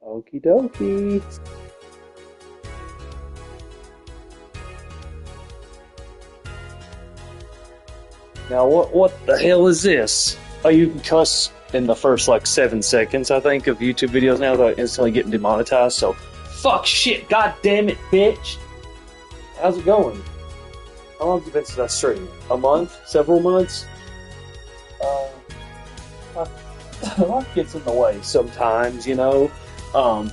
Okie dokie. Now what the hell is this? Oh, you can cuss in the first like 7 seconds, I think, of YouTube videos now that instantly getting demonetized. So, fuck shit, god damn it, bitch. How's it going? How long have you been since I streamed? A month? Several months? Life gets in the way sometimes, you know. I've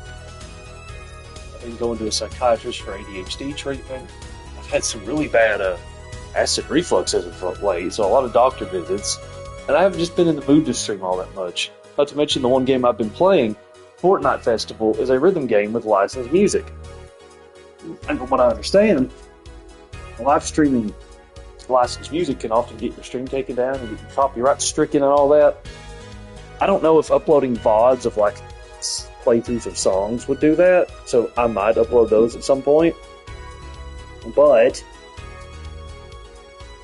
been going to a psychiatrist for ADHD treatment. I've had some really bad acid reflux as of late, so a lot of doctor visits. And I haven't just been in the mood to stream all that much. Not to mention the one game I've been playing, Fortnite Festival, is a rhythm game with licensed music. And from what I understand, live streaming licensed music can often get your stream taken down and get your copyright stricken and all that. I don't know if uploading VODs of like playthroughs of songs would do that, so I might upload those at some point. But,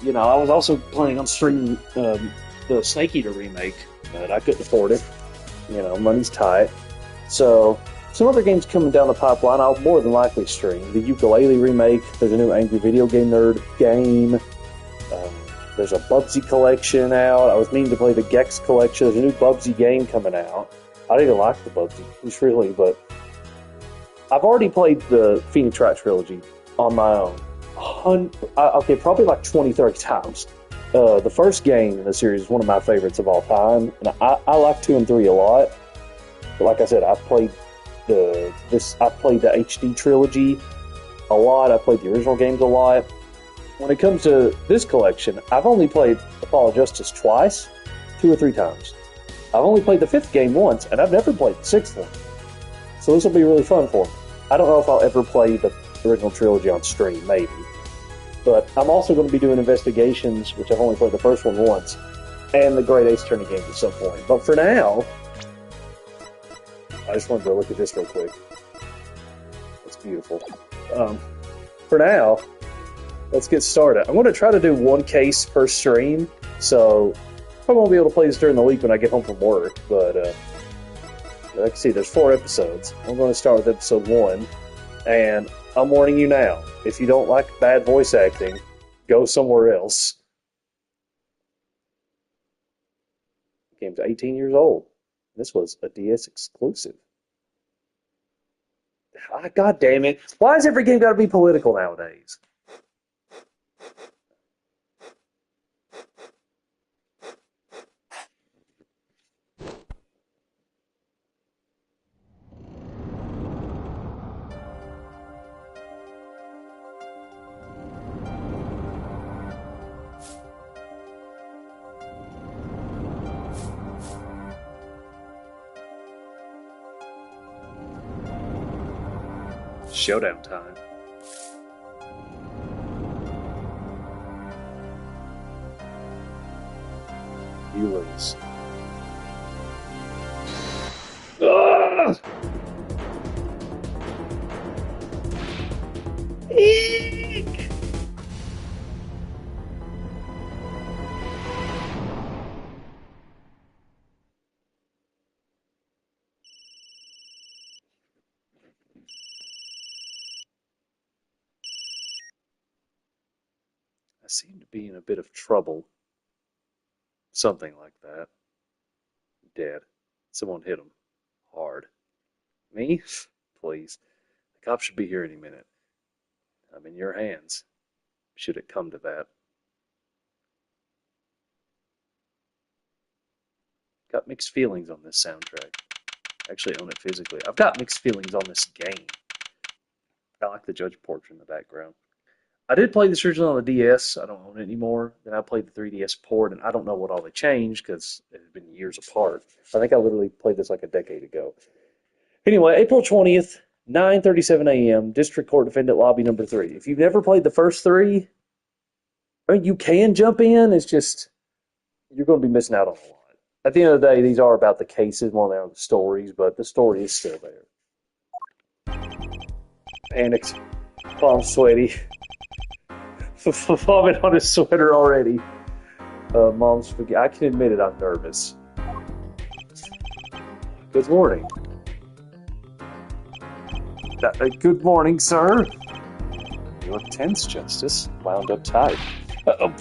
you know, I was also planning on streaming the Snake Eater remake, but I couldn't afford it. You know, money's tight. So, some other games coming down the pipeline I'll more than likely stream. The Ukulele remake, there's a new Angry Video Game Nerd game, there's a Bubsy collection out. I was meaning to play the Gex collection. There's a new Bubsy game coming out. I didn't like the Bubsy, just really, but I've already played the Phoenix Wright trilogy on my own. Okay, probably like 20, 30 times. The first game in the series is one of my favorites of all time, and I like 2 and 3 a lot. But like I said, I played the HD trilogy a lot. I played the original games a lot. When it comes to this collection, I've only played Apollo Justice twice, 2 or 3 times. I've only played the 5th game once, and I've never played the 6th one. So this will be really fun for me. I don't know if I'll ever play the original trilogy on stream, maybe. But I'm also going to be doing Investigations, which I've only played the first one once, and the Great Ace Attorney games at some point. But for now, I just wanted to look at this real quick. It's beautiful. For now, let's get started. I'm going to try to do 1 case per stream, so I won't be able to play this during the week when I get home from work, but like you see, there's 4 episodes. I'm going to start with episode 1, and I'm warning you now, if you don't like bad voice acting, go somewhere else. The game's 18 years old. This was a DS exclusive. God damn it. Why has every game got to be political nowadays? Showdown time. You lose. Ah! Eek! I seem to be in a bit of trouble. Something like that. Dead. Someone hit him. Hard. Me? Please. The cops should be here any minute. I'm in your hands. Should it come to that. Got mixed feelings on this soundtrack. Actually own it physically. I've got mixed feelings on this game. I like the Judge portrait in the background. I did play this originally on the DS. I don't own it anymore. Then I played the 3DS port, and I don't know what all they changed because it had been years apart. I think I literally played this like a decade ago. Anyway, April 20th, 9:37 a.m., District Court Defendant Lobby number 3. If you've never played the first 3, I mean, you can jump in. It's just, you're going to be missing out on a lot. At the end of the day, these are about the cases more than they are the stories, but the story is still there. Panicked. Palm sweaty. Vomit on his sweater already. Mom's spaghetti. I can admit it, I'm nervous. Good morning. Good morning, sir. You're tense, Justice. Wound up tight.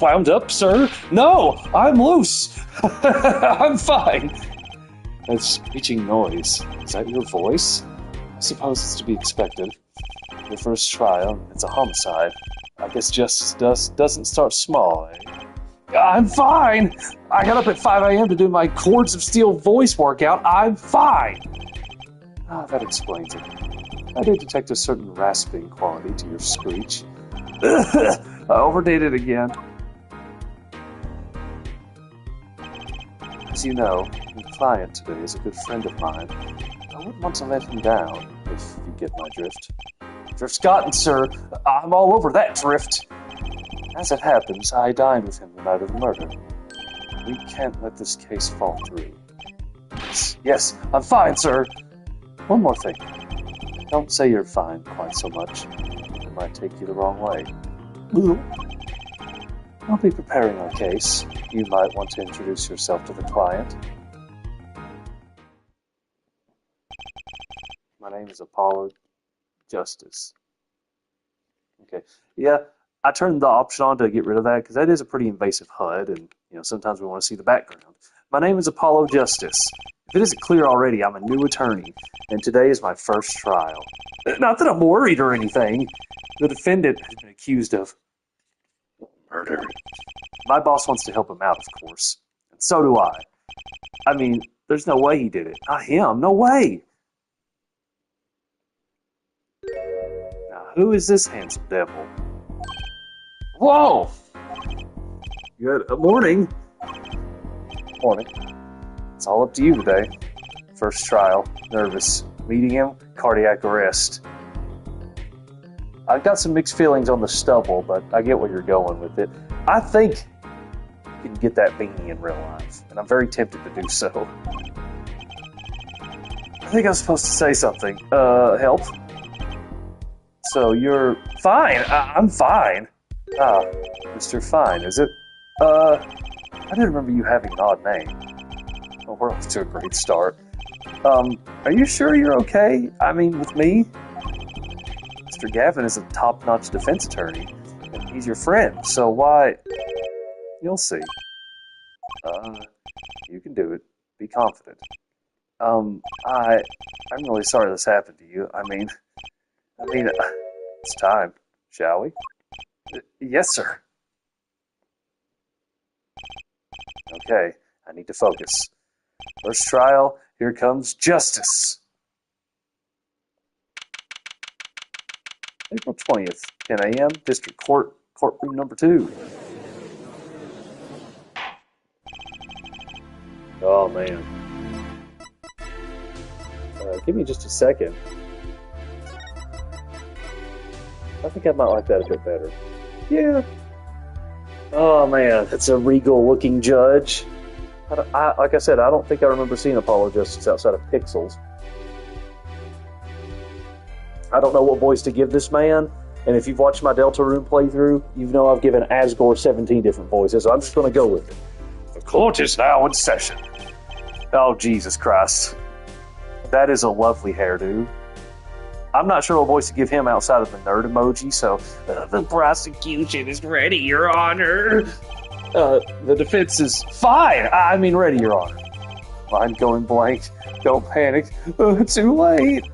Wound up, sir? No, I'm loose. I'm fine. That screeching noise. Is that your voice? I suppose it's to be expected. Your first trial, it's a homicide. I guess justice doesn't start small, eh? I'm fine! I got up at 5 a.m. to do my Cords of Steel voice workout. I'm fine! Ah, that explains it. I did detect a certain rasping quality to your screech. I overdid it again. As you know, the client today is a good friend of mine. I wouldn't want to let him down, if you get my drift. Drift's gotten, sir. I'm all over that drift. As it happens, I dined with him the night of the murder. We can't let this case fall through. Yes, I'm fine, sir. One more thing. Don't say you're fine quite so much. It might take you the wrong way. I'll be preparing our case. You might want to introduce yourself to the client. My name is Apollo Justice. Okay. Yeah, I turned the option on to get rid of that because that is a pretty invasive HUD, and sometimes we want to see the background. My name is Apollo Justice. If it isn't clear already, I'm a new attorney, and today is my first trial. Not that I'm worried or anything. The defendant has been accused of murder. My boss wants to help him out, of course, and so do I. I mean, there's no way he did it. Not him. No way. Now, who is this handsome devil? Whoa! Good morning. Morning. It's all up to you today. First trial. Nervous. Meeting him. Cardiac arrest. I've got some mixed feelings on the stubble, but I get where you're going with it. I think you can get that beanie in real life, and I'm very tempted to do so. I think I was supposed to say something. Help? So you're fine. I'm fine. Ah, Mr. Fine, is it? I didn't remember you having an odd name. Well, we're off to a great start. Are you sure you're okay? I mean, with me? Mr. Gavin is a top-notch defense attorney, and he's your friend, so why... You'll see. You can do it. Be confident. I'm really sorry this happened to you. I mean, it's time, shall we? Yes, sir. Okay, I need to focus. First trial, here comes justice. April 20th, 10 a.m., District Court, Courtroom number 2. Oh, man. Give me just a second. I think I might like that a bit better. Yeah. Oh, man, that's a regal-looking judge. Like I said, I don't think I remember seeing Apollo Justice outside of Pixels. I don't know what voice to give this man, and if you've watched my Deltarune playthrough, you know I've given Asgore 17 different voices, so I'm just going to go with it. The court is now in session. Oh, Jesus Christ. That is a lovely hairdo. I'm not sure what voice to give him outside of the nerd emoji, so the prosecution is ready, Your Honor. The defense is fine. Ready, Your Honor. Mind going blank. Don't panic. Too late.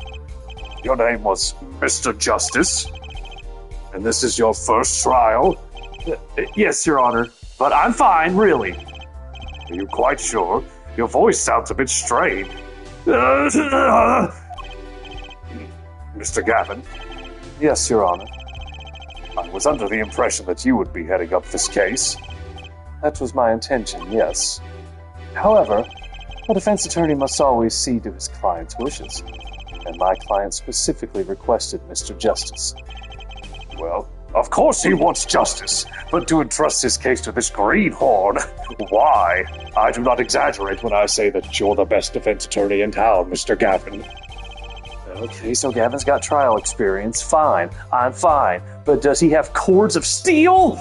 Your name was Mr. Justice, and this is your first trial? Yes, Your Honor, but I'm fine, really. Are you quite sure? Your voice sounds a bit strained. Mr. Gavin? Yes, Your Honor. I was under the impression that you would be heading up this case. That was my intention, yes. However, a defense attorney must always see to his client's wishes, and my client specifically requested Mr. Justice. Well, of course he wants justice, but to entrust his case to this greenhorn, why? I do not exaggerate when I say that you're the best defense attorney in town, Mr. Gavin. Okay, so Gavin's got trial experience. Fine, I'm fine. But does he have cords of steel?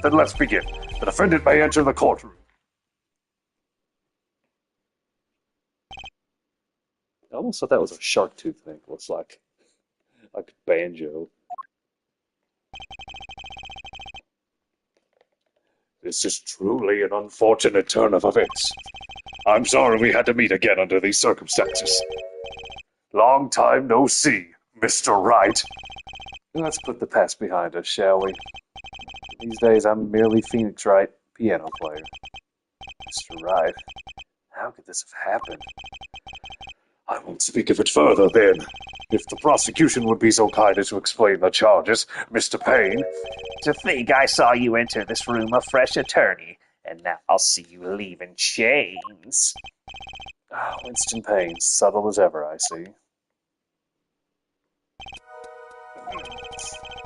Then let's begin. The defendant may enter the courtroom. I almost thought that was a shark tooth thing. Looks like banjo. This is truly an unfortunate turn of events. I'm sorry we had to meet again under these circumstances. Long time no see, Mr. Wright. Let's put the past behind us, shall we? These days I'm merely Phoenix Wright, piano player. Mr. Wright, how could this have happened? I won't speak of it further, then. If the prosecution would be so kind as to explain the charges, Mr. Payne. To think I saw you enter this room a fresh attorney, and now I'll see you leave in chains. Winston Payne, subtle as ever, I see.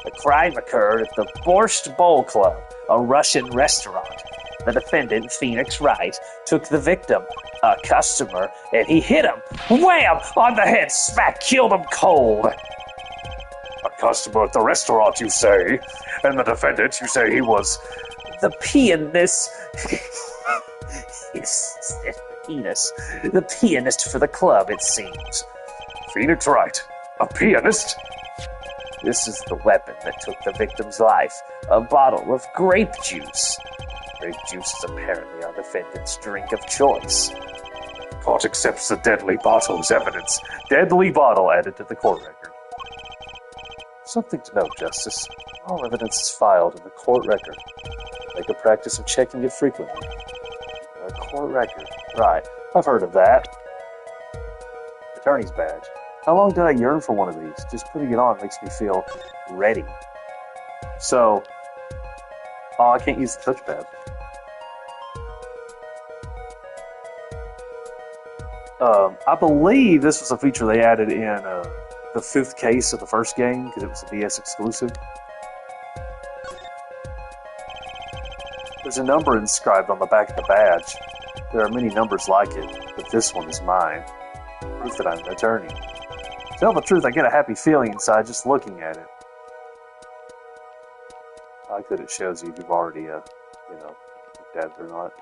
The crime occurred at the Borscht Bowl Club, a Russian restaurant. The defendant, Phoenix Wright, took the victim, a customer, and he hit him. Wham! On the head, smack, killed him cold. A customer at the restaurant, you say? And the defendant, you say he was... The pianist... The pianist for the club, it seems. Phoenix Wright, a pianist? This is the weapon that took the victim's life, a bottle of grape juice. Grape juice is apparently our defendant's drink of choice. Court accepts the deadly bottle as evidence. Deadly bottle added to the court record. Something to note, Justice. All evidence is filed in the court record. Make a practice of checking it frequently. A court record. Right. I've heard of that. Attorney's badge. How long did I yearn for one of these? Just putting it on makes me feel ready. So, I can't use the touchpad. I believe this was a feature they added in the 5th case of the first game, because it was a DS exclusive. There's a number inscribed on the back of the badge. There are many numbers like it, but this one is mine. Proof that I'm an attorney. To tell the truth, I get a happy feeling inside just looking at it. I like that it shows you if you've already, looked at it or not.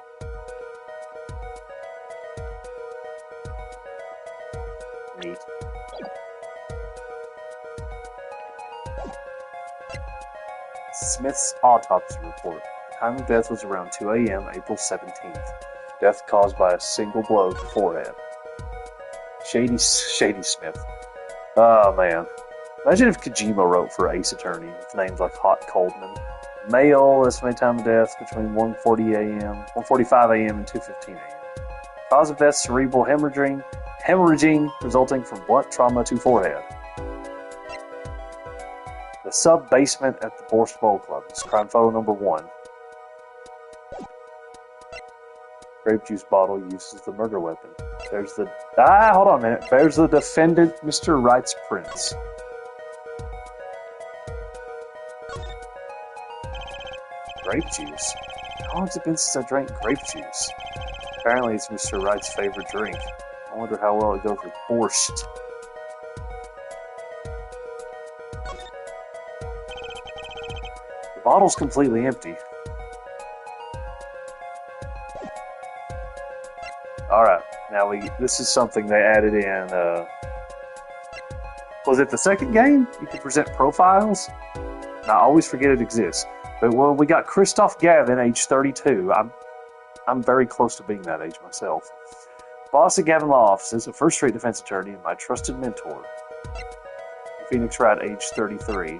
Neat. Smith's autopsy report. The time of death was around 2 a.m. April 17th. Death caused by a single blow to the forehead. Shady Smith. Oh, man. Imagine if Kojima wrote for Ace Attorney with names like Hot Coldman. Male, estimated time of death between 1:45 a.m. and 2:15 a.m. Cause of death, cerebral hemorrhaging resulting from blunt trauma to forehead. The sub-basement at the Borscht Bowl Club. This is crime photo number 1. Grape juice bottle used as the murder weapon. There's the... hold on a minute. There's the defendant, Mr. Wright's prints. Grape juice? How long has it been since I drank grape juice? Apparently it's Mr. Wright's favorite drink. I wonder how well it goes with borscht. The bottle's completely empty. Alright, now this is something they added in, was it the second game? You could present profiles? Now, I always forget it exists. But when we got Christoph Gavin, age 32, I'm very close to being that age myself. Boss at Gavin Law Offices, a first-rate defense attorney, and my trusted mentor. Phoenix Wright, age 33.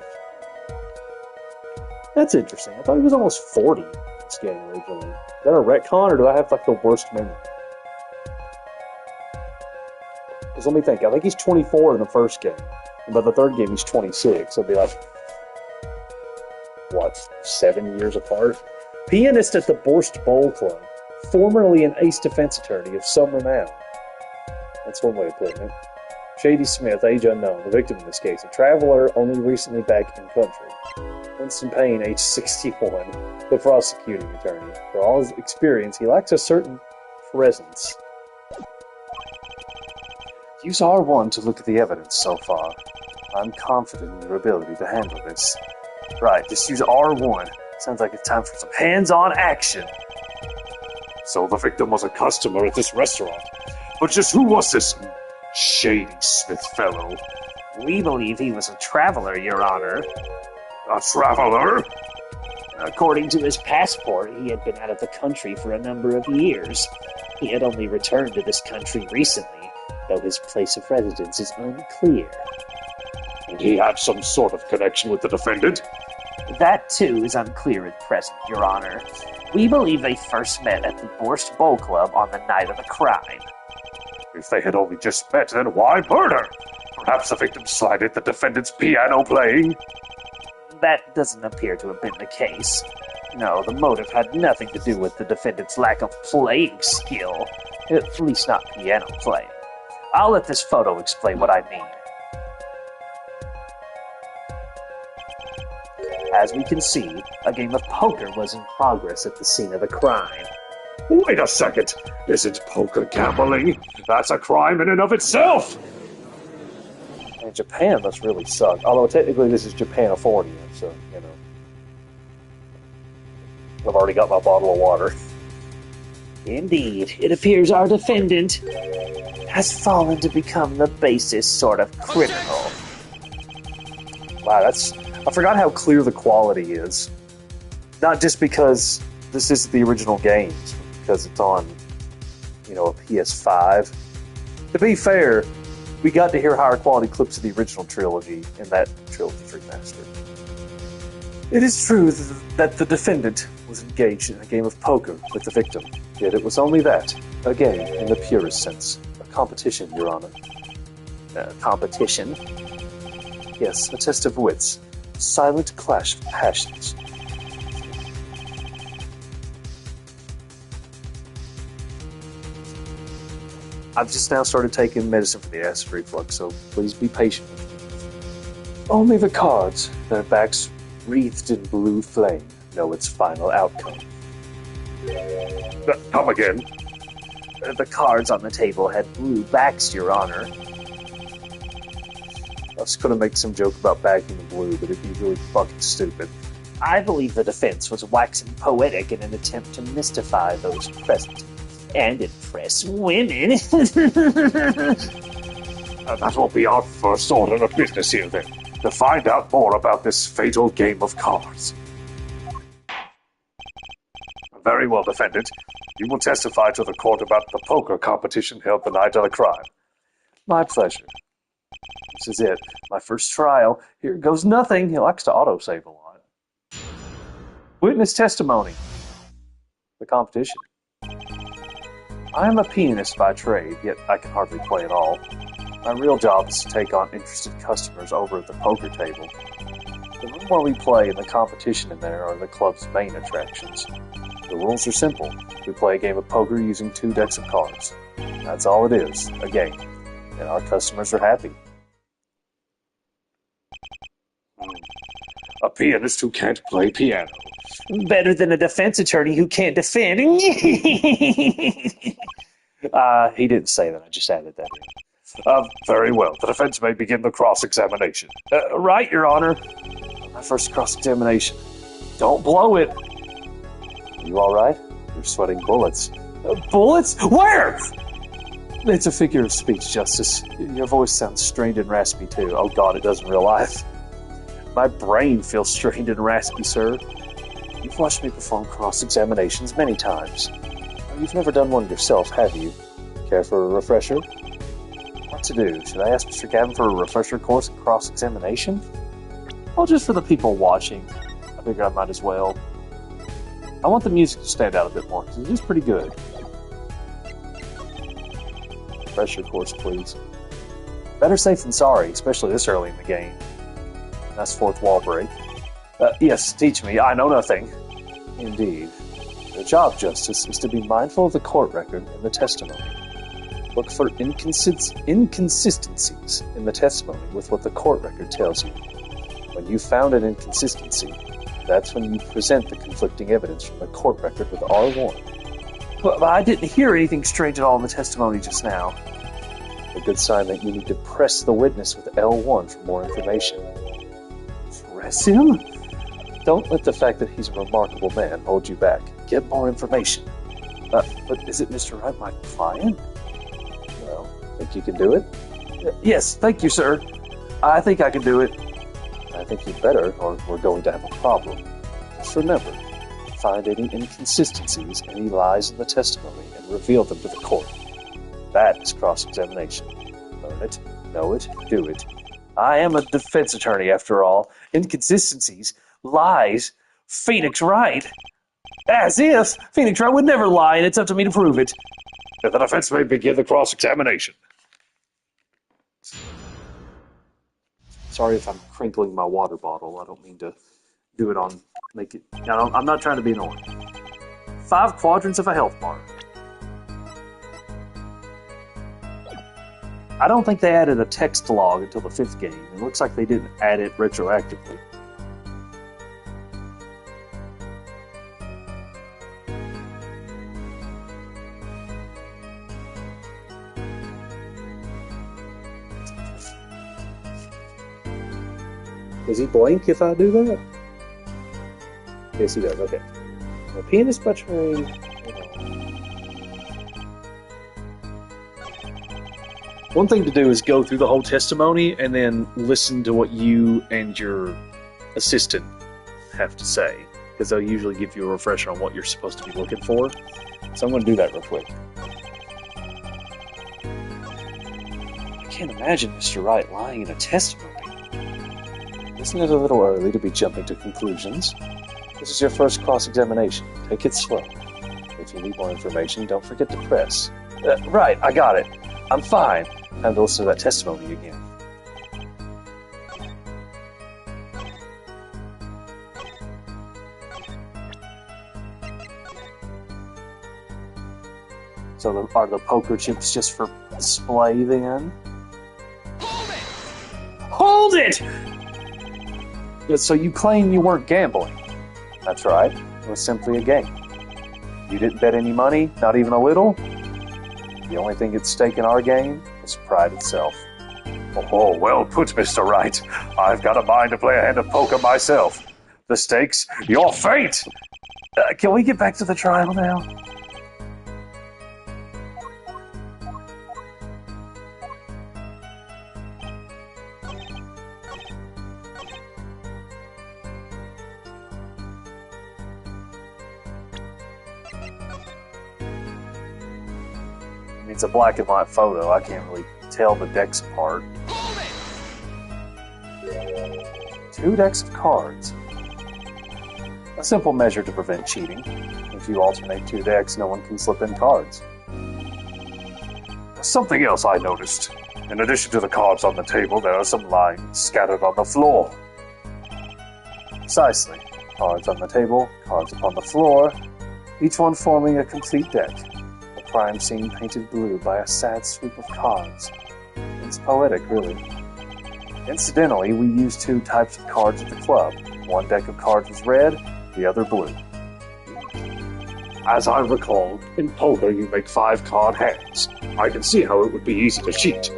That's interesting. I thought he was almost 40 in this game originally. Is that a retcon, or do I have like the worst memory? Because let me think. I think he's 24 in the first game. And by the third game, he's 26. So it'd be like, what, 7 years apart? Pianist at the Borscht Bowl Club. Formerly an ace defense attorney of some renown. That's one way of putting it. Shady Smith, age unknown, the victim in this case. A traveler only recently back in country. Winston Payne, age 61, the prosecuting attorney. For all his experience, he lacks a certain presence. Use R1 to look at the evidence so far. I'm confident in your ability to handle this. Right, just use R1. Sounds like it's time for some hands-on action. So the victim was a customer at this restaurant. But just who was this shady Smith fellow. We believe he was a traveler, Your Honor. A traveler? According to his passport, he had been out of the country for a number of years. He had only returned to this country recently, though his place of residence is unclear. And he had some sort of connection with the defendant? That, too, is unclear at present, Your Honor. We believe they first met at the Borscht Bowl Club on the night of the crime. If they had only just met, then why murder? Perhaps the victim slighted the defendant's piano playing? That doesn't appear to have been the case. No, the motive had nothing to do with the defendant's lack of playing skill. At least not piano playing. I'll let this photo explain what I mean. As we can see, a game of poker was in progress at the scene of the crime. Wait a second! Isn't poker gambling? That's a crime in and of itself! In Japan, must really suck. Although technically this is Japanifornia, so, you know. I've already got my bottle of water. Indeed, it appears our defendant has fallen to become the basest sort of criminal. Wow, I forgot how clear the quality is. Not just because this is the original games, because it's on, a PS5. To be fair, we got to hear higher quality clips of the original trilogy in that trilogy remaster. It is true that the defendant was engaged in a game of poker with the victim, yet it was only that, a game in the purest sense. A competition, Your Honor. Competition? Yes, a test of wits. Silent clash of passions. I've just now started taking medicine for the acid reflux, so please be patient with me. Only the cards, their backs wreathed in blue flame, know its final outcome. Come again. The cards on the table had blue backs, Your Honor. I was going to make some joke about backing the blue, but it'd be really fucking stupid. I believe the defense was waxing poetic in an attempt to mystify those present and impress women. That will be our first order of business here, then, to find out more about this fatal game of cards. Very well, defendant. You will testify to the court about the poker competition held the night of the crime. My pleasure. This is it. My first trial. Here goes nothing. He likes to autosave a lot. Witness testimony. The competition. I am a pianist by trade, yet I can hardly play at all. My real job is to take on interested customers over at the poker table. The room where we play and the competition in there are the club's main attractions. The rules are simple. We play a game of poker using 2 decks of cards. That's all it is, a game. And our customers are happy. A pianist who can't play piano. Better than a defense attorney who can't defend. He didn't say that, I just added that in. Very well. The defense may begin the cross-examination. Right, Your Honor. My first cross-examination. Don't blow it. You all right? You're sweating bullets. Bullets? Where? It's a figure of speech, Justice. Your voice sounds strained and raspy, too. Oh, God, it does in real life. My brain feels strained and raspy, sir. You've watched me perform cross-examinations many times. You've never done one yourself, have you? Care for a refresher? What to do? Should I ask Mr. Gavin for a refresher course in cross-examination? Well, just for the people watching. I figure I might as well. I want the music to stand out a bit more, because it is pretty good. Refresher course, please. Better safe than sorry, especially this early in the game. That's fourth wall break. Yes, teach me. I know nothing. Indeed. Your job, Justice, is to be mindful of the court record and the testimony. Look for inconsistencies in the testimony with what the court record tells you. When you found an inconsistency, that's when you present the conflicting evidence from the court record with R1. But I didn't hear anything strange at all in the testimony just now. A good sign that you need to press the witness with L1 for more information. Press him? Don't let the fact that he's a remarkable man hold you back. Get more information. But is it Mr. Wright, my client? Well, Think you can do it? Yes, thank you, sir. I think I can do it. I think you better, or we're going to have a problem. Just remember, find any inconsistencies, any lies in the testimony, and reveal them to the court. That is cross-examination. Learn it, know it, do it. I am a defense attorney, after all. Inconsistencies, lies, Phoenix Wright. As if Phoenix Wright would never lie, and it's up to me to prove it. Then the defense may begin the cross-examination. Sorry if I'm crinkling my water bottle. I don't mean to do it on... I'm not trying to be annoying. 5 quadrants of a health bar. I don't think they added a text log until the 5th game. It looks like they didn't add it retroactively. Does he blink if I do that? Yes, he does. Okay. The pianist by trade. One thing to do is go through the whole testimony and then listen to what you and your assistant have to say, because they'll usually give you a refresher on what you're supposed to be looking for. So I'm going to do that real quick. I can't imagine Mr. Wright lying in a testimony. Isn't it a little early to be jumping to conclusions? This is your first cross-examination. Take it slow. If you need more information, don't forget to press. Right, I got it. I'm fine. Time to listen to that testimony again. So are the poker chips just for display then? Hold it! So you claim you weren't gambling? That's right. It was simply a game. You didn't bet any money, not even a little? The only thing at stake in our game is pride itself. Oh, well put, Mr. Wright. I've got a mind to play a hand of poker myself. The stakes, your fate! Can we get back to the trial now? It's a black and white photo. I can't really tell the decks apart. 2 decks of cards. A simple measure to prevent cheating. If you alternate 2 decks, no one can slip in cards. Something else I noticed. In addition to the cards on the table, there are some lines scattered on the floor. Precisely. Cards on the table, cards upon the floor, each one forming a complete deck. Crime scene painted blue by a sad sweep of cards. It's poetic, really. Incidentally, we used 2 types of cards at the club. One deck of cards was red, the other blue. As I recall, in poker you make 5-card hands. I can see how it would be easy to cheat.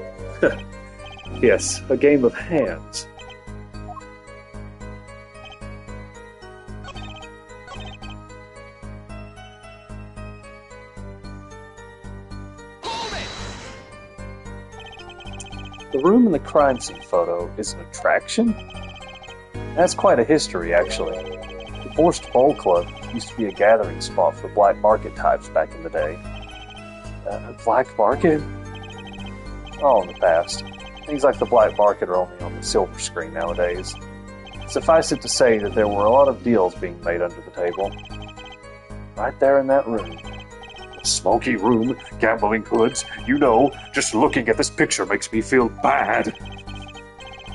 Yes, a game of hands. The room in the crime scene photo is an attraction? That's quite a history, actually. The Forced Bowl Club used to be a gathering spot for black market types back in the day. Black market? Oh, in the past. Things like the black market are only on the silver screen nowadays. Suffice it to say that there were a lot of deals being made under the table. Right there in that room. Smoky room, gambling hoods. You know, just looking at this picture makes me feel bad.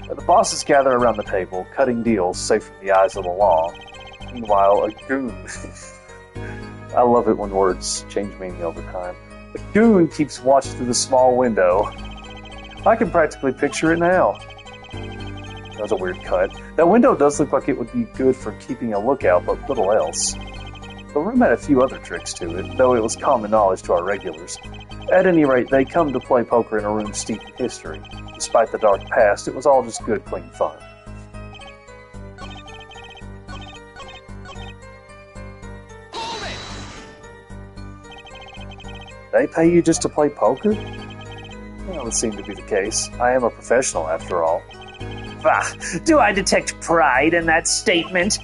The bosses gather around the table, cutting deals safe from the eyes of the law. Meanwhile, a goon... I love it when words change meaning over time. A goon keeps watch through the small window. I can practically picture it now. That was a weird cut. That window does look like it would be good for keeping a lookout, but little else. The room had a few other tricks to it, though it was common knowledge to our regulars. At any rate, they come to play poker in a room steeped in history. Despite the dark past, it was all just good, clean fun. They pay you just to play poker? Oh, That would seem to be the case. I am a professional, after all. Bah, do I detect pride in that statement?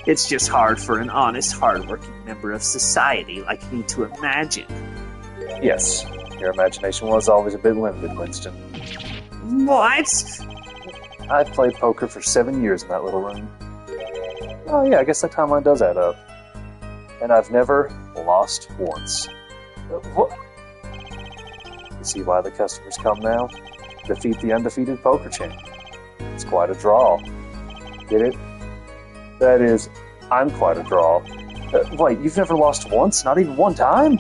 It's just hard for an honest, hardworking member of society like me to imagine. Yes, your imagination was always a bit limited, Winston. What? I've played poker for 7 years in that little room. Oh yeah, I guess that timeline does add up. And I've never lost once. What? You see why the customers come now? Defeat the undefeated poker champion. It's quite a draw. Get it? That is, I'm quite a draw. Wait, you've never lost once? Not even one time?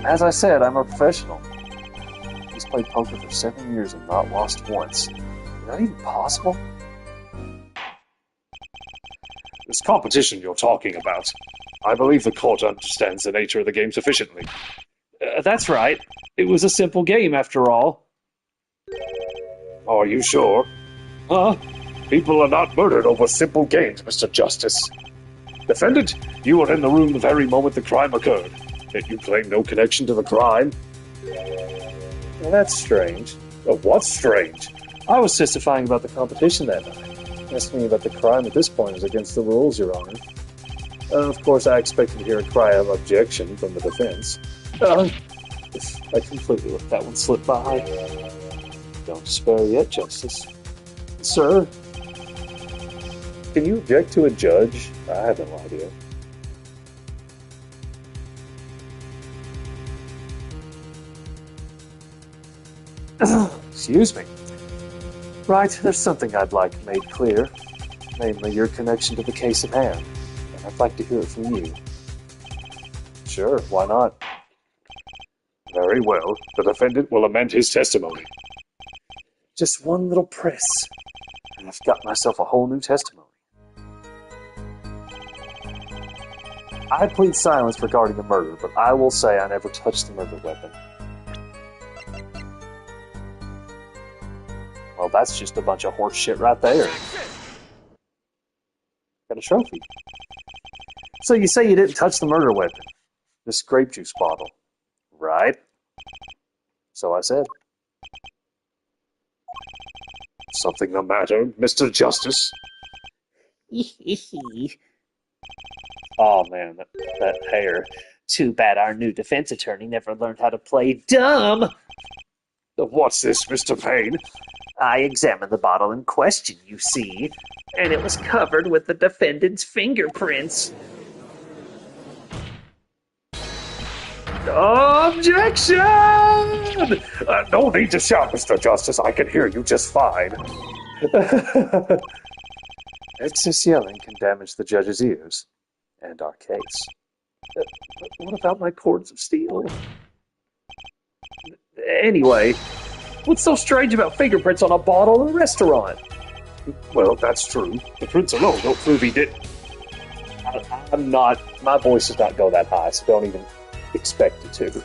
As I said, I'm a professional. He's played poker for 7 years and not lost once. Is that even possible? This competition you're talking about, I believe the court understands the nature of the game sufficiently. That's right. It was a simple game, after all. Are you sure? Huh? People are not murdered over simple games, Mr. Justice. Defendant, you were in the room the very moment the crime occurred. Yet you claim no connection to the crime. Well, that's strange. What's strange? I was testifying about the competition that night. Asking me about the crime at this point is against the rules, Your Honor. Of course, I expected to hear a cry of objection from the defense. I completely let that one slip by. Don't despair yet, Justice. Sir? Can you object to a judge? I have no idea. Excuse me. Right, there's something I'd like made clear. Namely, your connection to the case at hand. And I'd like to hear it from you. Sure, why not? Very well. The defendant will amend his testimony. Just one little press, and I've got myself a whole new testimony. I plead silence regarding the murder, but I will say I never touched the murder weapon. Well, that's just a bunch of horse shit right there. Got a trophy. So you say you didn't touch the murder weapon? This grape juice bottle. Right? So I said. Something the matter, Mr. Justice? Oh man, that hair. Too bad our new defense attorney never learned how to play dumb. What's this, Mr. Payne? I examined the bottle in question, you see, and it was covered with the defendant's fingerprints. Objection! No need to shout, Mr. Justice. I can hear you just fine. Excess yelling can damage the judge's ears and our case. But what about my cords of steel? Anyway, what's so strange about fingerprints on a bottle in a restaurant? Well, that's true. The prints alone don't prove he did. My voice does not go that high, so don't even expect it to.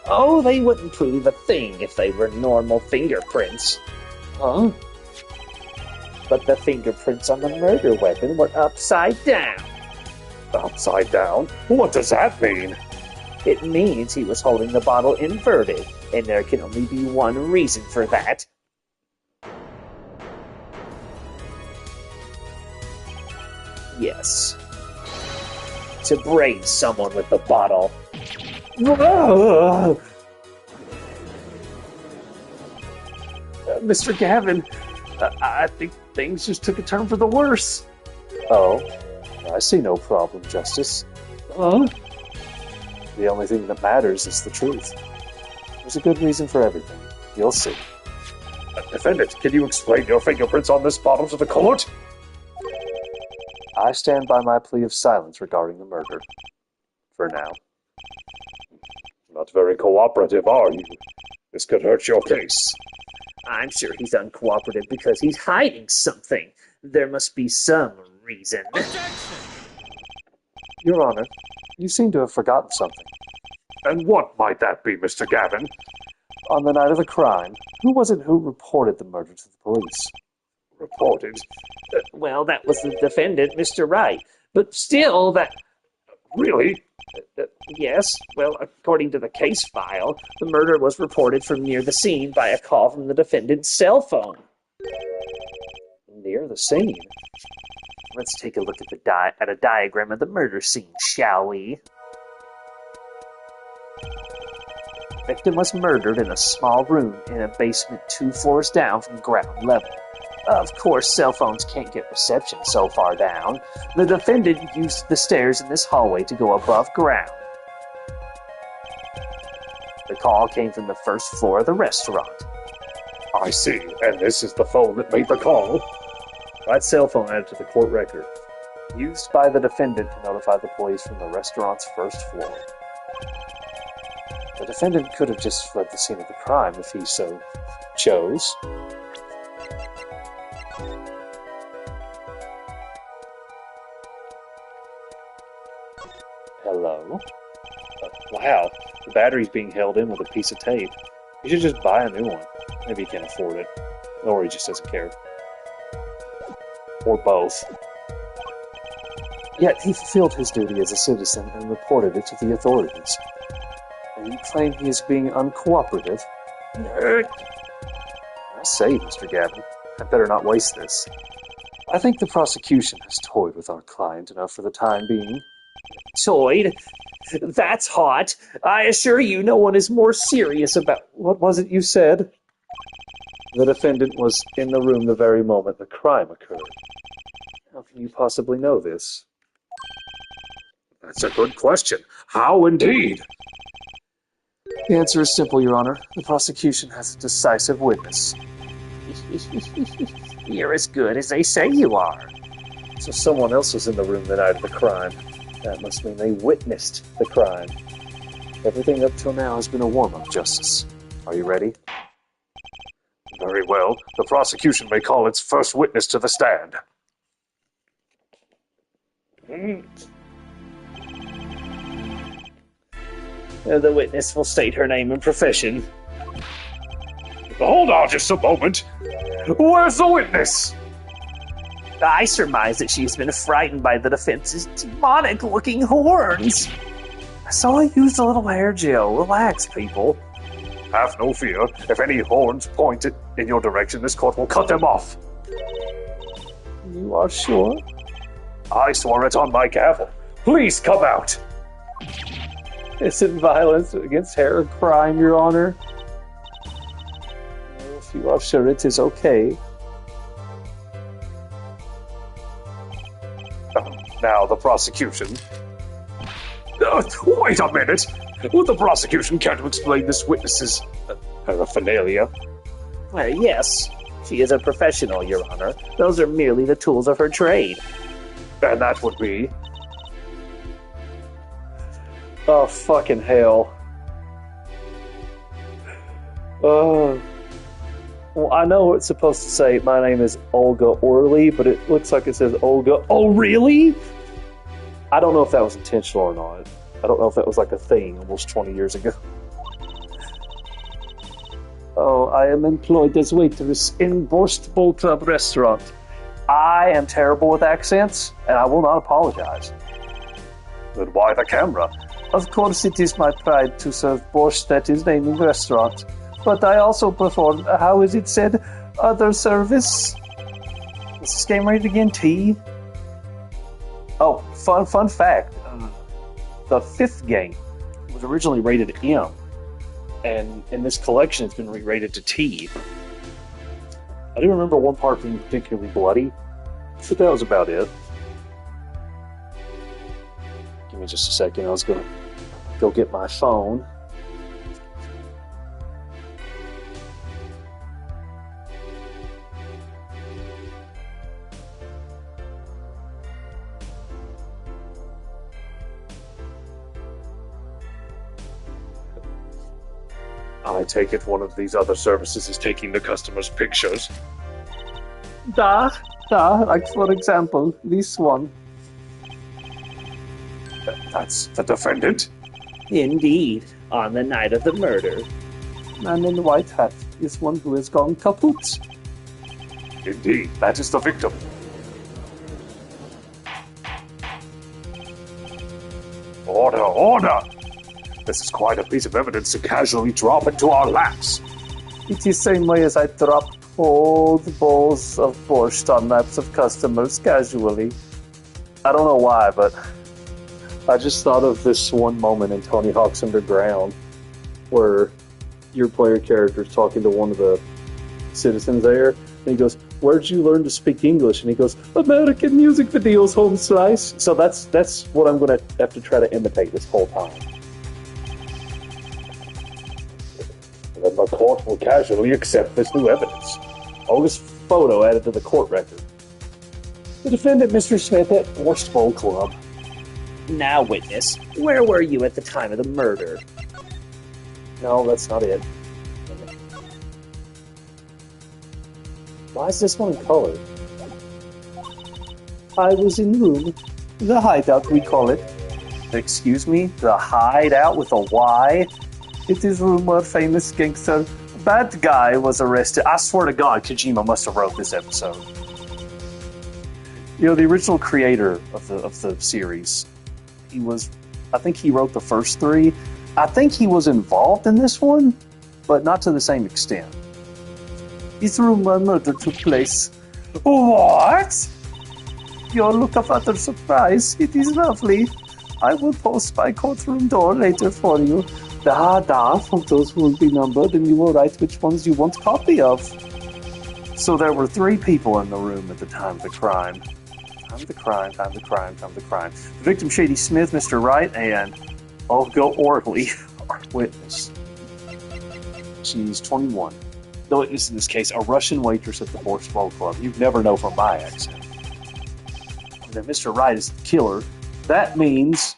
Oh, they wouldn't prove a thing if they were normal fingerprints. Huh? But the fingerprints on the murder weapon were upside down. Upside down? What does that mean? It means he was holding the bottle inverted, and there can only be one reason for that. Yes. To brain someone with the bottle. Mr. Gavin, I think things just took a turn for the worse. Oh, I see no problem, Justice. Huh? The only thing that matters is the truth. There's a good reason for everything. You'll see. Defendant, can you explain your fingerprints on this bottle to the court? I stand by my plea of silence regarding the murder. For now. Not very cooperative, are you? This could hurt your case. I'm sure he's uncooperative because he's hiding something. There must be some reason. Your Honor, you seem to have forgotten something. And what might that be, Mr. Gavin? On the night of the crime, who was it who reported the murder to the police? Reported? Well, that was the defendant, Mr. Wright. But still, that... Really? Yes, well, according to the case file, the murder was reported from near the scene by a call from the defendant's cell phone. Near the scene? Let's take a look at a diagram of the murder scene, shall we? The victim was murdered in a small room in a basement 2 floors down from ground level. Of course, cell phones can't get reception so far down. The defendant used the stairs in this hallway to go above ground. The call came from the first floor of the restaurant. I see, and this is the phone that made the call. That cell phone added to the court record. Used by the defendant to notify the police from the restaurant's first floor. The defendant could have just fled the scene of the crime if he so chose. Hello? Wow, the battery's being held in with a piece of tape. You should just buy a new one. Maybe he can't afford it. Or he just doesn't care. Or both. Yet he fulfilled his duty as a citizen and reported it to the authorities. And you claim he is being uncooperative? I say, Mr. Gavin, I'd better not waste this. I think the prosecution has toyed with our client enough for the time being. Toyed? That's hot. I assure you no one is more serious about... What was it you said? The defendant was in the room the very moment the crime occurred. How can you possibly know this? That's a good question. How indeed? The answer is simple, Your Honor. The prosecution has a decisive witness. You're as good as they say you are. So someone else was in the room the night of the crime. That must mean they witnessed the crime. Everything up till now has been a warm-up, Justice. Are you ready? Very well. The prosecution may call its first witness to the stand. The witness will state her name and profession. Hold on just a moment. Where's the witness? I surmise that she's been frightened by the defense's demonic-looking horns. I saw you use a little hair gel. Relax, people. Have no fear. If any horns point in your direction, this court will cut them off. You are sure? I swore it on my gavel. Please come out. Isn't violence against hair a crime, Your Honor? If you are sure it is okay. Now the prosecution. Wait a minute. The prosecution can't explain this witness's paraphernalia. Well, yes, she is a professional, Your Honor. Those are merely the tools of her trade. And that would be... Oh, fucking hell. Well, I know it's supposed to say, my name is Olga Orley, but it looks like it says Olga. Oh, really? I don't know if that was intentional or not. I don't know if that was like a thing almost 20 years ago. Oh, I am employed as waitress in Borscht Bowl Club restaurant. I am terrible with accents, and I will not apologize. Then why the camera? Of course it is my pride to serve borscht at his naming restaurant, but I also perform, how is it said, other service? Is this game rated again T? Oh, fun fact. The 5th game was originally rated M, and in this collection it's been re-rated to T. I do remember one part being particularly bloody, but that was about it. Give me just a second, I was going to go get my phone. I take it one of these other services is taking the customer's pictures. Like for example, this one. That's the defendant? Indeed, on the night of the murder. Man in the white hat is one who has gone kaput. Indeed, that is the victim. Order, order! This is quite a piece of evidence to casually drop into our laps. It is same way as I drop cold bowls of borscht on laps of customers casually. I don't know why, but I just thought of this one moment in Tony Hawk's Underground where your player character is talking to one of the citizens there, and he goes, "Where'd you learn to speak English?" And he goes, "American music videos, home slice." So that's what I'm going to have to try to imitate this whole time. Then the court will casually accept this new evidence. August photo added to the court record. The defendant, Mr. Smith, at Borscht Bowl Club. Now, witness, where were you at the time of the murder? No, that's not it. Why is this one in color? I was in room. The hideout, we call it. Excuse me? The hideout with a Y? It is rumored famous gangster bad guy was arrested. I swear to God, Kojima must have wrote this episode. You know, the original creator of the series, I think he wrote the first three. I think he was involved in this one, but not to the same extent. It's rumored murder took place. What? Your look of utter surprise. It is lovely. I will post my courtroom door later for you. Photos will be numbered and you will write which ones you want copy of. So there were 3 people in the room at the time of the crime. Time of the crime. The victim, Shady Smith, Mr. Wright, and Olga Orley, our witness. She's 21. The witness in this case, a Russian waitress at the Borscht Bowl Club. You'd never know from my accent. And then Mr. Wright is the killer. That means...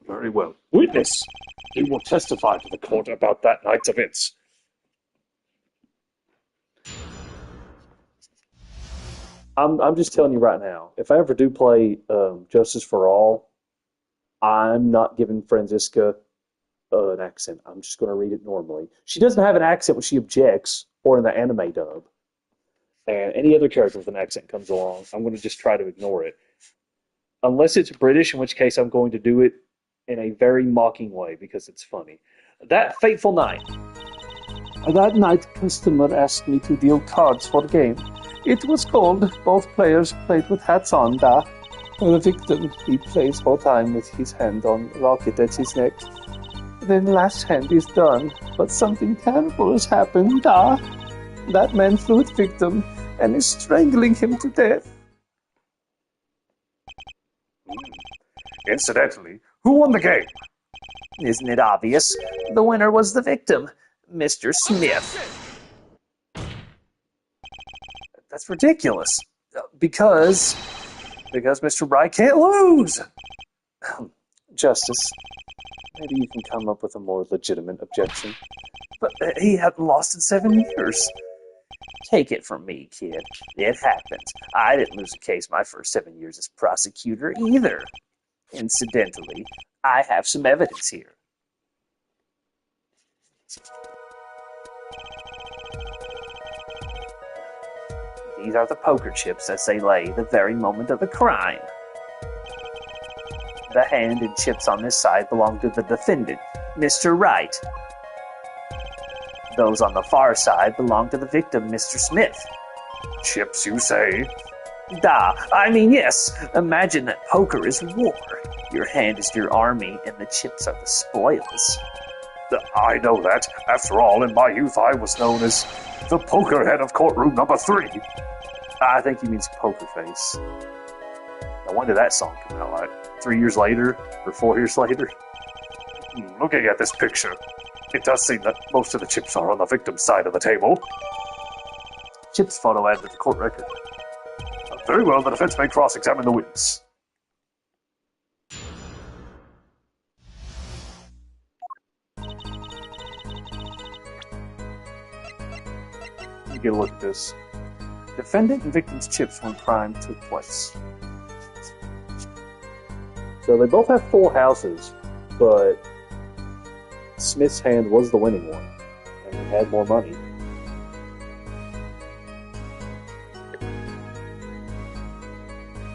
Very well. Witness, you will testify to the court about that night's events. I'm just telling you right now, if I ever do play Justice for All, I'm not giving Franziska an accent. I'm just going to read it normally. She doesn't have an accent when she objects or in the anime dub. And any other character with an accent comes along, I'm going to just try to ignore it. Unless it's British, in which case I'm going to do it in a very mocking way because it's funny. That fateful night. That night, customer asked me to deal cards for game. It was cold. Both players played with hats on. The victim, he plays whole time with his hand on locket at his neck. Then last hand is done, but something terrible has happened. That man flew at victim and is strangling him to death. Incidentally, who won the game? Isn't it obvious? The winner was the victim, Mr. Smith. That's ridiculous. Because Mr. Wright can't lose. Justice, maybe you can come up with a more legitimate objection. But he hadn't lost in 7 years. Take it from me, kid. It happens. I didn't lose a case my first 7 years as prosecutor either. Incidentally, I have some evidence here. These are the poker chips as they lay the very moment of the crime. The hand and chips on this side belong to the defendant, Mr. Wright. Those on the far side belong to the victim, Mr. Smith. Chips, you say? I mean, yes. Imagine that poker is war. Your hand is your army, and the chips are the spoils. I know that. After all, in my youth, I was known as the poker head of courtroom number 3. I think he means poker face. Now, when did that song come out? Like 3 years later? Or 4 years later? Looking at this picture, it does seem that most of the chips are on the victim's side of the table. Chips photo added to the court record. Very well, the defense may cross-examine the witness. You get a look at this. Defendant and victim's chips when crime took place. So they both have full houses, but Smith's hand was the winning one, and he had more money.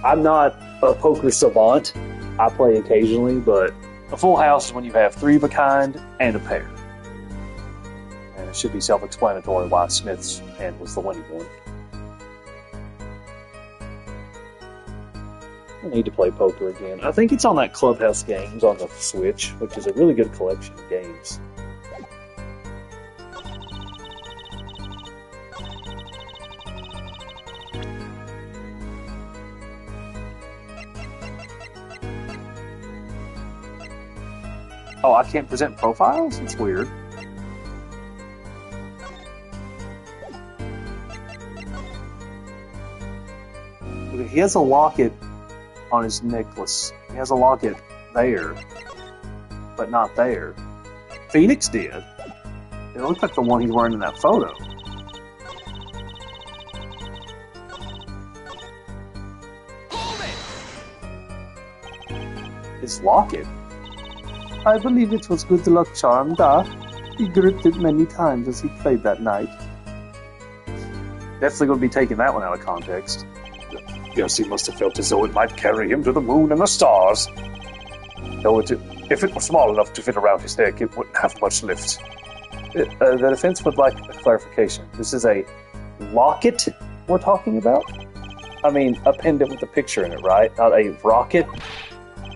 I'm not a poker savant, I play occasionally, but a full house is when you have 3 of a kind and a pair. And it should be self-explanatory why Smith's hand was the winning one. I need to play poker again. I think it's on that Clubhouse Games on the Switch, which is a really good collection of games. Oh, I can't present profiles? It's weird. He has a locket on his necklace. He has a locket there, but not there. Phoenix did. It looked like the one he's wearing in that photo. His locket? I believe it was good luck charm, da. He gripped it many times as he played that night. Definitely going to be taking that one out of context. Yes, he must have felt as though it might carry him to the moon and the stars. Though if it were small enough to fit around his neck, it wouldn't have much lift. The defense would like a clarification. This is a locket we're talking about? I mean, a pendant with a picture in it, right? Not a rocket?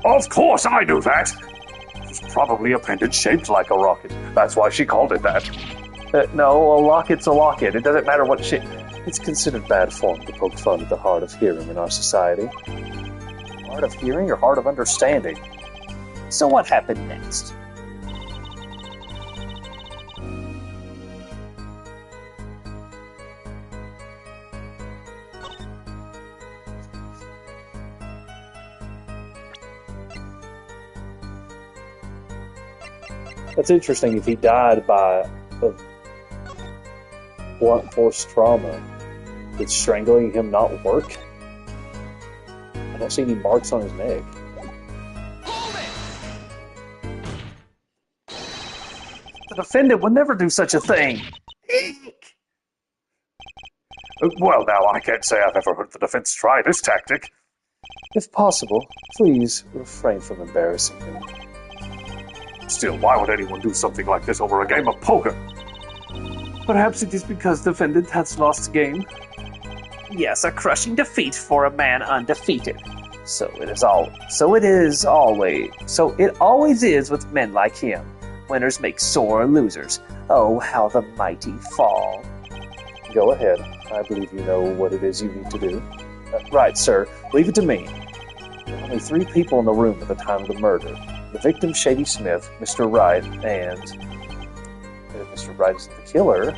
Of course I knew that! It was probably a pendant shaped like a rocket. That's why she called it that. No, a locket's a locket. It doesn't matter what shape. It's considered bad form to poke fun at the hard of hearing in our society. Hard of hearing or hard of understanding? So what happened next? That's interesting. If he died by a blunt force trauma, did strangling him not work? I don't see any marks on his neck. The defendant would never do such a thing. Well, now, I can't say I've ever heard the defense try this tactic. If possible, please refrain from embarrassing him. Still, why would anyone do something like this over a game of poker? Perhaps it is because the defendant has lost a game. Yes, a crushing defeat for a man undefeated. So it always is with men like him. Winners make sore losers. Oh, how the mighty fall. Go ahead. I believe you know what it is you need to do. Right, sir. Leave it to me. There were only 3 people in the room at the time of the murder. The victim, Shady Smith, Mr. Wright, and... if Mr. Wright is the killer,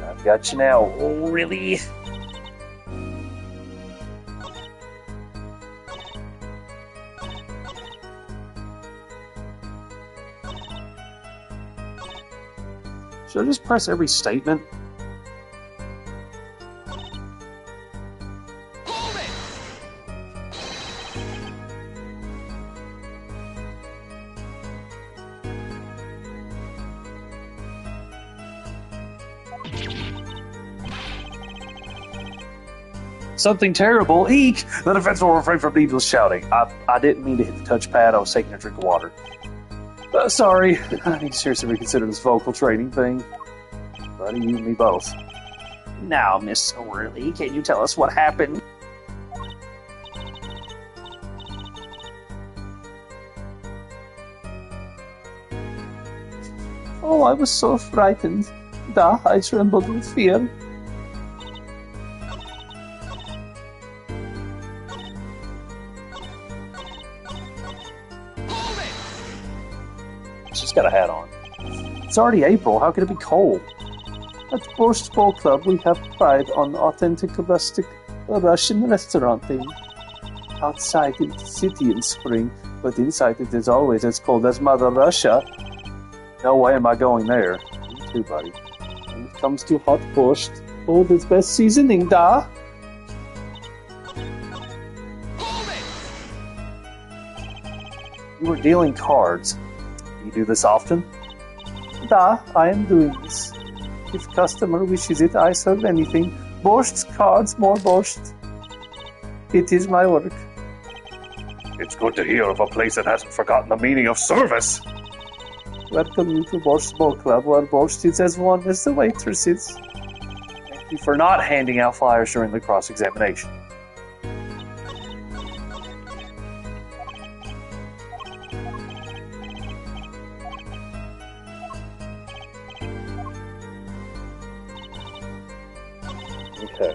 I've got you now. Oh, really? Should I just press every statement? Something terrible. Eek! The defense will refrain from needless shouting. I didn't mean to hit the touchpad. I was taking a drink of water. Sorry. I need to seriously reconsider this vocal training thing. Buddy, you and me both. Now, Miss O'Reilly, can you tell us what happened? Oh, I was so frightened. I trembled with fear. She's got a hat on. It's already April. How could it be cold? At Borscht Bowl Club, we have pride on authentic rustic Russian restauranting. Outside in the city in spring, but inside it is always as cold as Mother Russia. No way am I going there. You too, buddy. When it comes to hot borscht, hold its best seasoning, da. You were dealing cards. You do this often? Da, I am doing this. If customer wishes it, I serve anything. Borscht, cards, more borscht. It is my work. It's good to hear of a place that hasn't forgotten the meaning of service. Welcome to Borscht Bowl Club, where Borscht is as warm as the waitresses. Thank you for not handing out flyers during the cross-examination. Okay.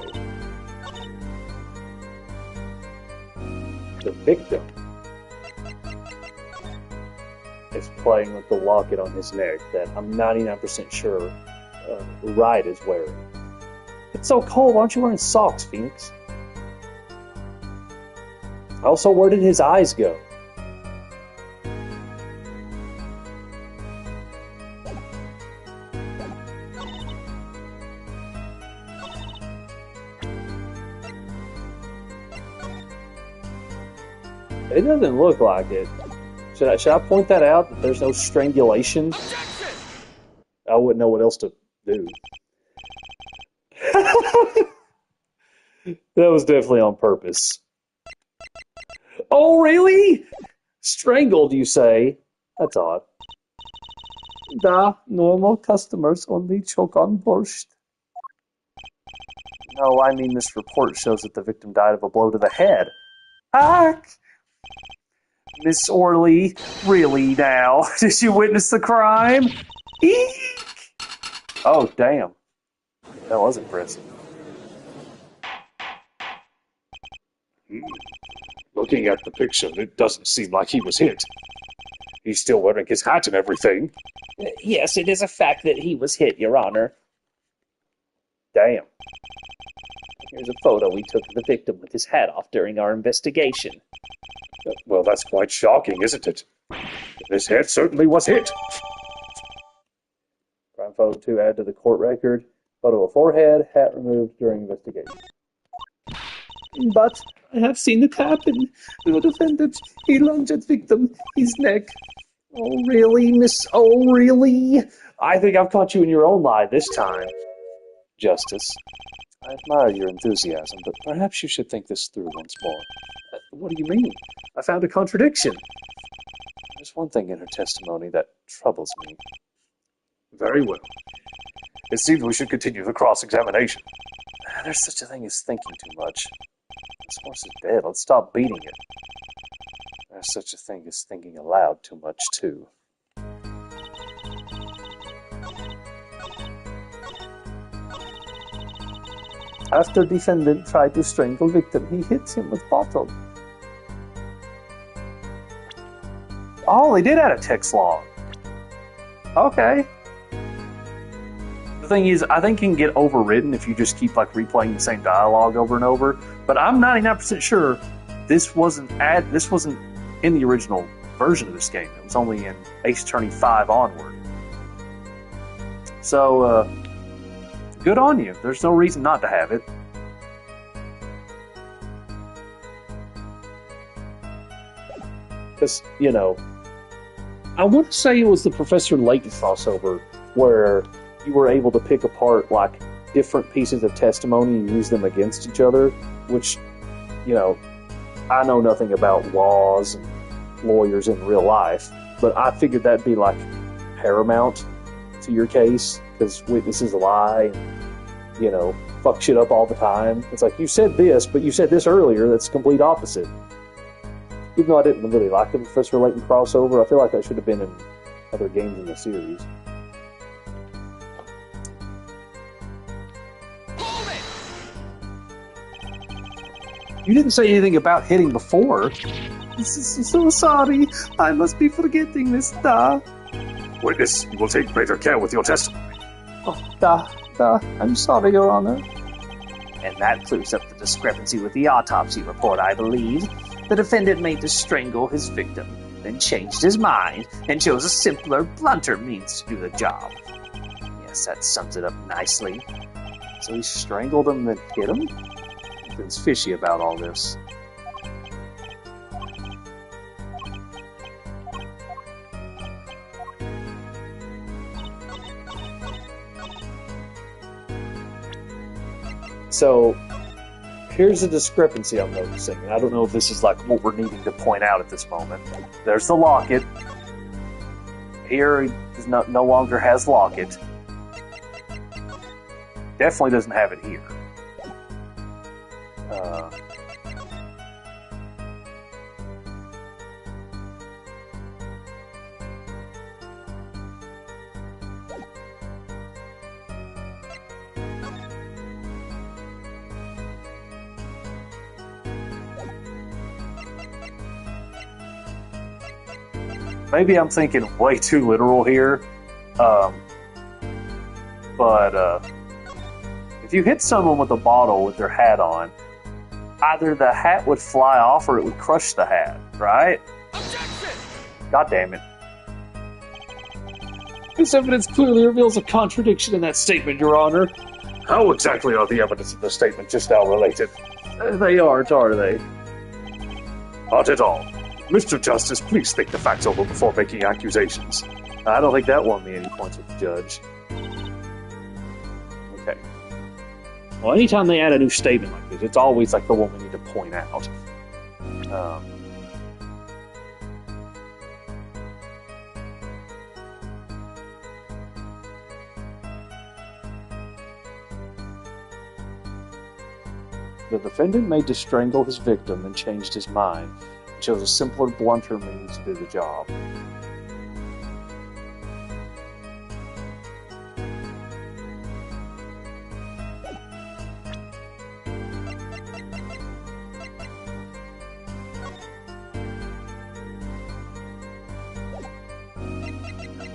The victim is playing with the locket on his neck that I'm 99% sure Wright is wearing. It's so cold, why aren't you wearing socks, Phoenix? Also, where did his eyes go? It doesn't look like it. Should I point that out, that there's no strangulation? I wouldn't know what else to do. That was definitely on purpose. Oh, really? Strangled, you say? That's odd. Da, normal customers only choke on borscht. No, I mean this report shows that the victim died of a blow to the head. Hack! Miss Orley, really now? Did you witness the crime? Eek! Oh, damn. That was impressive. Looking at the picture, it doesn't seem like he was hit. He's still wearing his hat and everything. Yes, it is a fact that he was hit, Your Honor. Damn. Here's a photo we took of the victim with his hat off during our investigation. Well, that's quite shocking, isn't it? His head certainly was hit. Crime photo 2 added to the court record. Photo of forehead, hat removed during investigation. But I have seen it happen. The defendant, he lunged at victim, his neck. Oh, really, Miss? Oh, really? I think I've caught you in your own lie this time, Justice. I admire your enthusiasm, but perhaps you should think this through once more. What do you mean? I found a contradiction. There's one thing in her testimony that troubles me. Very well. It seems we should continue the cross-examination. There's such a thing as thinking too much. This horse is dead. Let's stop beating it. There's such a thing as thinking aloud too much, too. After defendant tried to strangle victim, he hits him with bottle. Oh, they did add a text log. Okay. The thing is, I think it can get overridden if you just keep like replaying the same dialogue over and over. But I'm 99% sure this wasn't in the original version of this game. It was only in Ace Attorney 5 onward. So, good on you. There's no reason not to have it. Because, you know, I want to say it was the Professor Layton crossover where you were able to pick apart, like, different pieces of testimony and use them against each other, which, you know, I know nothing about laws and lawyers in real life, but I figured that'd be, like, paramount to your case, because witnesses lie and, you know, fuck shit up all the time. It's like, you said this, but you said this earlier that's the complete opposite. Even though I didn't really like the Professor Layton crossover, I feel like that should have been in other games in the series. You didn't say anything about hitting before. So sorry. I must be forgetting this, da. Witness, you will take greater care with your testimony. Oh, da. I'm sorry, Your Honor. And that clears up the discrepancy with the autopsy report, I believe. The defendant made to strangle his victim, then changed his mind and chose a simpler, blunter means to do the job. Yes, that sums it up nicely. So he strangled him, then hit him? Something's fishy about all this. So, Here's a discrepancy I'm noticing, and I don't know if this is like what we're needing to point out at this moment. There's the locket. Here, he no longer has locket. Definitely doesn't have it here. Maybe I'm thinking way too literal here, but if you hit someone with a bottle with their hat on, either the hat would fly off or it would crush the hat, right? Objection! God damn it. This evidence clearly reveals a contradiction in that statement, Your Honor. How exactly are the evidence of the statement just now related? They aren't, are they? Not at all. Mr. Justice, please think the facts over before making accusations. I don't think that won me any points with the judge. Okay. Well, anytime they add a new statement like this, it's always like the one we need to point out. The defendant made to strangle his victim and changed his mind. He chose a simpler, blunter means to do the job.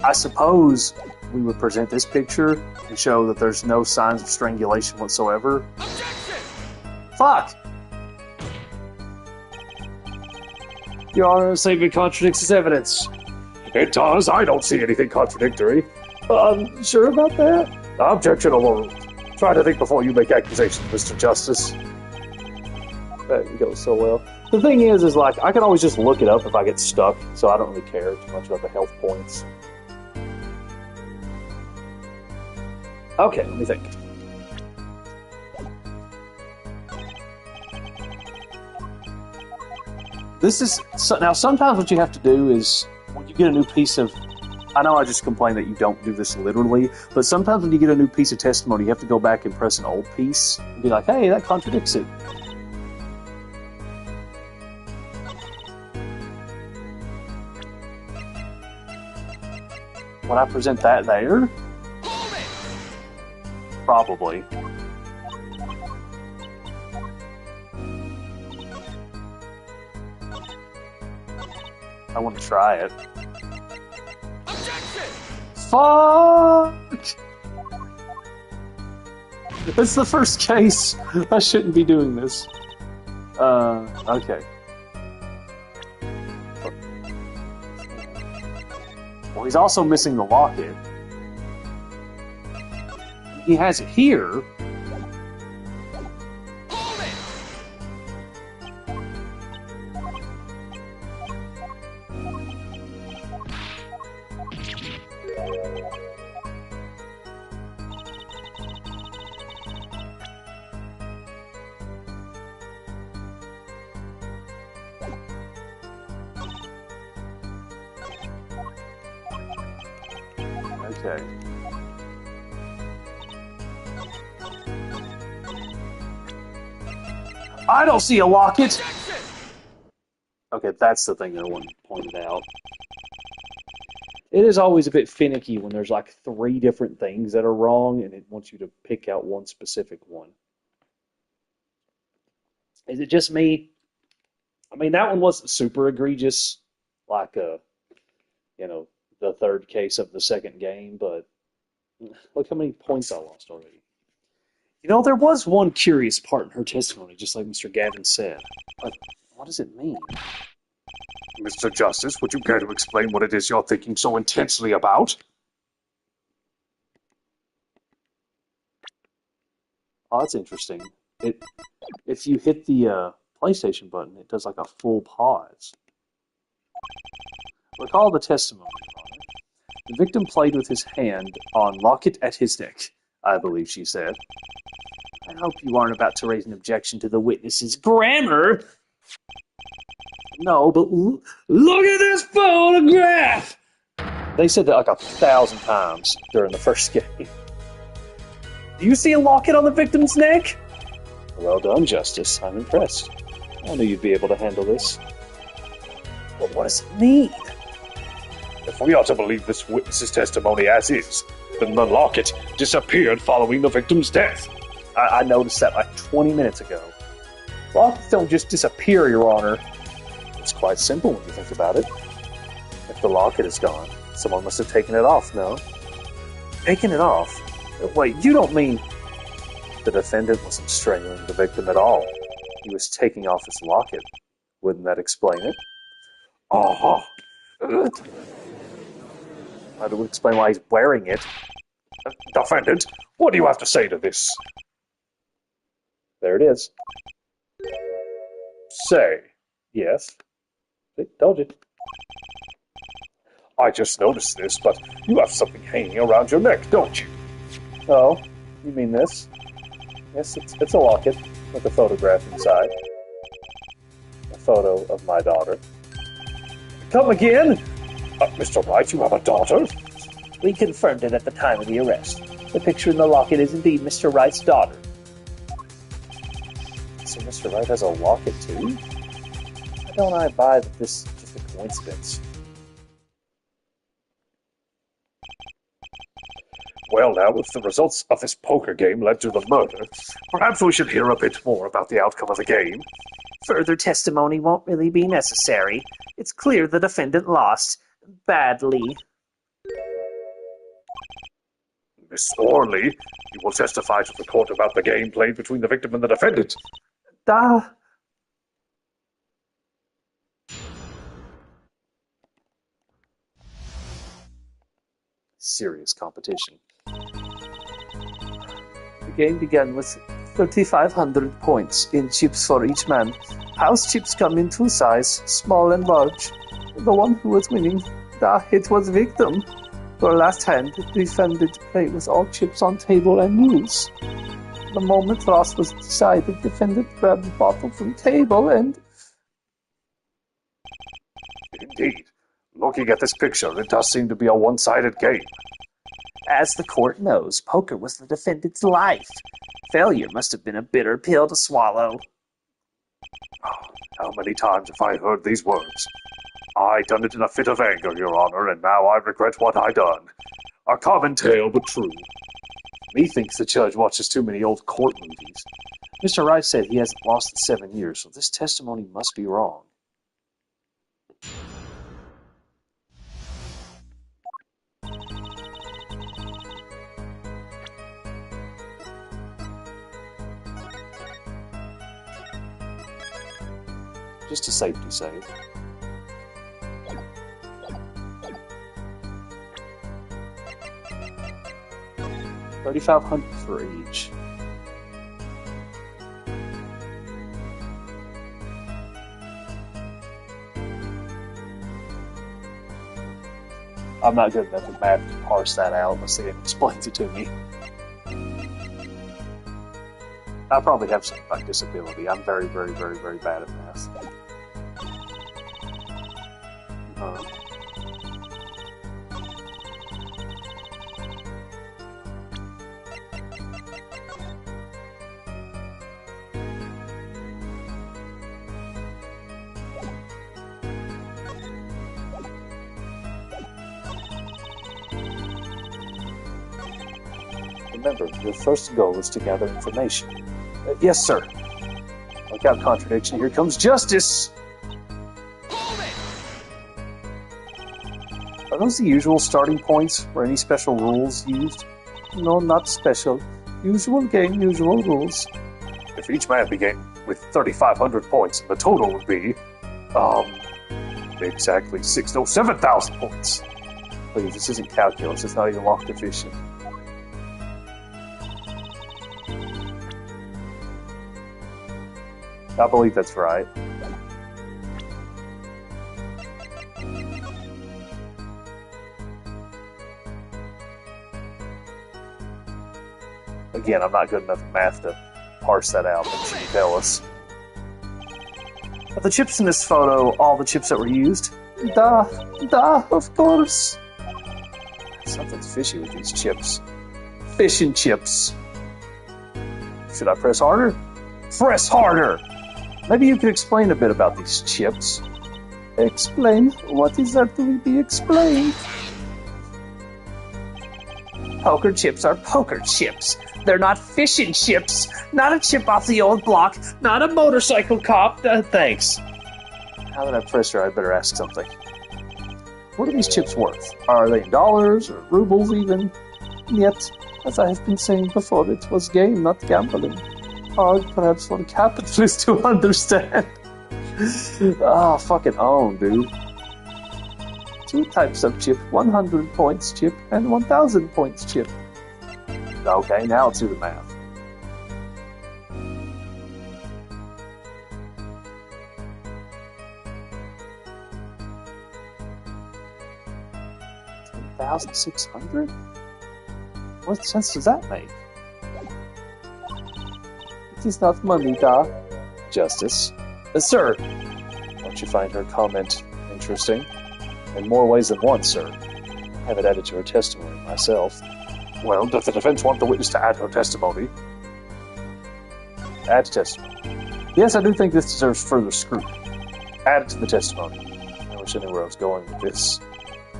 I suppose we would present this picture and show that there's no signs of strangulation whatsoever. Objection! Fuck! Your Honor, the statement contradicts his evidence. It does. I don't see anything contradictory. Sure about that? Objection overruled. Try to think before you make accusations, Mr. Justice. That goes so well. The thing is like, I can always just look it up if I get stuck, so I don't really care too much about the health points. Okay, let me think. This is now. Sometimes what you have to do is when you get a new piece of. I know I just complained that you don't do this literally, but sometimes when you get a new piece of testimony, you have to go back and press an old piece and be like, "Hey, that contradicts it." When I present that there, probably. I want to try it. Objection! Fuck! It's the first case. I shouldn't be doing this. Okay. Well, he's also missing the locket. He has it here. Okay. I don't see a locket! Okay, that's the thing that I wanted pointed out. It is always a bit finicky when there's like 3 different things that are wrong and it wants you to pick out one specific one. Is it just me? I mean, that one wasn't super egregious, like, the third case of the second game, but look how many points I lost already. There was one curious part in her testimony, just like Mr. Gavin said. But what does it mean? Mr. Justice, would you care to explain what it is you're thinking so intensely about? Oh, that's interesting. If you hit the PlayStation button, it does like a full pause. Recall the testimony. The victim played with his hand on locket at his neck, I believe she said. I hope you aren't about to raise an objection to the witness's grammar. No, but Look at this photograph! they said that like 1,000 times during the first game. Do you see a locket on the victim's neck? Well done, Justice. I'm impressed. I knew you'd be able to handle this. But what does it mean? If we are to believe this witness's testimony as is, then the locket disappeared following the victim's death. I noticed that like 20 minutes ago. Lockets don't just disappear, Your Honor. It's quite simple when you think about it. If the locket is gone, someone must have taken it off, no? Taken it off? Wait, you don't mean... The defendant wasn't strangling the victim at all. He was taking off his locket. Wouldn't that explain it? Uh-huh. That would explain why he's wearing it. Defendant, what do you have to say to this? There it is. Say. Yes. See, told you. I just noticed this, but you have something hanging around your neck, don't you? Oh, you mean this? Yes, it's a locket with a photograph inside. A photo of my daughter. Come again? Mr. Wright, you have a daughter? We confirmed it at the time of the arrest. The picture in the locket is indeed Mr. Wright's daughter. So Mr. Wright has a locket too? Why don't I buy that this is just a coincidence? Well, now, if the results of this poker game led to the murder, perhaps we should hear a bit more about the outcome of the game. Further testimony won't really be necessary. It's clear the defendant lost. Badly. Miss Orley, you will testify to the court about the game played between the victim and the defendant. Serious competition. The game began with 3,500 points in chips for each man. House chips come in two sizes, small and large. The one who was winning, the hit was victim. For last hand, the defendant played with all chips on table and loose. The moment loss was decided, the defendant grabbed the bottle from table and... Indeed. Looking at this picture, it does seem to be a one-sided game. As the court knows, poker was the defendant's life. Failure must have been a bitter pill to swallow. How many times have I heard these words? I done it in a fit of anger, Your Honor, and now I regret what I done. A common tale, but true. Methinks the judge watches too many old court movies. Mr. Wright said he hasn't lost in 7 years, so this testimony must be wrong. Just a safety save. $3,500 for each. I'm not good enough at math to parse that out unless they explains it to me. I probably have some like disability. I'm very, very, very, very bad at math. Remember, your first goal is to gather information. Yes, sir. Look out, contradiction. Here comes justice! Are those the usual starting points or any special rules used? No, not special. Usual game, usual rules. If each man began with 3,500 points, the total would be, exactly 7,000 points. Please, this isn't calculus. It's not even locked efficient. I believe that's right. Again, I'm not good enough at math to parse that out, but you tell us. Are the chips in this photo all the chips that were used? Da, of course. Something's fishy with these chips. Fish and chips. Should I press harder? Press harder! Maybe you could explain a bit about these chips. Explain? What is there to be explained? Poker chips are poker chips. They're not fish and chips. Not a chip off the old block. Not a motorcycle cop. Thanks. Now that I've pressed her, I better ask something. What are these chips worth? Are they in dollars or rubles even? Yet, as I have been saying before, it was game, not gambling. Hard perhaps for capitalists to understand. Ah, fucking own, dude. 2 types of chip, 100 points chip and 1000 points chip. Okay, now let's do the math. $10,600? What sense does that make? It is not money, da. Justice. Sir, don't you find her comment interesting? In more ways than one, sir. I have it added to her testimony myself. Well, does the defense want the witness to add her testimony? Add to testimony. Yes, I do think this deserves further scrutiny. Add it to the testimony. I wish I knew where I was going with this.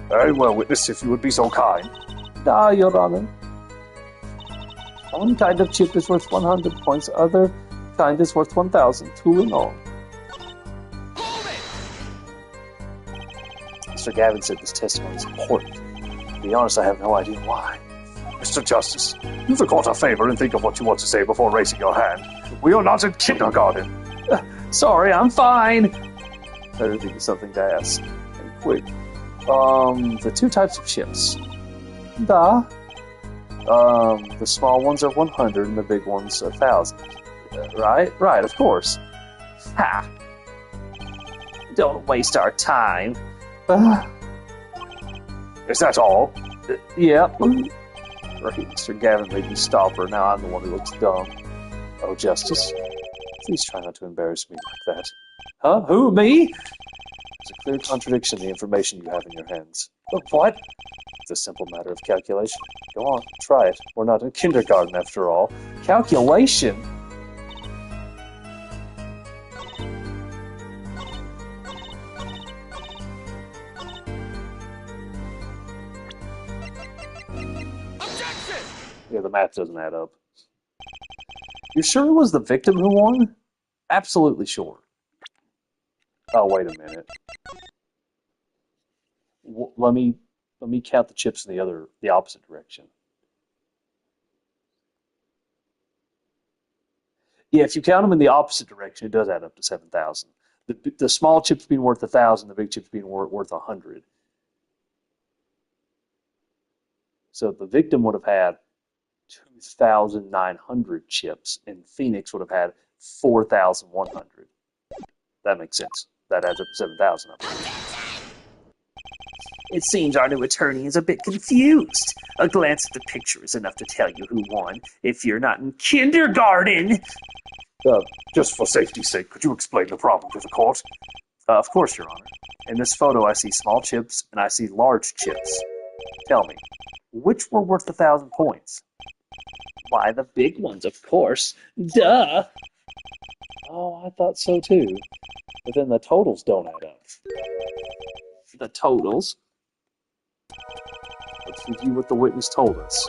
Very well, witness, if you would be so kind. Da, Your Honor. One kind of chip is worth 100 points, other kind is worth 1,000, 2 in all. Mr. Gavin said this testimony is important. To be honest, I have no idea why. Mr. Justice, do the court a favor and think of what you want to say before raising your hand. We are not in kindergarten. Sorry, I'm fine. Better think of something to ask. And quick. The 2 types of chips. Da. The small ones are 100 and the big ones 1,000. Right? Right, of course. Ha! Don't waste our time. Is that all? Yeah. Right, Mr. Gavin made me stop her. Now I'm the one who looks dumb. Oh, Justice. Please try not to embarrass me like that. Huh? Who, me? There's a clear contradiction in the information you have in your hands. What? It's a simple matter of calculation. Go on, try it. We're not in kindergarten after all. Calculation? Yeah, the math doesn't add up. You sure it was the victim who won? Absolutely sure. Oh, wait a minute. Let me count the chips in the opposite direction. Yeah, if you count them in the opposite direction, it does add up to 7,000. The small chips being worth 1,000, the big chips being worth 100. So the victim would have had 2,900 chips, and Phoenix would have had 4,100. That makes sense. That adds up to 7,000. It seems our new attorney is a bit confused. A glance at the picture is enough to tell you who won, if you're not in kindergarten. Just for safety's sake, could you explain the problem to the court? Of course, Your Honor. In this photo, I see small chips and I see large chips. Tell me, which were worth 1,000 points? Why, the big ones, of course. Duh! Oh, I thought so too. But then the totals don't add up. The totals? Let's review what the witness told us.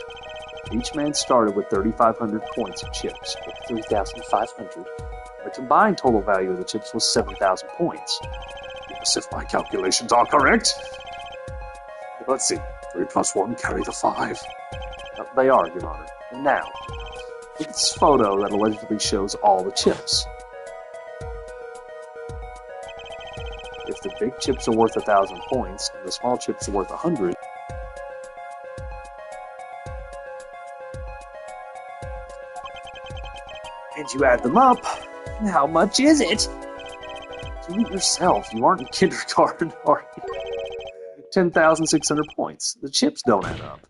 Each man started with 3,500 points of chips, with 3,500. The combined total value of the chips was 7,000 points. Yes, if my calculations are correct. Let's see. 3 plus 1 carry the 5. They are, Your Honor. And now, look at this photo that allegedly shows all the chips. If the big chips are worth 1,000 points and the small chips are worth 100, and you add them up, how much is it? do it yourself. You aren't in kindergarten, are you? 10,600 points. The chips don't add up.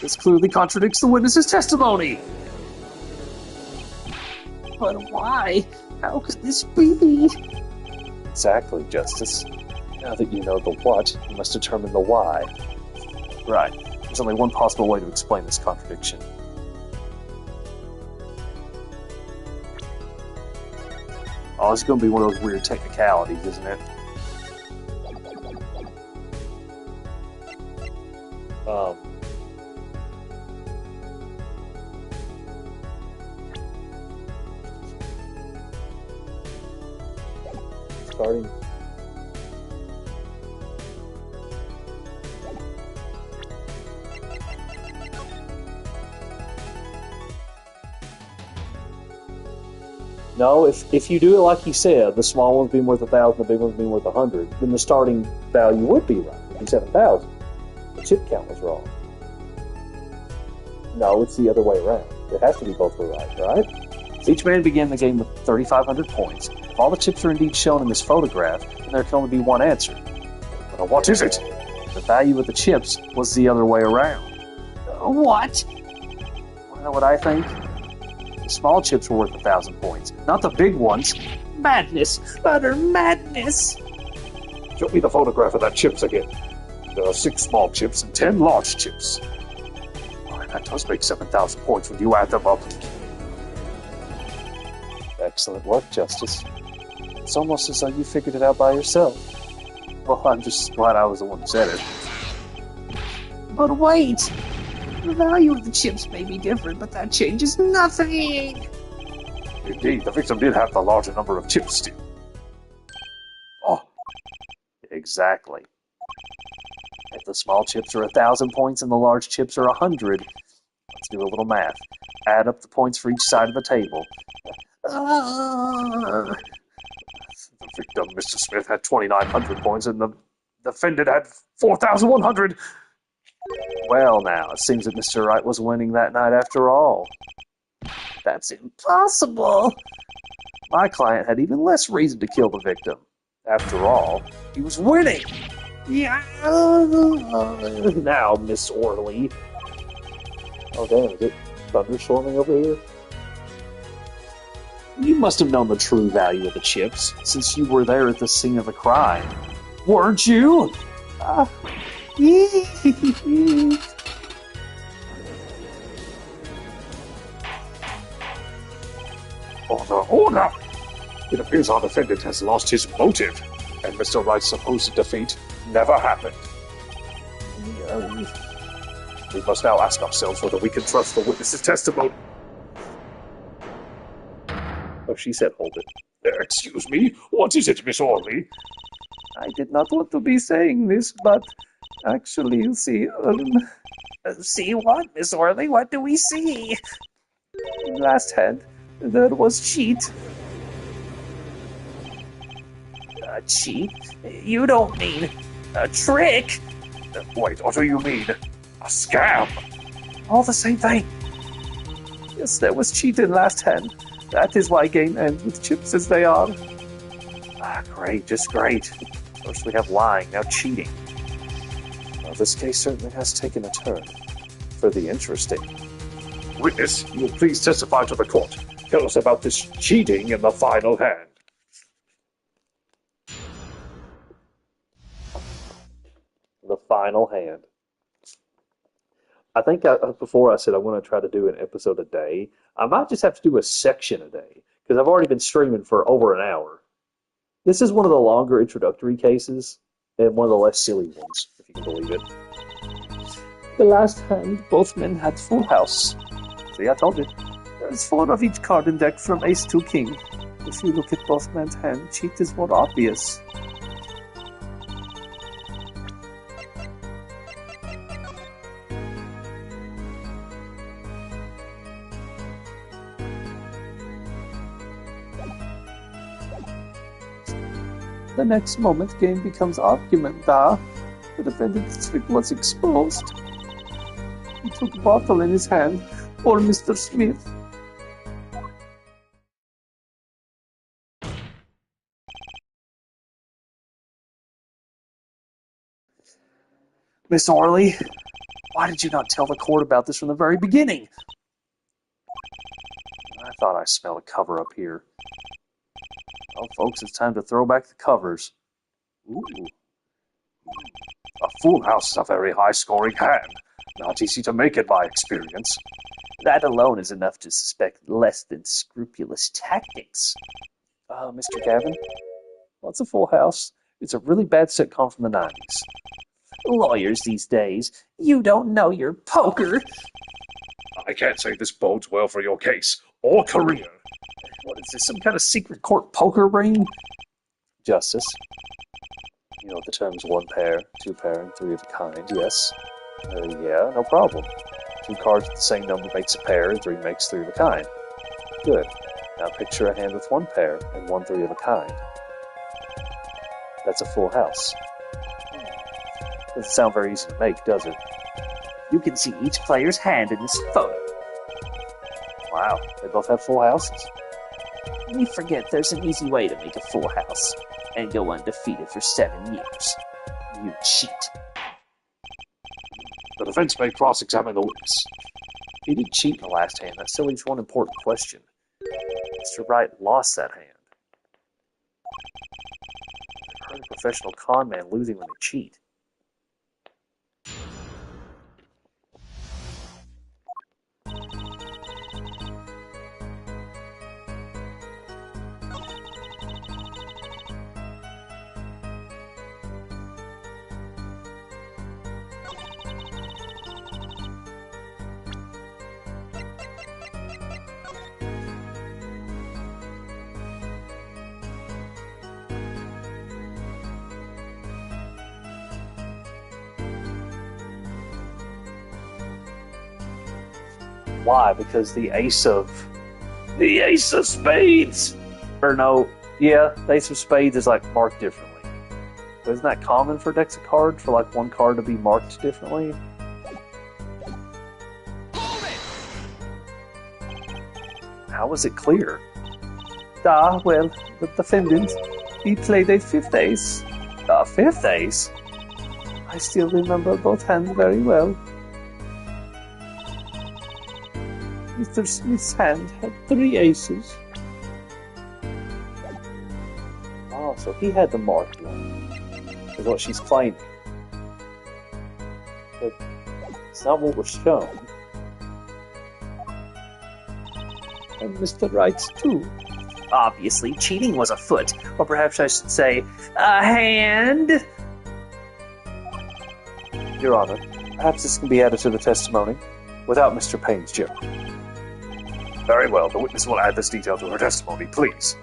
This clearly contradicts the witness's testimony. But why? How could this be? Exactly, Justice. Now that you know the what, you must determine the why. Right. There's only one possible way to explain this contradiction. Oh, it's going to be one of those weird technicalities, isn't it? Starting. No, if you do it like you said, the small ones being worth 1,000, the big ones being worth 100, then the starting value would be right. It'd be 7,000. The chip count was wrong. No, it's the other way around. It has to be both were right? So each man began the game with 3,500 points. If all the chips are indeed shown in this photograph, then there can only be one answer. What is it? The value of the chips was the other way around. What? Want to know what I think? The small chips were worth 1,000 points, not the big ones. Madness! Utter madness! Show me the photograph of that chips again. There are 6 small chips and 10 large chips. Boy, that does make 7,000 points when you add them up. Excellent work, Justice. It's almost as though you figured it out by yourself. Well, I'm just glad I was the one who said it. But wait! The value of the chips may be different, but that changes nothing! Indeed, the victim did have the larger number of chips still. Oh, exactly. If the small chips are 1,000 points and the large chips are 100, let's do a little math. Add up the points for each side of the table. The victim, Mr. Smith, had 2,900 points and the defendant had 4,100. Well, now, it seems that Mr. Wright was winning that night after all. That's impossible! My client had even less reason to kill the victim. After all, he was winning! Yeah. Now, Miss Orley. Oh, damn, is it thunderstorming over here? You must have known the true value of the chips, since you were there at the scene of the crime. Weren't you? Order! It appears our defendant has lost his motive, and Mr. Wright's supposed defeat never happened. We must now ask ourselves whether we can trust the witness's testimony. Oh, she said hold it. Excuse me, what is it, Miss Orley? I did not want to be saying this, but actually, you see, See what, Miss Orley? What do we see? last hand, there was cheat. A cheat? You don't mean a trick? Wait, what do you mean? A scam? All the same thing. Yes, there was cheat in last hand. That is why game ends with chips as they are. Great, just great. First we have lying, now cheating. Well, this case certainly has taken a turn. For the interesting. Witness, you will please testify to the court. Tell us about this cheating in the final hand. The final hand. I think before I said I want to try to do an episode a day. I might just have to do a section a day, because I've already been streaming for over an hour. This is one of the longer introductory cases, and one of the less silly ones, if you can believe it. The last hand, both men had full house. See, I told you. There's 4 of each card in deck from ace to king. If you look at both men's hand, cheat is more obvious. The next moment, game becomes argument, The defendant's trick was exposed. He took a bottle in his hand, or Mr. Smith. Miss Orley, why did you not tell the court about this from the very beginning? I thought I smelled a cover up here. Well, folks, it's time to throw back the covers. Ooh. A full house is a very high-scoring hand. Not easy to make in my experience. That alone is enough to suspect less than scrupulous tactics. Mr. Gavin, what's a full house? It's a really bad sitcom from the 90s. Lawyers these days, you don't know your poker. I can't say this bodes well for your case or career. What is this, some kind of secret court poker ring? Justice. You know the terms one pair, two pair, and three of a kind, yes? Yeah, no problem. Two cards with the same number makes a pair, and three makes three of a kind. Good. Now picture a hand with one pair and one three of a kind. That's a full house. Doesn't sound very easy to make, does it? You can see each player's hand in this photo. Wow, they both have full houses. We forget there's an easy way to make a full house and go undefeated for 7 years. You cheat. The defense may cross-examine the witness. He did cheat in the last hand. That still leaves one important question. Mr. Wright lost that hand. I've heard a professional con man losing when they cheat. Why? Because the ace of spades! Or no, yeah, the ace of spades is like marked differently. But isn't that common for decks of cards, for like one card to be marked differently? How was it clear? Well, the defendant, he played a fifth ace. A fifth ace? I still remember both hands very well. Mr. Smith's hand had 3 aces. Oh, so he had the marked one, is what she's claiming. But it's not what was shown. And Mr. Wright's too. Obviously, cheating was afoot, or perhaps I should say, a hand. Your Honor, perhaps this can be added to the testimony without Mr. Payne's joke. Very well, the witness will add this detail to her testimony, please.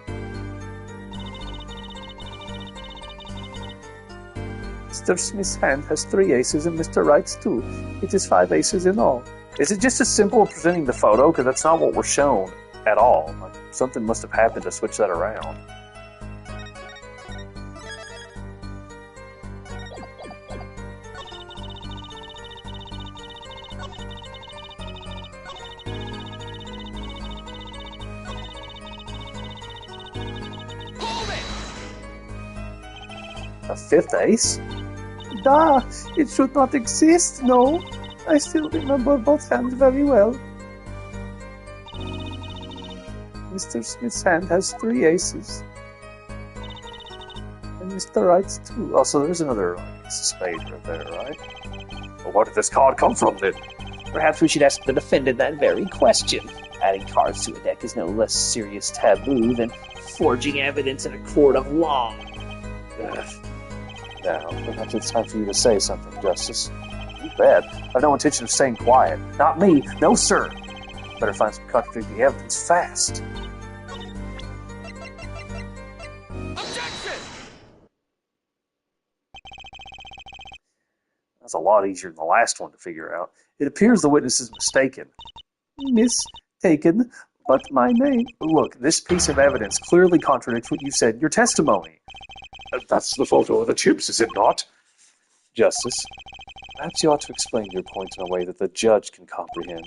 Mr. Smith's hand has 3 aces and Mr. Wright's 2. It is 5 aces in all. Is it just as simple as presenting the photo? Because that's not what we're shown at all. Like, something must have happened to switch that around. A fifth ace? It should not exist, no. I still remember both hands very well. Mr. Smith's hand has 3 aces. And Mr. Wright's 2. Oh, so there's another ace of spades right there, right? Well, where did this card come from, then? Perhaps we should ask the defendant that very question. Adding cards to a deck is no less serious taboo than forging evidence in a court of law. Now, perhaps it's time for you to say something, Justice. You bet. I've no intention of staying quiet. Not me. No, sir. Better find some contradicting evidence fast. Objection! That's a lot easier than the last one to figure out. It appears the witness is mistaken. Mistaken? But my name... Look, this piece of evidence clearly contradicts what you said in your testimony. That's the photo of the chips, is it not? Justice, perhaps you ought to explain your point in a way that the judge can comprehend.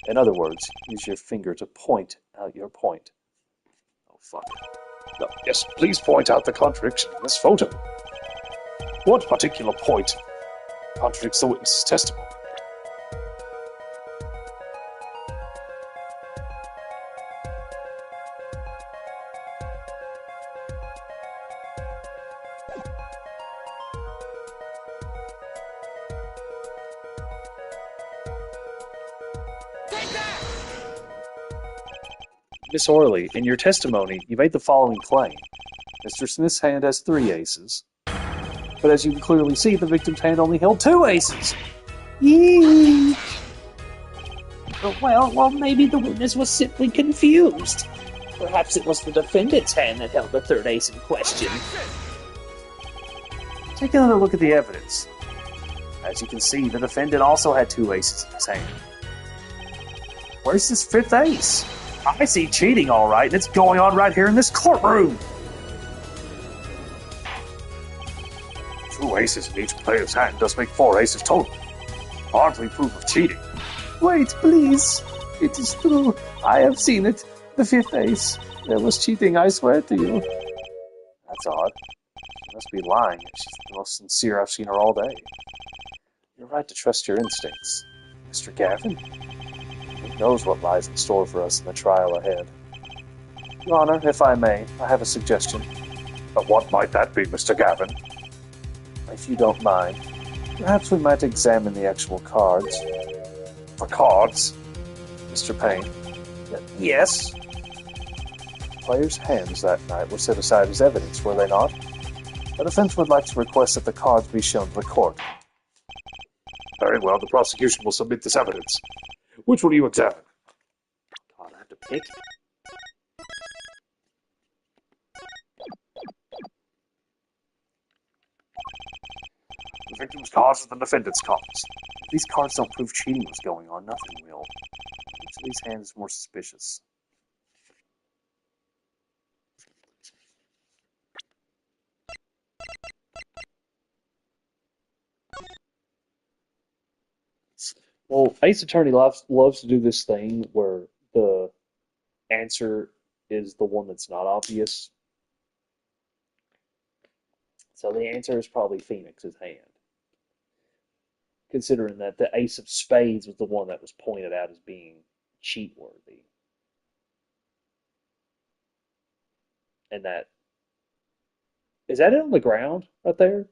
In other words, use your finger to point out your point. Oh, fuck. No, yes, please point out the contradiction in this photo. What particular point contradicts the witness's testimony? Miss Orley, in your testimony, you made the following claim. Mr. Smith's hand has 3 aces. But as you can clearly see, the victim's hand only held 2 aces. Eek. Well, maybe the witness was simply confused. Perhaps it was the defendant's hand that held the 3rd ace in question. Take another look at the evidence. As you can see, the defendant also had 2 aces in his hand. Where's this 5th ace? I see cheating all right, and it's going on right here in this courtroom. 2 aces in each player's hand does make 4 aces total. Hardly proof of cheating. Wait, please. It is true. I have seen it. The 5th ace. There was cheating, I swear to you. That's odd. She must be lying. She's the most sincere I've seen her all day. You're right to trust your instincts. Mr. Gavin? Who knows what lies in store for us in the trial ahead? Your Honor, if I may, I have a suggestion. But what might that be, Mr. Gavin? If you don't mind, perhaps we might examine the actual cards. The cards? Mr. Payne? Yes? The players' hands that night were set aside as evidence, were they not? The defense would like to request that the cards be shown to the court. Very well, the prosecution will submit this evidence. Which will you examine? God, I have to pick. The victim's cards and the defendant's cards. If these cards don't prove cheating was going on, nothing will. Which of these hands is more suspicious? Well, Ace Attorney loves to do this thing where the answer is the one that's not obvious. So the answer is probably Phoenix's hand. Considering that the Ace of Spades was the one that was pointed out as being cheat-worthy. And that... Is that it on the ground right there?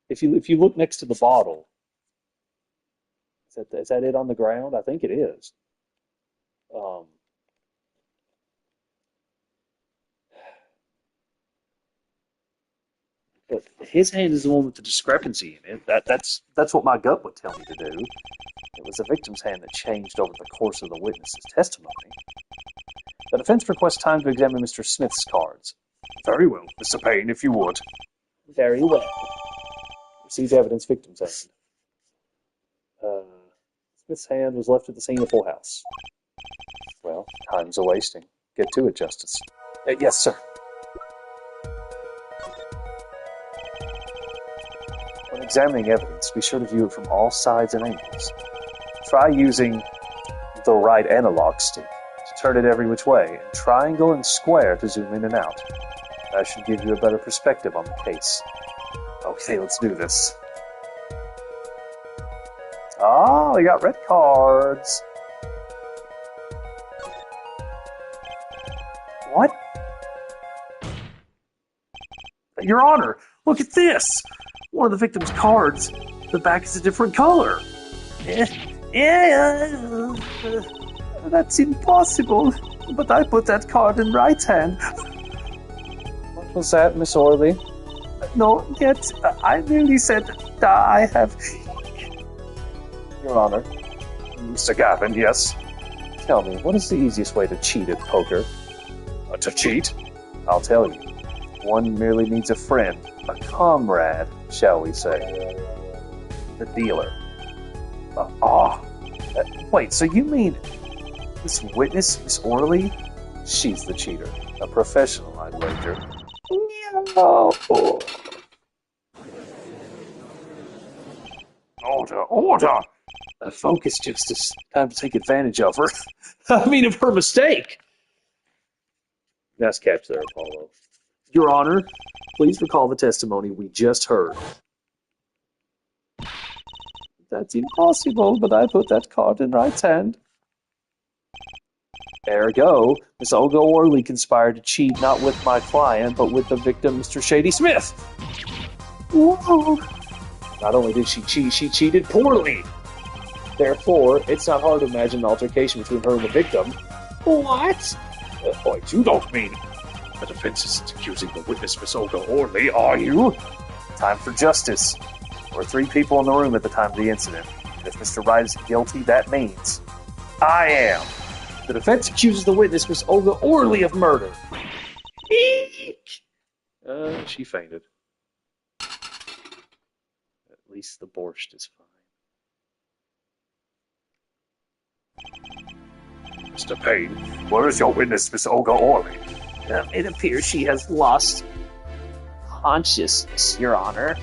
If you look next to the bottle... Is that it on the ground? I think it is. But his hand is the one with the discrepancy in it. That's what my gut would tell me to do. It was the victim's hand that changed over the course of the witness's testimony. The defense requests time to examine Mr. Smith's cards. Very well, Mr. Payne, if you would. Very well. Receive evidence, victim's hand. Smith's hand was left at the scene of Full House. Well, time's a-wasting. Get to it, Justice. Yes, sir. When examining evidence, be sure to view it from all sides and angles. Try using the right analog stick to turn it every which way, and triangle and square to zoom in and out. That should give you a better perspective on the case. Okay, let's do this. Ah, we got red cards. What? Your Honor, look at this. One of the victim's cards, the back is a different color. That's impossible. But I put that card in right hand. What was that, Miss Orley? No, yet I merely said that I have... Your Honor. Mr. Gavin, yes? Tell me, what is the easiest way to cheat at poker? To cheat? I'll tell you. One merely needs a friend, a comrade, shall we say. The dealer. Wait, so you mean this witness, Miss Orley? She's the cheater. A professional, I'd wager. No. Order! Focus, Justice. Time to take advantage of her. I mean, of her mistake. Nice catch there, Apollo. Your Honor, please recall the testimony we just heard. That's impossible, but I put that card in right hand. Ergo, Miss Olga Orley conspired to cheat not with my client, but with the victim, Mr. Shady Smith. Whoa. Not only did she cheat, she cheated poorly. Therefore, it's not hard to imagine an altercation between her and the victim. What? Wait, you don't mean the defense isn't accusing the witness, Miss Olga Orley, are you? Time for justice. There were 3 people in the room at the time of the incident. And if Mr. Wright is guilty, that means I am. The defense accuses the witness, Miss Olga Orley, of murder. Eek! She fainted. At least the borscht is fine. Mr. Payne, where is your witness, Miss Olga Orley? It appears she has lost consciousness, Your Honor.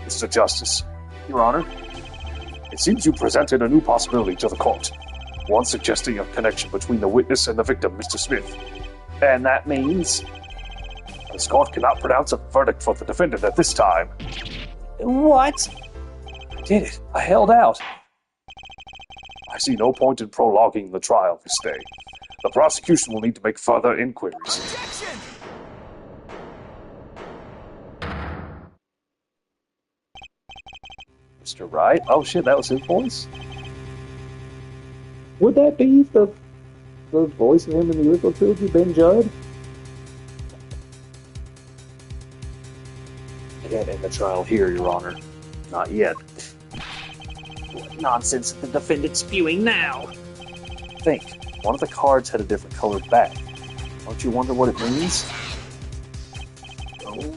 Mr. Justice, Your Honor? it seems you presented a new possibility to the court. One suggesting a connection between the witness and the victim, Mr. Smith. And that means? This court cannot pronounce a verdict for the defendant at this time. What? I did it. I held out. I see no point in prologuing the trial this day. The prosecution will need to make further inquiries. Objection! Mr. Wright? Oh shit, that was his voice? Would that be the voice of him in the original trilogy, Ben Judd? Can't end the trial here, Your Honor. Not yet. What nonsense is the defendant spewing now? Think. One of the cards had a different colored back. Don't you wonder what it means?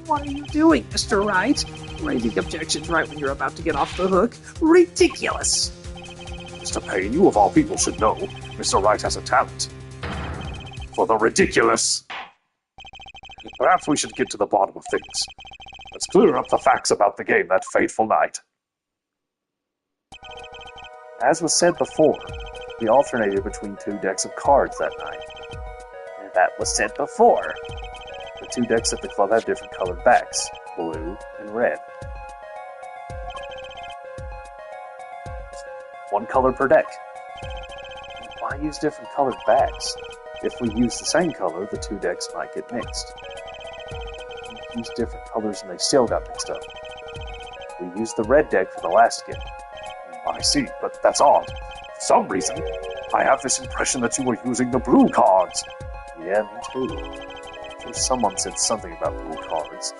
What are you doing, Mr. Wright? Raising objections right when you're about to get off the hook? Ridiculous! Mr. Payne, you of all people should know Mr. Wright has a talent for the ridiculous. Perhaps we should get to the bottom of things. Let's clear up the facts about the game that fateful night. As was said before, we alternated between 2 decks of cards that night. And that was said before. The 2 decks at the club have different colored backs, blue and red. 1 color per deck. Why use different colored backs? If we use the same color, the 2 decks might get mixed. We used different colors and they still got mixed up. We used the red deck for the last game. I see, but that's odd. For some reason, I have this impression that you were using the blue cards. Yeah, me too. I'm sure someone said something about blue cards.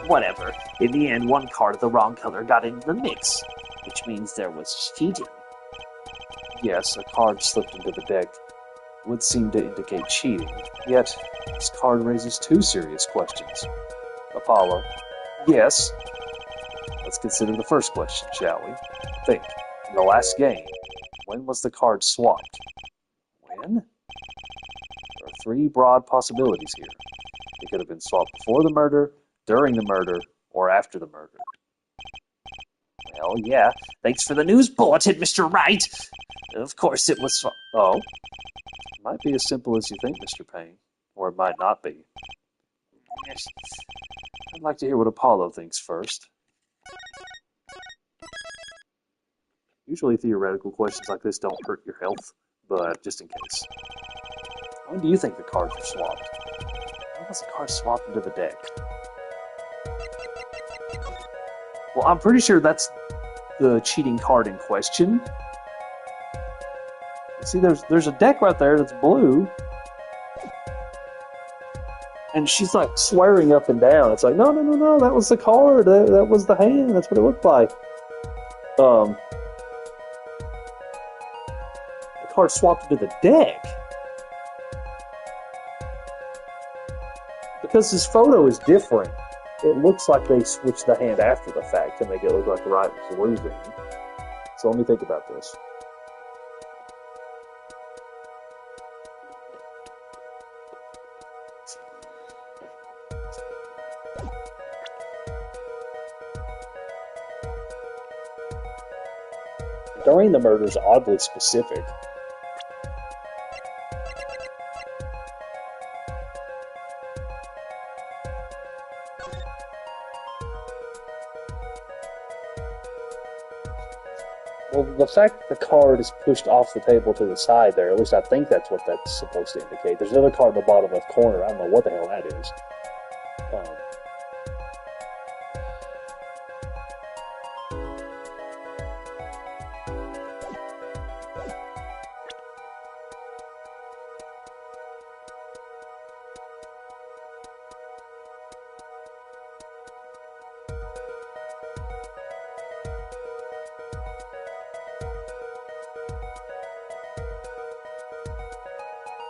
Whatever. In the end, 1 card of the wrong color got into the mix, which means there was cheating. Yes, a card slipped into the deck would seem to indicate cheating, yet this card raises 2 serious questions. Apollo. Yes. Let's consider the first question, shall we? Think. In the last game, when was the card swapped? When? There are 3 broad possibilities here. It could have been swapped before the murder, during the murder, or after the murder. Well, yeah. Thanks for the news bulletin, Mr. Wright. Of course it was... Oh? It might be as simple as you think, Mr. Payne. Or it might not be. I'd like to hear what Apollo thinks first. Usually theoretical questions like this don't hurt your health, but just in case. When do you think the cards were swapped? When was the card swapped into the deck? Well, I'm pretty sure that's the cheating card in question. See, there's a deck right there that's blue. And she's like swearing up and down. It's like, no, that was the card. That was the hand. That's what it looked like. The card swapped into the deck. Because this photo is different. It looks like they switched the hand after the fact to make it look like the right was losing. So let me think about this. During the murder is oddly specific. Well, the fact that the card is pushed off the table to the side there, at least I think that's what that's supposed to indicate. There's another card in the bottom left corner. I don't know what the hell that is.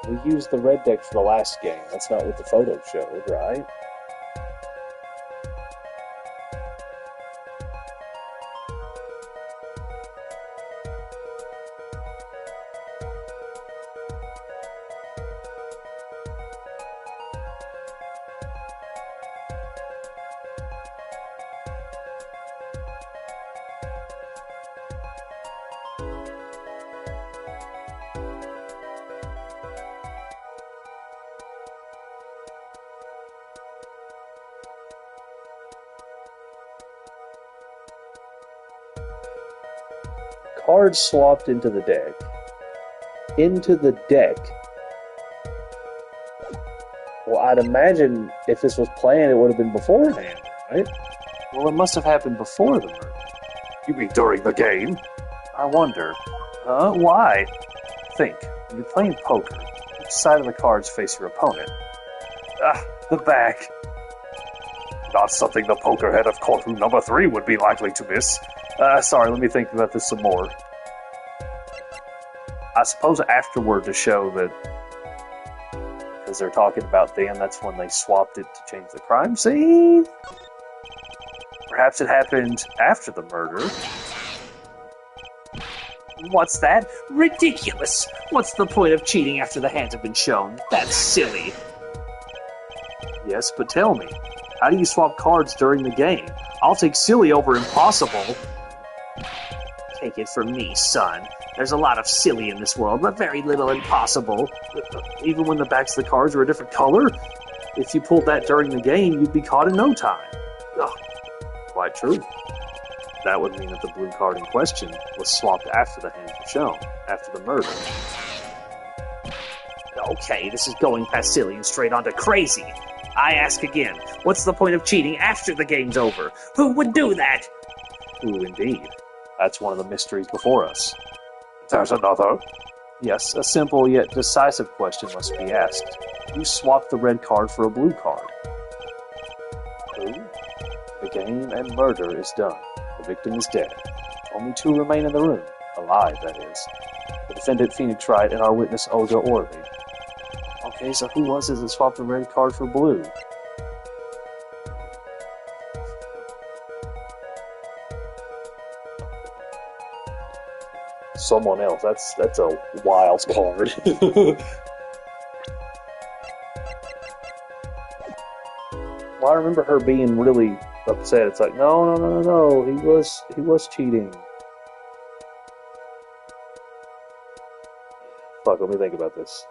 We used the red deck for the last game. That's not what the photo showed, right? Cards swapped into the deck. Into the deck. Well, I'd imagine if this was planned, it would have been beforehand, right? Well, it must have happened before the murder. You mean during the game? I wonder. Why? Think. When you're playing poker, which side of the cards face your opponent? The back. Not something the poker head of courtroom number 3 would be likely to miss. Sorry, let me think about this some more. I suppose afterward to show that, because they're talking about then, that's when they swapped it to change the crime scene? Perhaps it happened after the murder. What's that? Ridiculous! What's the point of cheating after the hands have been shown? That's silly. Yes, but tell me, how do you swap cards during the game? I'll take silly over impossible. Take it from me, son. There's a lot of silly in this world, but very little impossible. Even when the backs of the cards are a different color? If you pulled that during the game, you'd be caught in no time. Ugh, quite true. That would mean that the blue card in question was swapped after the hands were shown, after the murder. Okay, this is going past silly and straight on to crazy. I ask again, what's the point of cheating after the game's over? Who would do that? Who indeed? That's one of the mysteries before us. There's another. Yes, a simple yet decisive question must be asked. Who swapped the red card for a blue card? Who? The game and murder is done. The victim is dead. Only 2 remain in the room. Alive, that is. The defendant Phoenix Wright and our witness Olga Orley. Okay, so who was it that swapped the red card for blue? Someone else. That's a wild card. Well, I remember her being really upset. It's like, no. He was cheating. Fuck, let me think about this.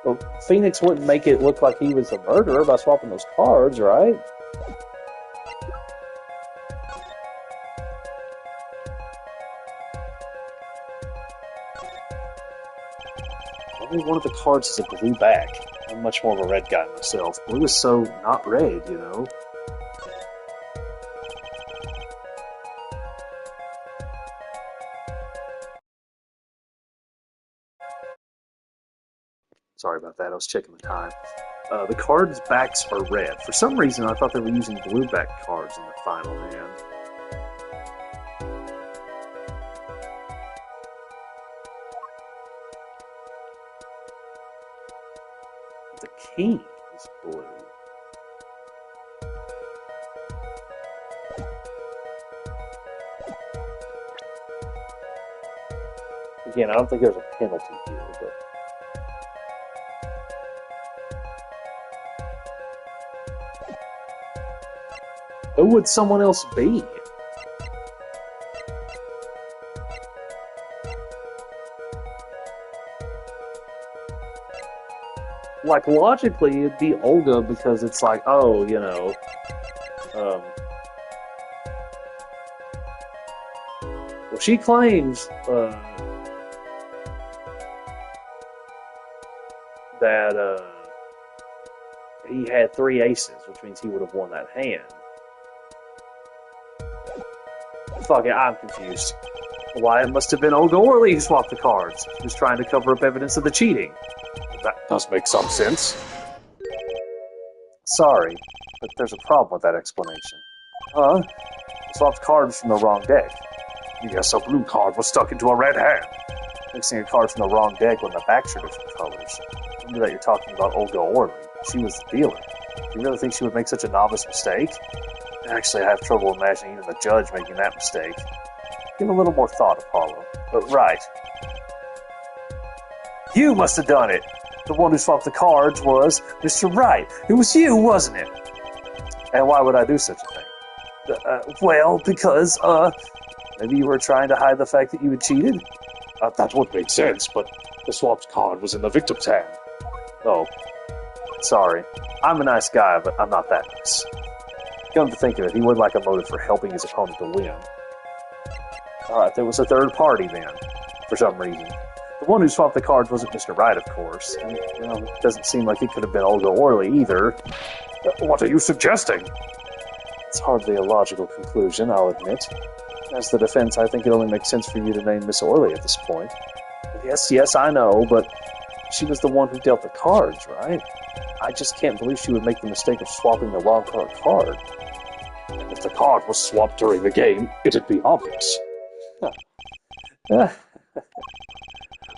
Well, Phoenix wouldn't make it look like he was the murderer by swapping those cards, right? Only one of the cards is a blue back. I'm much more of a red guy myself. Blue is so not red, you know? Sorry about that, I was checking the time. The cards' backs are red. For some reason, I thought they were using blue back cards in the final hand. The king is blue. Again, I don't think there's a penalty here, but... Who would someone else be? Like, logically, it'd be Olga because it's like, oh, you know, well, she claims, that, he had 3 aces, which means he would have won that hand. Fuck it, I'm confused. Why, it must have been Olga Orley who swapped the cards. She was trying to cover up evidence of the cheating. That does make some sense. Sorry, but there's a problem with that explanation. Huh? I swapped cards from the wrong deck. Yes, a blue card was stuck into a red hand. Mixing a card from the wrong deck when the backs are different colors. Remember that you're talking about Olga Orley. She was the dealer. Do you really think she would make such a novice mistake? Actually, I have trouble imagining even the judge making that mistake. Give a little more thought, Apollo. But right. You must have done it. The one who swapped the cards was Mr. Wright. It was you, wasn't it? And why would I do such a thing? Well, because, maybe you were trying to hide the fact that you had cheated? That would make sense, but the swapped card was in the victim's hand. Oh, sorry. I'm a nice guy, but I'm not that nice. Come to think of it, he would like a motive for helping his opponent to win. Alright, there was a third party then, for some reason. The one who swapped the cards wasn't Mr. Wright, of course. And, well, it doesn't seem like it could have been Olga Orley either. What are you suggesting? It's hardly a logical conclusion, I'll admit. As the defense, I think it only makes sense for you to name Miss Orley at this point. Yes, I know, but she was the one who dealt the cards, right? I just can't believe she would make the mistake of swapping the wrong color card. If the card was swapped during the game, it'd be obvious.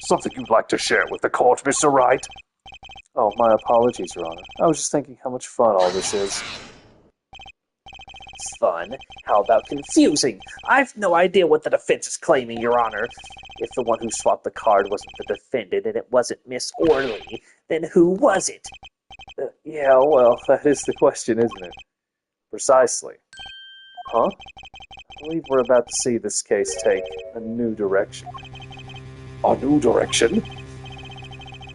Something you'd like to share with the court, Mr. Wright? Oh, my apologies, Your Honor. I was just thinking how much fun all this is. Fun? How about confusing? I've no idea what the defense is claiming, Your Honor. If the one who swapped the card wasn't the defendant and it wasn't Miss Orley, then who was it? Yeah, well, that is the question, isn't it? Precisely. Huh? I believe we're about to see this case take a new direction. A new direction?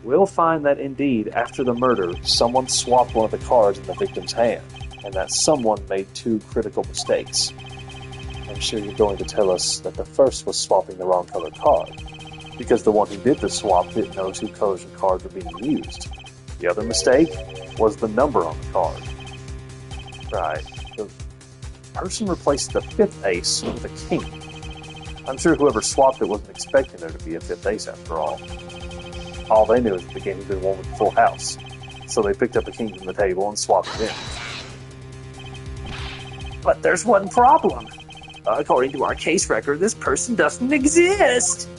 We'll find that indeed, after the murder, someone swapped one of the cards in the victim's hand, and that someone made two critical mistakes. I'm sure you're going to tell us that the first was swapping the wrong color card, because the one who did the swap didn't know two colors of cards were being used. The other mistake was the number on the card. Right. The person replaced the fifth ace with a king. I'm sure whoever swapped it wasn't expecting there to be a fifth ace after all. All they knew is that the game had been won with a full house, so they picked up a king from the table and swapped it in. But there's one problem. According to our case record, this person doesn't exist.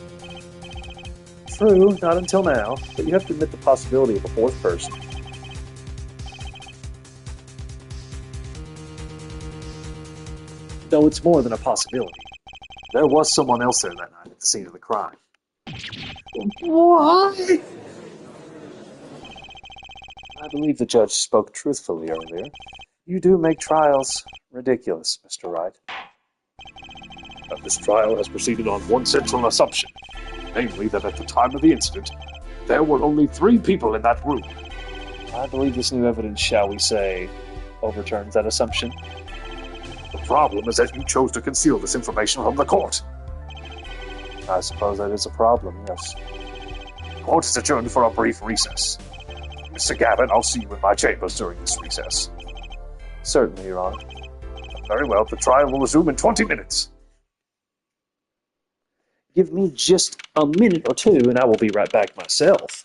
True, not until now, but you have to admit the possibility of a fourth person. Though it's more than a possibility. There was someone else there that night at the scene of the crime. What? I believe the judge spoke truthfully earlier. You do make trials ridiculous, Mr. Wright. That this trial has proceeded on one central assumption, namely that at the time of the incident, there were only 3 people in that room. I believe this new evidence, shall we say, overturns that assumption. The problem is that you chose to conceal this information from the court. I suppose that is a problem, yes. The court is adjourned for a brief recess. Mr. Gavin, I'll see you in my chambers during this recess. Certainly, Your Honor. Very well, the trial will resume in 20 minutes. Give me just a minute or two, and I will be right back myself.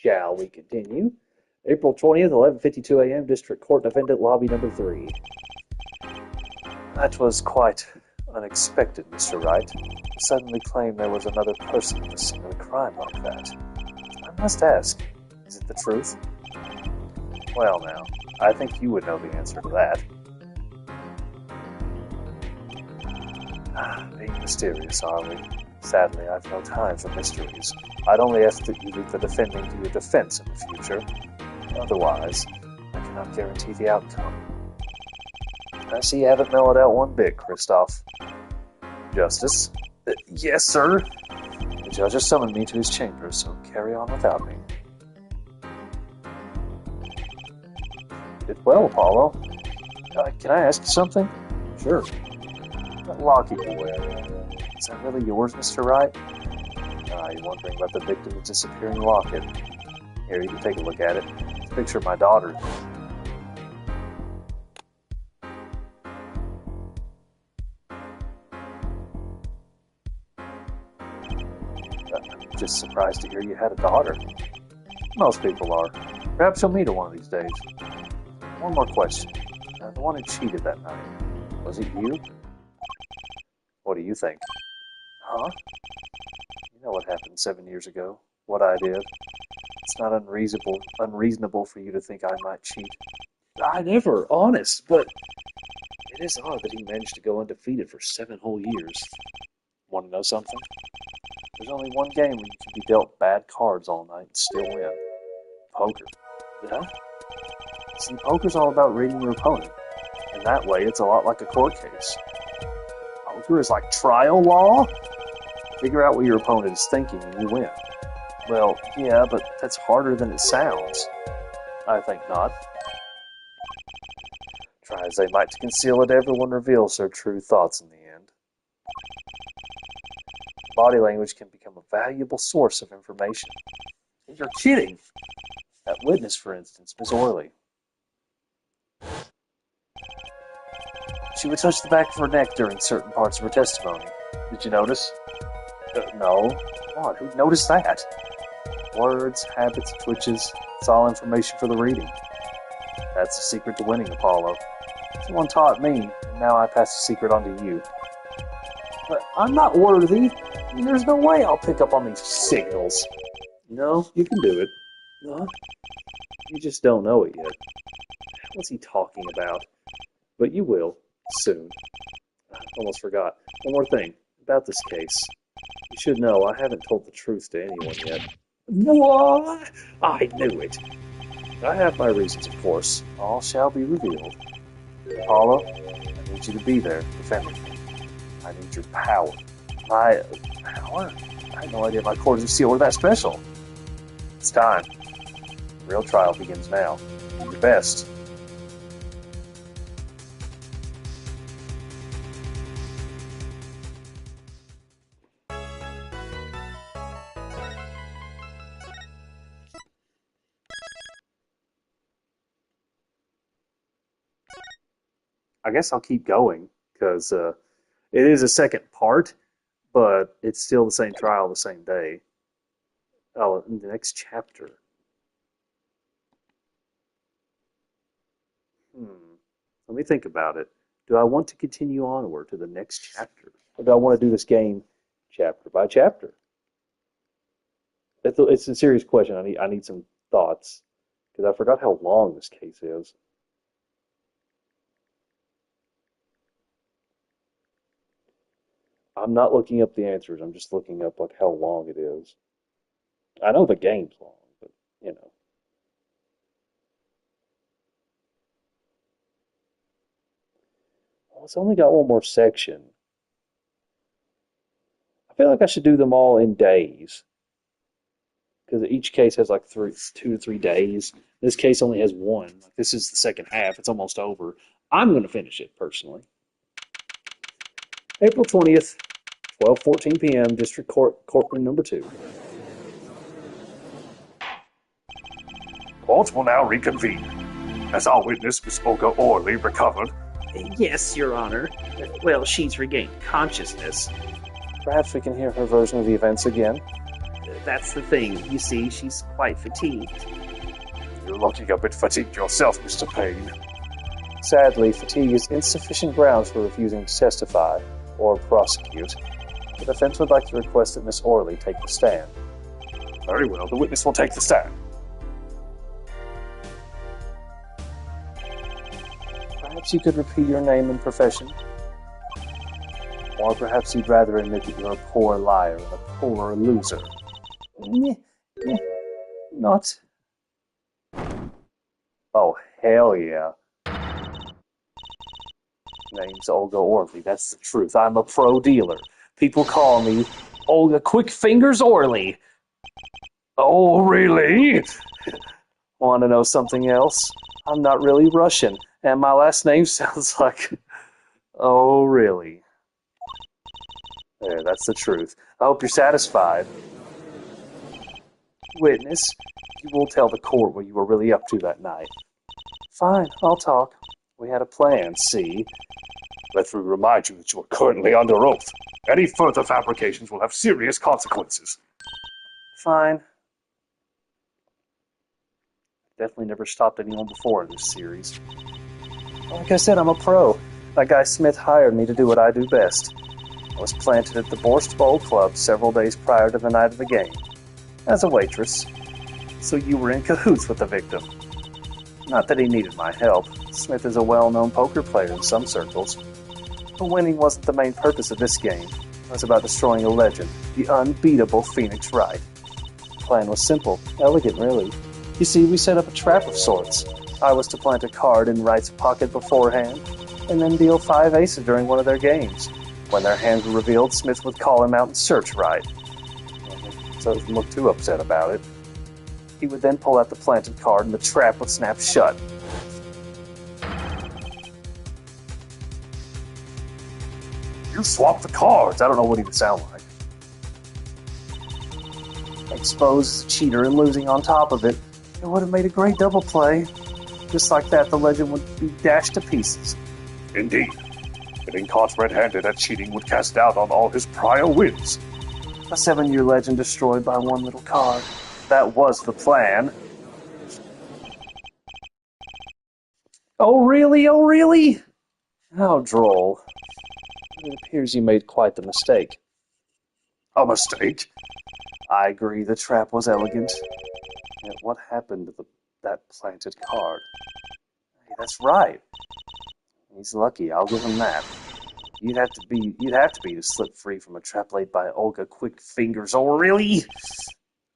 Shall we continue? April 20th, 11:52 a.m., District Court Defendant Lobby Number 3. That was quite unexpected, Mr. Wright. To suddenly claim there was another person in the scene of a crime like that. I must ask, is it the truth? Well now, I think you would know the answer to that. Being mysterious, are we? Sadly, I've no time for mysteries. I'd only ask that you leave the defending to your defense in the future. Otherwise, I cannot guarantee the outcome. I see you haven't mellowed out one bit, Christoph. Justice? Yes, sir. The judge has summoned me to his chambers, so carry on without me. You did well, Apollo. Can I ask you something? Sure. That locket you wear, is that really yours, Mr. Wright? You're wondering about the victim's disappearing locket. Here, you can take a look at it. It's a picture of my daughter. I'm just surprised to hear you had a daughter. Most people are. Perhaps you'll meet her one of these days. One more question. The one who cheated that night, was it you? What do you think? Huh? You know what happened 7 years ago. What I did. It's not unreasonable for you to think I might cheat. I never, honest, but it is odd that he managed to go undefeated for 7 whole years. Want to know something? There's only one game where you can be dealt bad cards all night and still win. Poker. Yeah? See, poker's all about reading your opponent. And that way, it's a lot like a court case. Poker is like trial law? Figure out what your opponent is thinking and you win. Well, yeah, but that's harder than it sounds. I think not. Try as they might to conceal it, everyone reveals their true thoughts in the end. Body language can become a valuable source of information. You're kidding! That witness, for instance, Miss Orley. She would touch the back of her neck during certain parts of her testimony. Did you notice? No. Come on, who noticed that? Words, habits, twitches, it's all information for the reading. That's the secret to winning, Apollo. Someone taught me, and now I pass the secret on to you. But I'm not worthy. I mean, there's no way I'll pick up on these signals. No, you can do it. No, you just don't know it yet. What's he talking about? But you will, soon. Almost forgot. One more thing, about this case. You should know, I haven't told the truth to anyone yet. What? I knew it. I have my reasons, of course. All shall be revealed. Apollo, I need you to be there, defending me. I need your power. My power? I had no idea my cords of steel were that special. It's time. The real trial begins now. Do your best. I guess I'll keep going, because it is a second part, but it's still the same trial the same day. Oh, in the next chapter. Let me think about it. Do I want to continue onward to the next chapter? Or do I want to do this game chapter by chapter? It's a serious question. I need some thoughts, because I forgot how long this case is. I'm not looking up the answers. I'm just looking up like how long it is. I know the game's long, but you know. Well, it's only got one more section. I feel like I should do them all in days, because each case has like 2 to 3 days. This case only has one. Like, this is the second half. It's almost over. I'm going to finish it personally. April 20th, 12:14 p.m., District Court, Courtroom Number 2. Court will now reconvene. Has our witness, Miss Olga Orley, recovered? Yes, Your Honor. Well, she's regained consciousness. Perhaps we can hear her version of the events again. That's the thing. You see, she's quite fatigued. You're looking a bit fatigued yourself, Mr. Payne. Sadly, fatigue is insufficient grounds for refusing to testify or prosecute. The defense would like to request that Miss Orley take the stand. Very well, the witness will take the stand. Perhaps you could repeat your name and profession? Or perhaps you'd rather admit that you're a poor liar and a poor loser. Not. Oh, hell yeah. Name's Olga Orley, that's the truth. I'm a pro dealer. People call me Olga Quick Fingers Orley. Oh, really? Want to know something else? I'm not really Russian, and my last name sounds like... Oh, really? There, that's the truth. I hope you're satisfied. Witness, you will tell the court what you were really up to that night. Fine, I'll talk. We had a plan, see? Let me remind you that you are currently under oath. Any further fabrications will have serious consequences. Fine. Definitely never stopped anyone before in this series. Like I said, I'm a pro. That guy Smith hired me to do what I do best. I was planted at the Borscht Bowl Club several days prior to the night of the game, as a waitress. So you were in cahoots with the victim. Not that he needed my help. Smith is a well-known poker player in some circles. But winning wasn't the main purpose of this game. It was about destroying a legend, the unbeatable Phoenix Wright. The plan was simple, elegant really. You see, we set up a trap of sorts. I was to plant a card in Wright's pocket beforehand, and then deal 5 aces during one of their games. When their hands were revealed, Smith would call him out and search Wright. So he didn't look too upset about it. He would then pull out the planted card and the trap would snap shut. You swapped the cards. I don't know what he would sound like. Exposed as a cheater and losing on top of it, it would have made a great double play. Just like that, the legend would be dashed to pieces. Indeed. Getting caught red-handed at cheating would cast doubt on all his prior wins. A 7-year legend destroyed by one little card. That was the plan. Oh, really? Oh, really? How droll. It appears you made quite the mistake. A mistake? I agree, the trap was elegant. Yet what happened to that planted card? Hey, that's right. He's lucky, I'll give him that. You'd have to be to slip free from a trap laid by Olga Quick Fingers. Oh, really?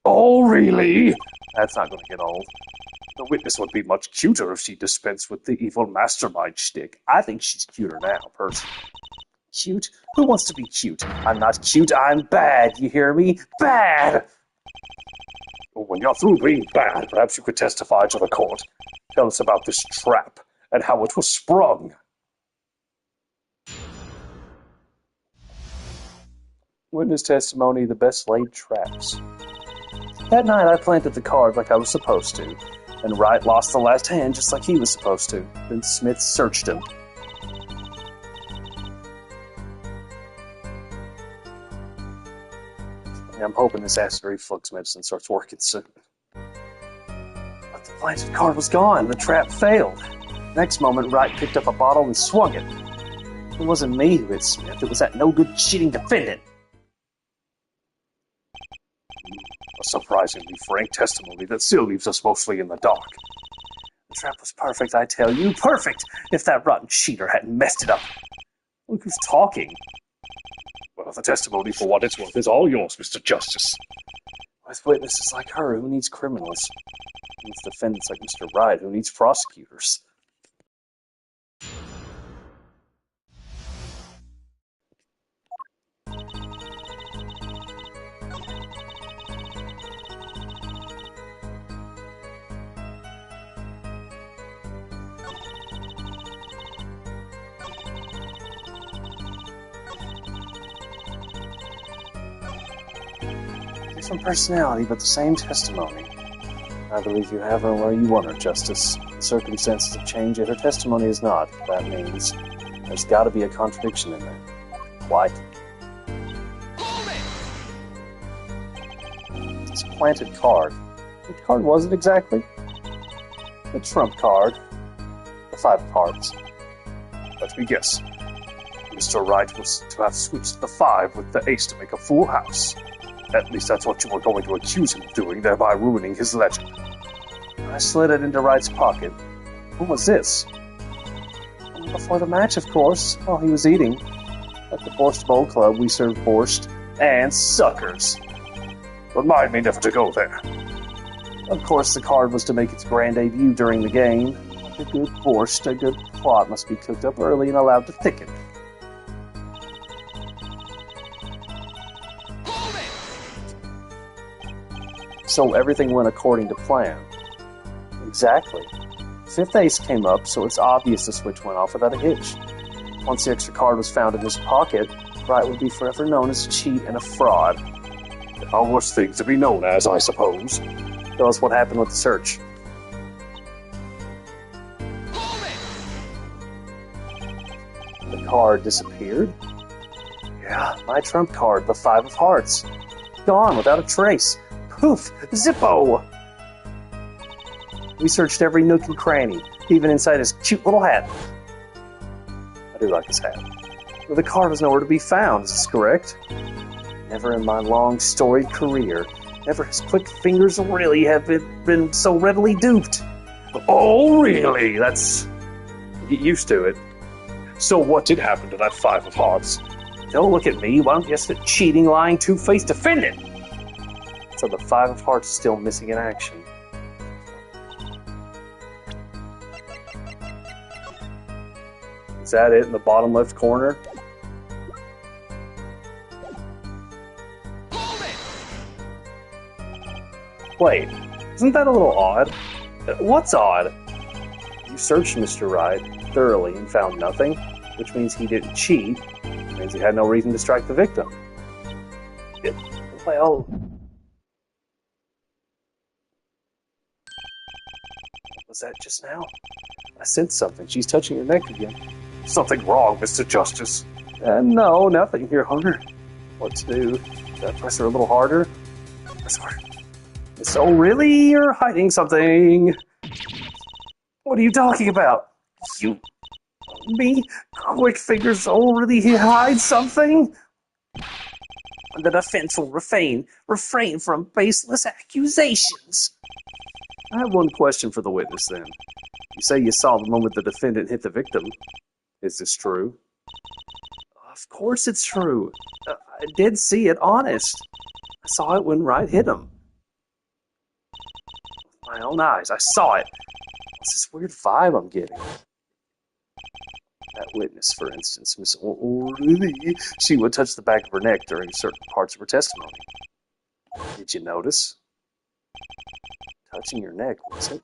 Oh, really? That's not going to get old. The witness would be much cuter if she dispensed with the evil mastermind shtick. I think she's cuter now, personally. Cute? Who wants to be cute? I'm not cute, I'm bad, you hear me? Bad! When you're through being bad, perhaps you could testify to the court. Tell us about this trap and how it was sprung. Witness testimony, the best laid traps. That night I planted the card like I was supposed to, and Wright lost the last hand just like he was supposed to. Then Smith searched him. I'm hoping this acid reflux medicine starts working soon. But the planted card was gone. The trap failed. Next moment, Wright picked up a bottle and swung it. It wasn't me who hit Smith. It was that no-good cheating defendant. A surprisingly frank testimony that still leaves us mostly in the dark. The trap was perfect, I tell you. Perfect! If that rotten cheater hadn't messed it up. Look who's talking. Well, the testimony, for what it's worth, is all yours, Mr. Justice. With witnesses like her, who needs criminals? With defendants like Mr. Wright, who needs prosecutors? Different personality, but the same testimony. I believe you have her where you want her, Justice. The circumstances have changed, yet her testimony is not. That means there's got to be a contradiction in there. Why? This planted card. What card was it exactly? The trump card. The 5 of hearts. Let me guess. Mr. Wright was to have switched the 5 with the ace to make a full house. At least that's what you were going to accuse him of doing, thereby ruining his legend. I slid it into Wright's pocket. What was this? Before the match, of course, while he was eating. At the Borscht Bowl Club, we served borscht and suckers. Remind me never to go there. Of course, the card was to make its grand debut during the game. Like a good borscht, a good plot must be cooked up early and allowed to thicken. So everything went according to plan. Exactly. 5th ace came up, so it's obvious the switch went off without a hitch. Once the extra card was found in his pocket, Wright would be forever known as a cheat and a fraud. How worse things to be known as, I suppose. Tell us what happened with the search. The card disappeared? Yeah, my trump card, the 5 of hearts. Gone without a trace. Poof! Zippo! We searched every nook and cranny, even inside his cute little hat. I do like his hat. But the card was nowhere to be found, is this correct? Never in my long, storied career, never his quick fingers really have been so readily duped. Oh, really? That's... Get used to it. So what did happen to that 5 of hearts? Don't look at me, why don't you ask the cheating, lying, two-faced defendant? So the 5 of hearts is still missing in action. Is that it in the bottom left corner? Wait, isn't that a little odd? What's odd? You searched Mr. Wright thoroughly and found nothing, which means he didn't cheat, which means he had no reason to strike the victim. Well... What was that just now? I sensed something. She's touching your neck again. Something wrong, Mr. Justice. No, nothing. Here, Hunter. What to do? Should I press her a little harder? Press harder. So really, you're hiding something? What are you talking about? You... Me? Quick fingers, so really he hides something? The defense will refrain from baseless accusations. I have one question for the witness, then. You say you saw the moment the defendant hit the victim. Is this true? Of course it's true. I did see it, honest. I saw it when Wright hit him. With my own eyes, I saw it. What's this weird vibe I'm getting? That witness, for instance, Miss O'Reilly, she would touch the back of her neck during certain parts of her testimony. Did you notice? Touching your neck, was it?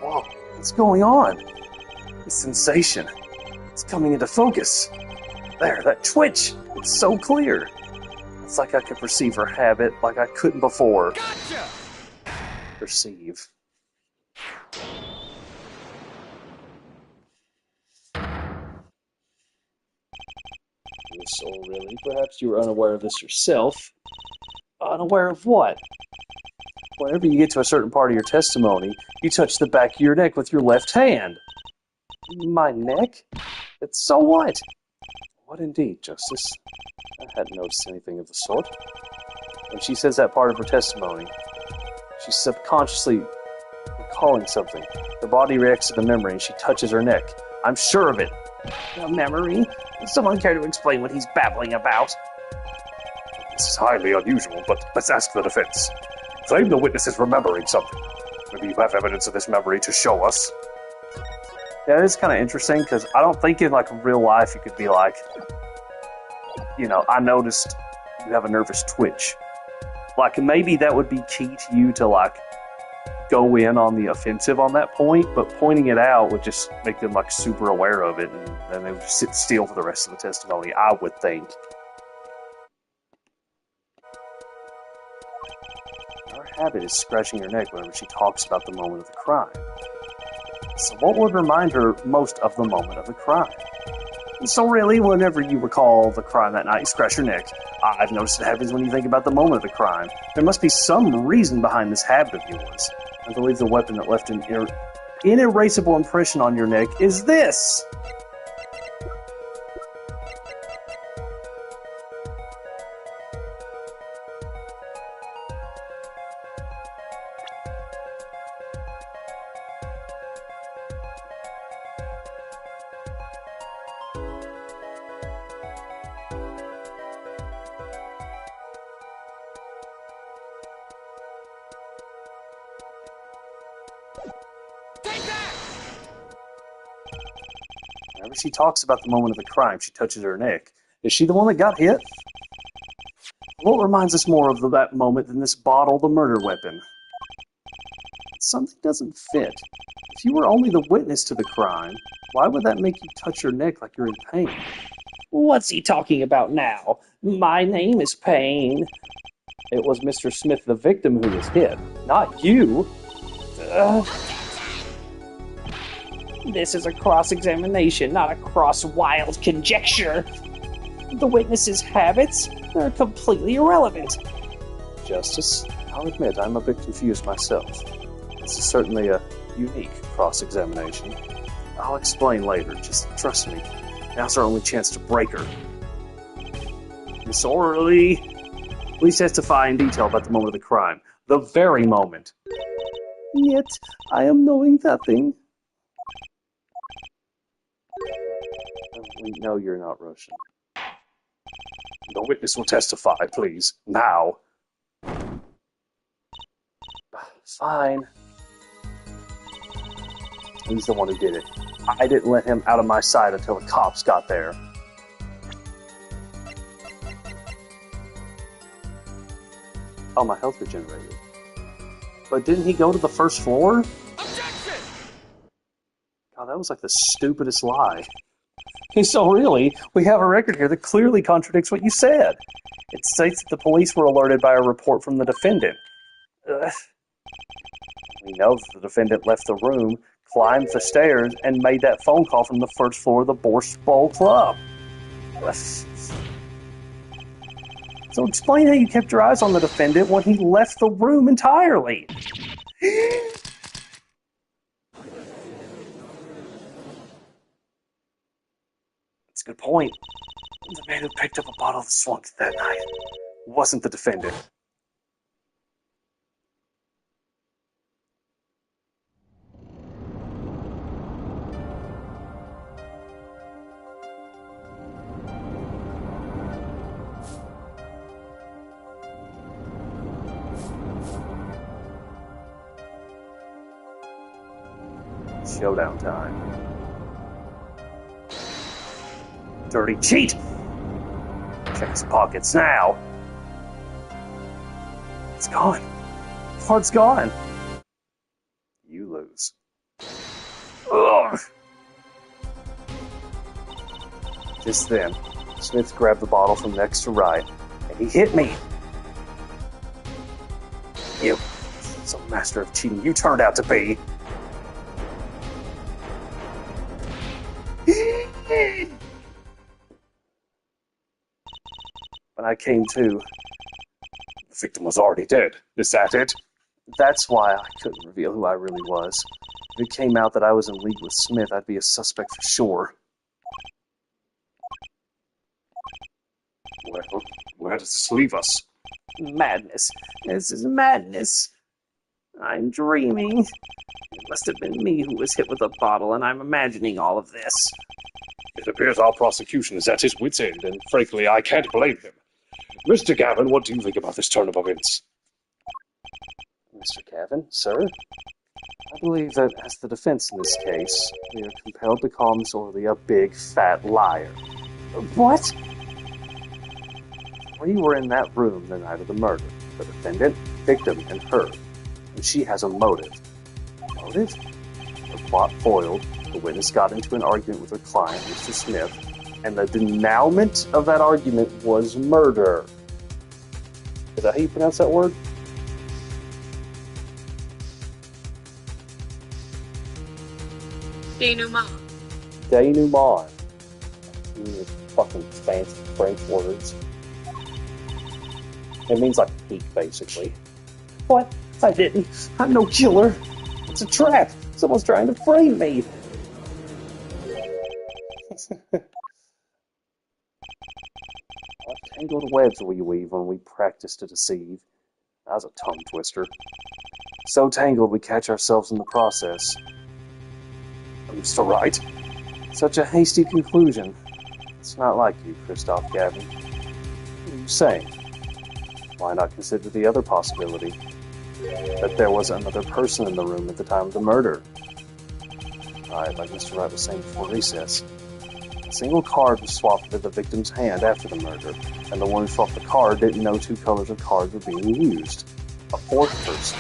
Whoa, what's going on? The sensation. It's coming into focus. There, that twitch. It's so clear. It's like I could perceive her habit like I couldn't before. Gotcha! Perceive. So really, perhaps you were unaware of this yourself. Unaware of what? Whenever you get to a certain part of your testimony, you touch the back of your neck with your left hand. My neck? So what? What indeed, Justice? I hadn't noticed anything of the sort. When she says that part of her testimony, she's subconsciously recalling something. Her body reacts to the memory and she touches her neck. I'm sure of it. A memory? Does someone care to explain what he's babbling about? This is highly unusual, but let's ask the defense. Claim the witness is remembering something. Maybe you have evidence of this memory to show us. Yeah, it's kind of interesting, because I don't think in, like, real life you could be like, you know, I noticed you have a nervous twitch. Like, maybe that would be key to you to, like, go in on the offensive on that point, but pointing it out would just make them, like, super aware of it, and then they would just sit still for the rest of the testimony, I would think. Her habit is scratching her neck whenever she talks about the moment of the crime. So what would remind her most of the moment of the crime? So really, whenever you recall the crime that night, you scratch your neck. I've noticed it happens when you think about the moment of the crime. There must be some reason behind this habit of yours. I believe the weapon that left an inerasable impression on your neck is this! Whenever she talks about the moment of the crime, she touches her neck. Is she the one that got hit? What reminds us more of that moment than this bottle, the murder weapon? Something doesn't fit. If you were only the witness to the crime, why would that make you touch your neck like you're in pain? What's he talking about now? My name is Payne. It was Mr. Smith, the victim, who was hit, not you. This is a cross-examination, not a cross-wild conjecture. The witness's habits are completely irrelevant. Justice, I'll admit I'm a bit confused myself. This is certainly a unique cross-examination. I'll explain later, just trust me. Now's our only chance to break her. Miss Orley, please testify in detail about the moment of the crime. The very moment. Yet, I am knowing nothing. We know you're not Russian. The witness will testify, please. Now. Fine. He's the one who did it. I didn't let him out of my sight until the cops got there. Oh, my health regenerated. But didn't he go to the first floor? Objection! God, that was like the stupidest lie. So really, we have a record here that clearly contradicts what you said. It states that the police were alerted by a report from the defendant. We know that the defendant left the room, climbed the stairs, and made that phone call from the first floor of the Borscht Bowl Club. So explain how you kept your eyes on the defendant when he left the room entirely. That's a good point. The man who picked up a bottle of swamp that night wasn't the defendant. Showdown time. Dirty cheat! Check his pockets now. It's gone. The card's gone. You lose. Ugh. Just then, Smith grabbed the bottle from next to right, and he hit me. You, some master of cheating you turned out to be. When I came to, The victim was already dead. Is that it? that's why I couldn't reveal who I really was. If it came out that I was in league with Smith, I'd be a suspect for sure. Well, where does this leave us? Madness. This is madness. I'm dreaming. It must have been me who was hit with a bottle, and I'm imagining all of this. It appears our prosecution is at his wit's end, and frankly, I can't blame him. Mr. Gavin, what do you think about this turn of events? Mr. Gavin, sir? I believe that as the defense in this case, we are compelled to call Miss Orley a big, fat liar. What? We were in that room the night of the murder. The defendant, victim, and her. And she has a motive. Motive? The plot foiled, the witness got into an argument with her client, Mr. Smith, and the denouement of that argument was murder. Is that how you pronounce that word? Denouement. Denouement. Fucking fancy French words. It means like peak, basically. What? I didn't. I'm no killer. It's a trap. Someone's trying to frame me. What tangled webs we weave when we practice to deceive. That was a tongue twister. So tangled we catch ourselves in the process. I'm still right. Such a hasty conclusion. It's not like you, Christoph Gavin. What are you saying? Why not consider the other possibility? That there was another person in the room at the time of the murder. Alright, like Mr. Wright was saying before recess. A single card was swapped into the victim's hand after the murder, and the one who swapped the card didn't know two colors of cards were being used. A fourth person.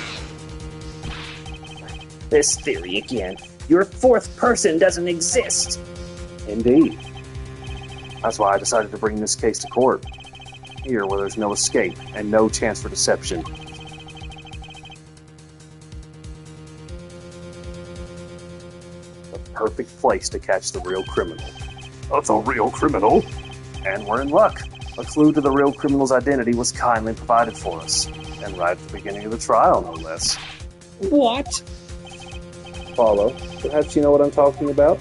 This theory again. Your fourth person doesn't exist. Indeed. That's why I decided to bring this case to court. Here, where there's no escape and no chance for deception. The perfect place to catch the real criminal. The real criminal? And we're in luck. A clue to the real criminal's identity was kindly provided for us. And right at the beginning of the trial, no less. What? Follow. Perhaps you know what I'm talking about?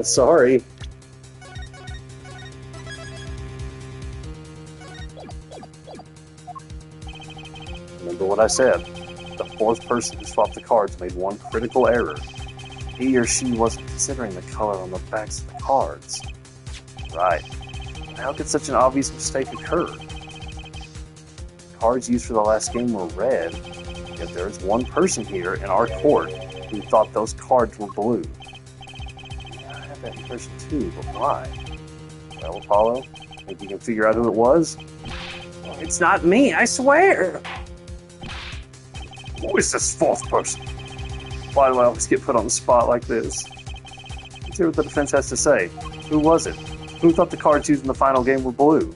Sorry. Remember what I said. The fourth person who swapped the cards made one critical error. He or she wasn't considering the color on the backs of the cards. Right. How could such an obvious mistake occur? The cards used for the last game were red, yet there is one person here in our court who thought those cards were blue. I have that impression too, but why? Well, Apollo, think you can figure out who it was? It's not me, I swear. Who is this fourth person? Why do I always get put on the spot like this? Let's hear what the defense has to say. Who was it? Who thought the cards used in the final game were blue?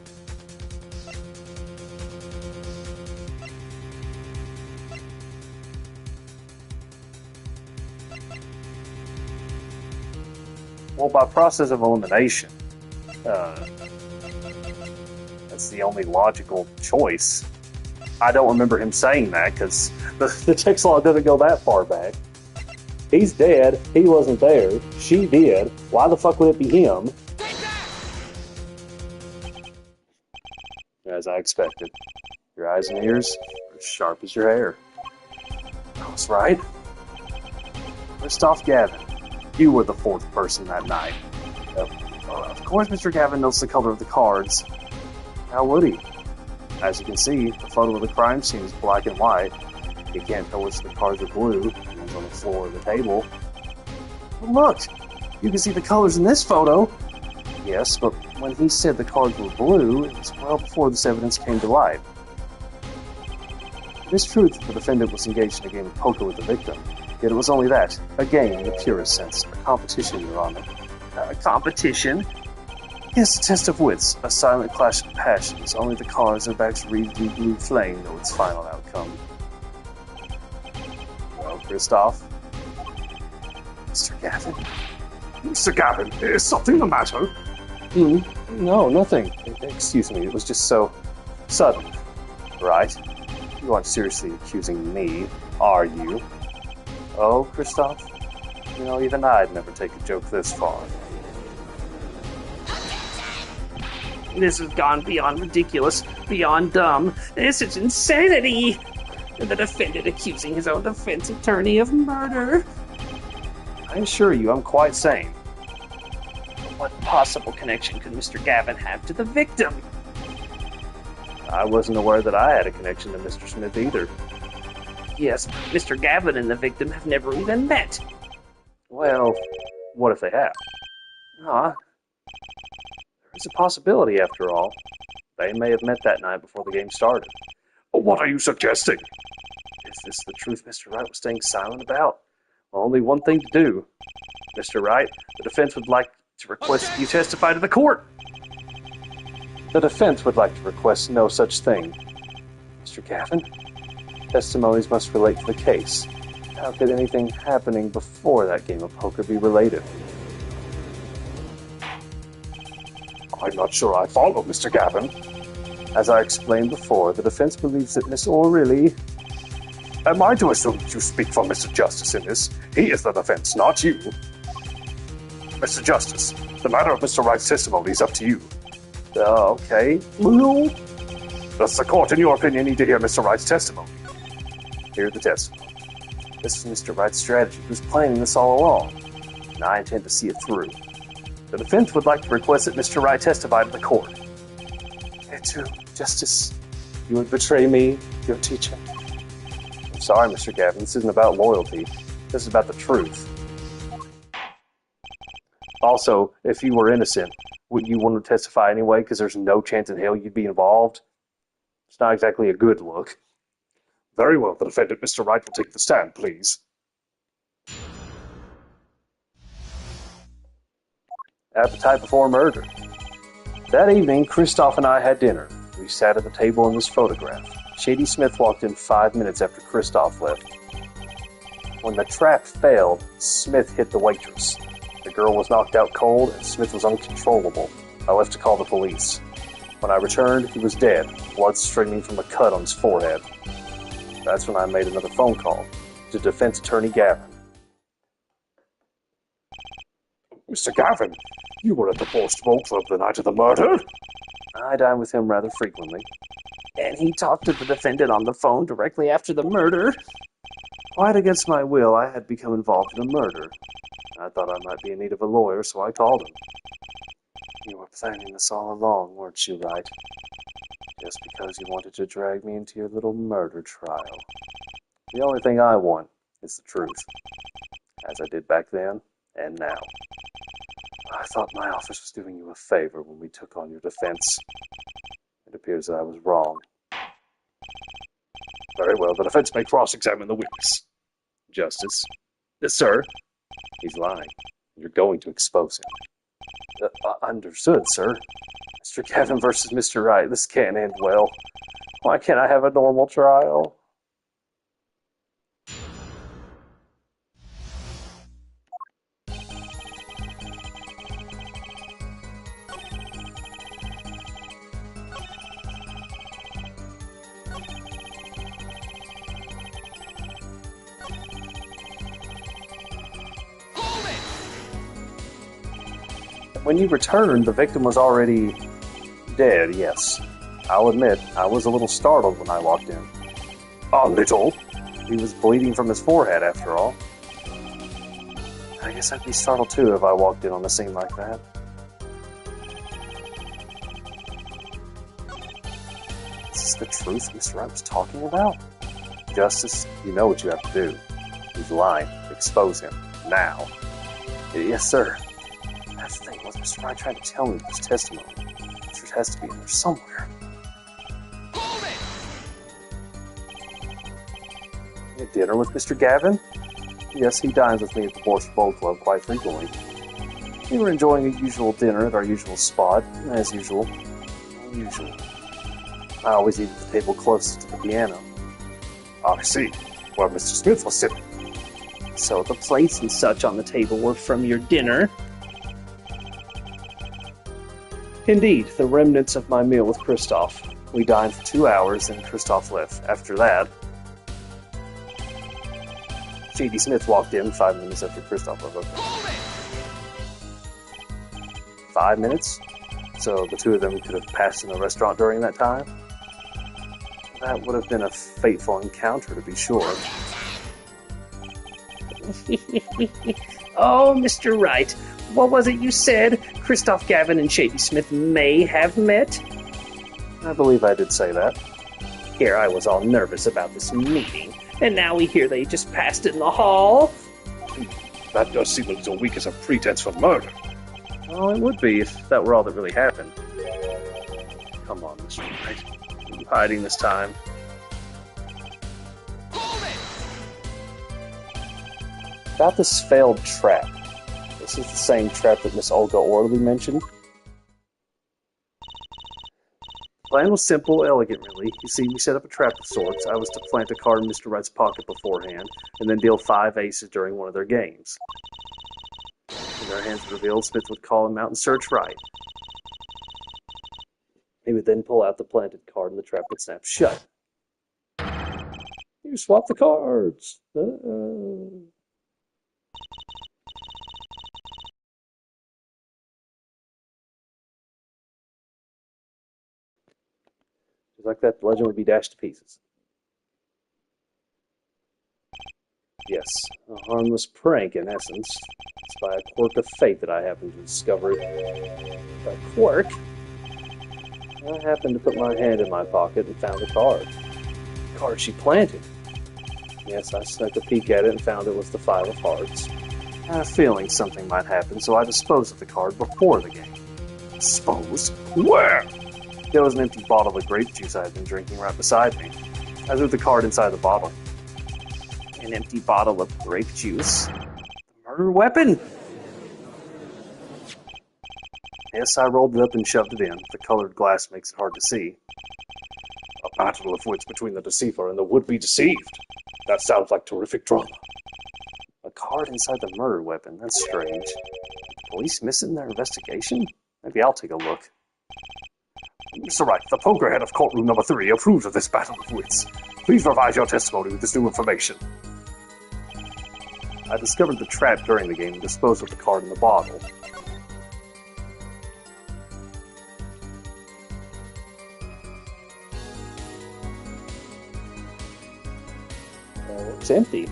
Well, by process of elimination, that's the only logical choice. I don't remember him saying that because the text law doesn't go that far back. He's dead. He wasn't there. She did. Why the fuck would it be him? As I expected. Your eyes and ears are as sharp as your hair. I was right. Christoph Gavin, you were the fourth person that night. Of course Mr. Gavin knows the color of the cards. How would he? As you can see, the photo of the crime scene is black and white. He can't tell which of the cards are blue. One's on the floor of the table. But look! You can see the colors in this photo! Yes, but when he said the cards were blue, it was well before this evidence came to light. It is true that the defendant was engaged in a game of poker with the victim, yet it was only that, a game in the purest sense, a competition, Your Honor. A competition? Yes, a test of wits, a silent clash of passions, only the cards and backs wreathed in blue flame know its final outcome. Well, Christoph? Mr. Gavin? Mr. Gavin, is something the matter? No, nothing. Excuse me, it was just so sudden. Right? You aren't seriously accusing me, are you? Oh, Christoph? You know, even I'd never take a joke this far. This has gone beyond ridiculous, beyond dumb. This is insanity. The defendant accusing his own defense attorney of murder. I assure you, I'm quite sane. What possible connection could Mr. Gavin have to the victim? I wasn't aware that I had a connection to Mr. Smith either. Yes, Mr. Gavin and the victim have never even met. Well, what if they have? There's a possibility, after all. They may have met that night before the game started. What are you suggesting? Is this the truth Mr. Wright was staying silent about? Well, only one thing to do. Mr. Wright, the defense would like to request that you testify to the court. The defense would like to request no such thing. Mr. Gavin, testimonies must relate to the case. How could anything happening before that game of poker be related? I'm not sure I follow, Mr. Gavin. As I explained before, the defense believes that Miss O'Reilly... Am I to assume that you speak for Mr. Justice in this? He is the defense, not you. Mr. Justice, the matter of Mr. Wright's testimony is up to you. Okay. No. Does the court, in your opinion, need to hear Mr. Wright's testimony? Hear the testimony. This is Mr. Wright's strategy. He was planning this all along, and I intend to see it through. The defense would like to request that Mr. Wright testify to the court. Me too, Justice. You would betray me, your teacher. I'm sorry, Mr. Gavin. This isn't about loyalty. This is about the truth. Also, if you were innocent, would you want to testify anyway? Because there's no chance in hell you'd be involved. It's not exactly a good look. Very well, the defendant, Mr. Wright, will take the stand, please. Appetite before murder. That evening, Christoph and I had dinner. We sat at the table in this photograph. Shady Smith walked in 5 minutes after Christoph left. When the trap failed, Smith hit the waitress. The girl was knocked out cold, and Smith was uncontrollable. I left to call the police. When I returned, he was dead, blood streaming from a cut on his forehead. That's when I made another phone call to defense attorney Gavin. Mr. Gavin, you were at the Forced Bowl Club the night of the murder? I dine with him rather frequently. And he talked to the defendant on the phone directly after the murder. Quite against my will, I had become involved in a murder. I thought I might be in need of a lawyer, so I called him. You were planning this all along, weren't you, Wright? Just because you wanted to drag me into your little murder trial. The only thing I want is the truth. As I did back then, and now. I thought my office was doing you a favor when we took on your defense. It appears that I was wrong. Very well, the defense may cross-examine the witness. Justice. Yes, sir. He's lying. You're going to expose him. Understood, sir. Mr. Gavin versus Mr. Wright. This can't end well. Why can't I have a normal trial? When you returned, the victim was already dead, yes. I'll admit, I was a little startled when I walked in. A little? He was bleeding from his forehead, after all. I guess I'd be startled too if I walked in on a scene like that. Is this the truth Mr. Wright was talking about? Justice, you know what you have to do. He's lying. Expose him. Now. Yes, sir. That's the thing. What's Mr. Wright trying to tell me with his testimony? The truth has to be in there somewhere. At dinner with Mr. Gavin? Yes, he dines with me at the Forced Bowl Club quite frequently. We were enjoying a usual dinner at our usual spot, as usual. Usual. I always eat at the table closest to the piano. I see. Where Mr. Smith was sitting. So the plates and such on the table were from your dinner? Indeed, the remnants of my meal with Christoph. We dined for 2 hours, and Christoph left. After that, Shady Smith walked in 5 minutes after Christoph left. 5 minutes? So the two of them could have passed in the restaurant during that time? That would have been a fateful encounter, to be sure. Oh, Mr. Wright, what was it you said? Christoph Gavin and Shady Smith may have met? I believe I did say that. Here I was all nervous about this meeting, and now we hear they just passed in the hall? That does seem a little weak as a pretense for murder. Well, it would be if that were all that really happened. Come on, Mr. Wright. Are you hiding this time? About this failed trap. This is the same trap that Miss Olga Orley mentioned. Plan was simple, elegant, really. You see, we set up a trap of sorts. I was to plant a card in Mr. Wright's pocket beforehand, and then deal 5 aces during one of their games. When their hands were revealed, Smith would call him out and search Wright. He would then pull out the planted card, and the trap would snap shut. You swap the cards! Just like that, the legend would be dashed to pieces. Yes, a harmless prank, in essence. It's by a quirk of fate that I happened to discover it. By quirk? I happened to put my hand in my pocket and found a card. The card she planted. Yes, I snuck a peek at it and found it was the 5 of hearts. I had a feeling something might happen, so I disposed of the card before the game. Disposed? Where? There was an empty bottle of grape juice I had been drinking right beside me. I threw the card inside the bottle. An empty bottle of grape juice? The murder weapon? Yes, I rolled it up and shoved it in. The colored glass makes it hard to see. A battle of wits between the deceiver and the would-be deceived. That sounds like terrific drama. A card inside the murder weapon? That's strange. The police missing their investigation? Maybe I'll take a look. Mr. Wright, the poker head of courtroom number 3 approves of this battle of wits. Please revise your testimony with this new information. I discovered the trap during the game and disposed of the card in the bottle. It's empty.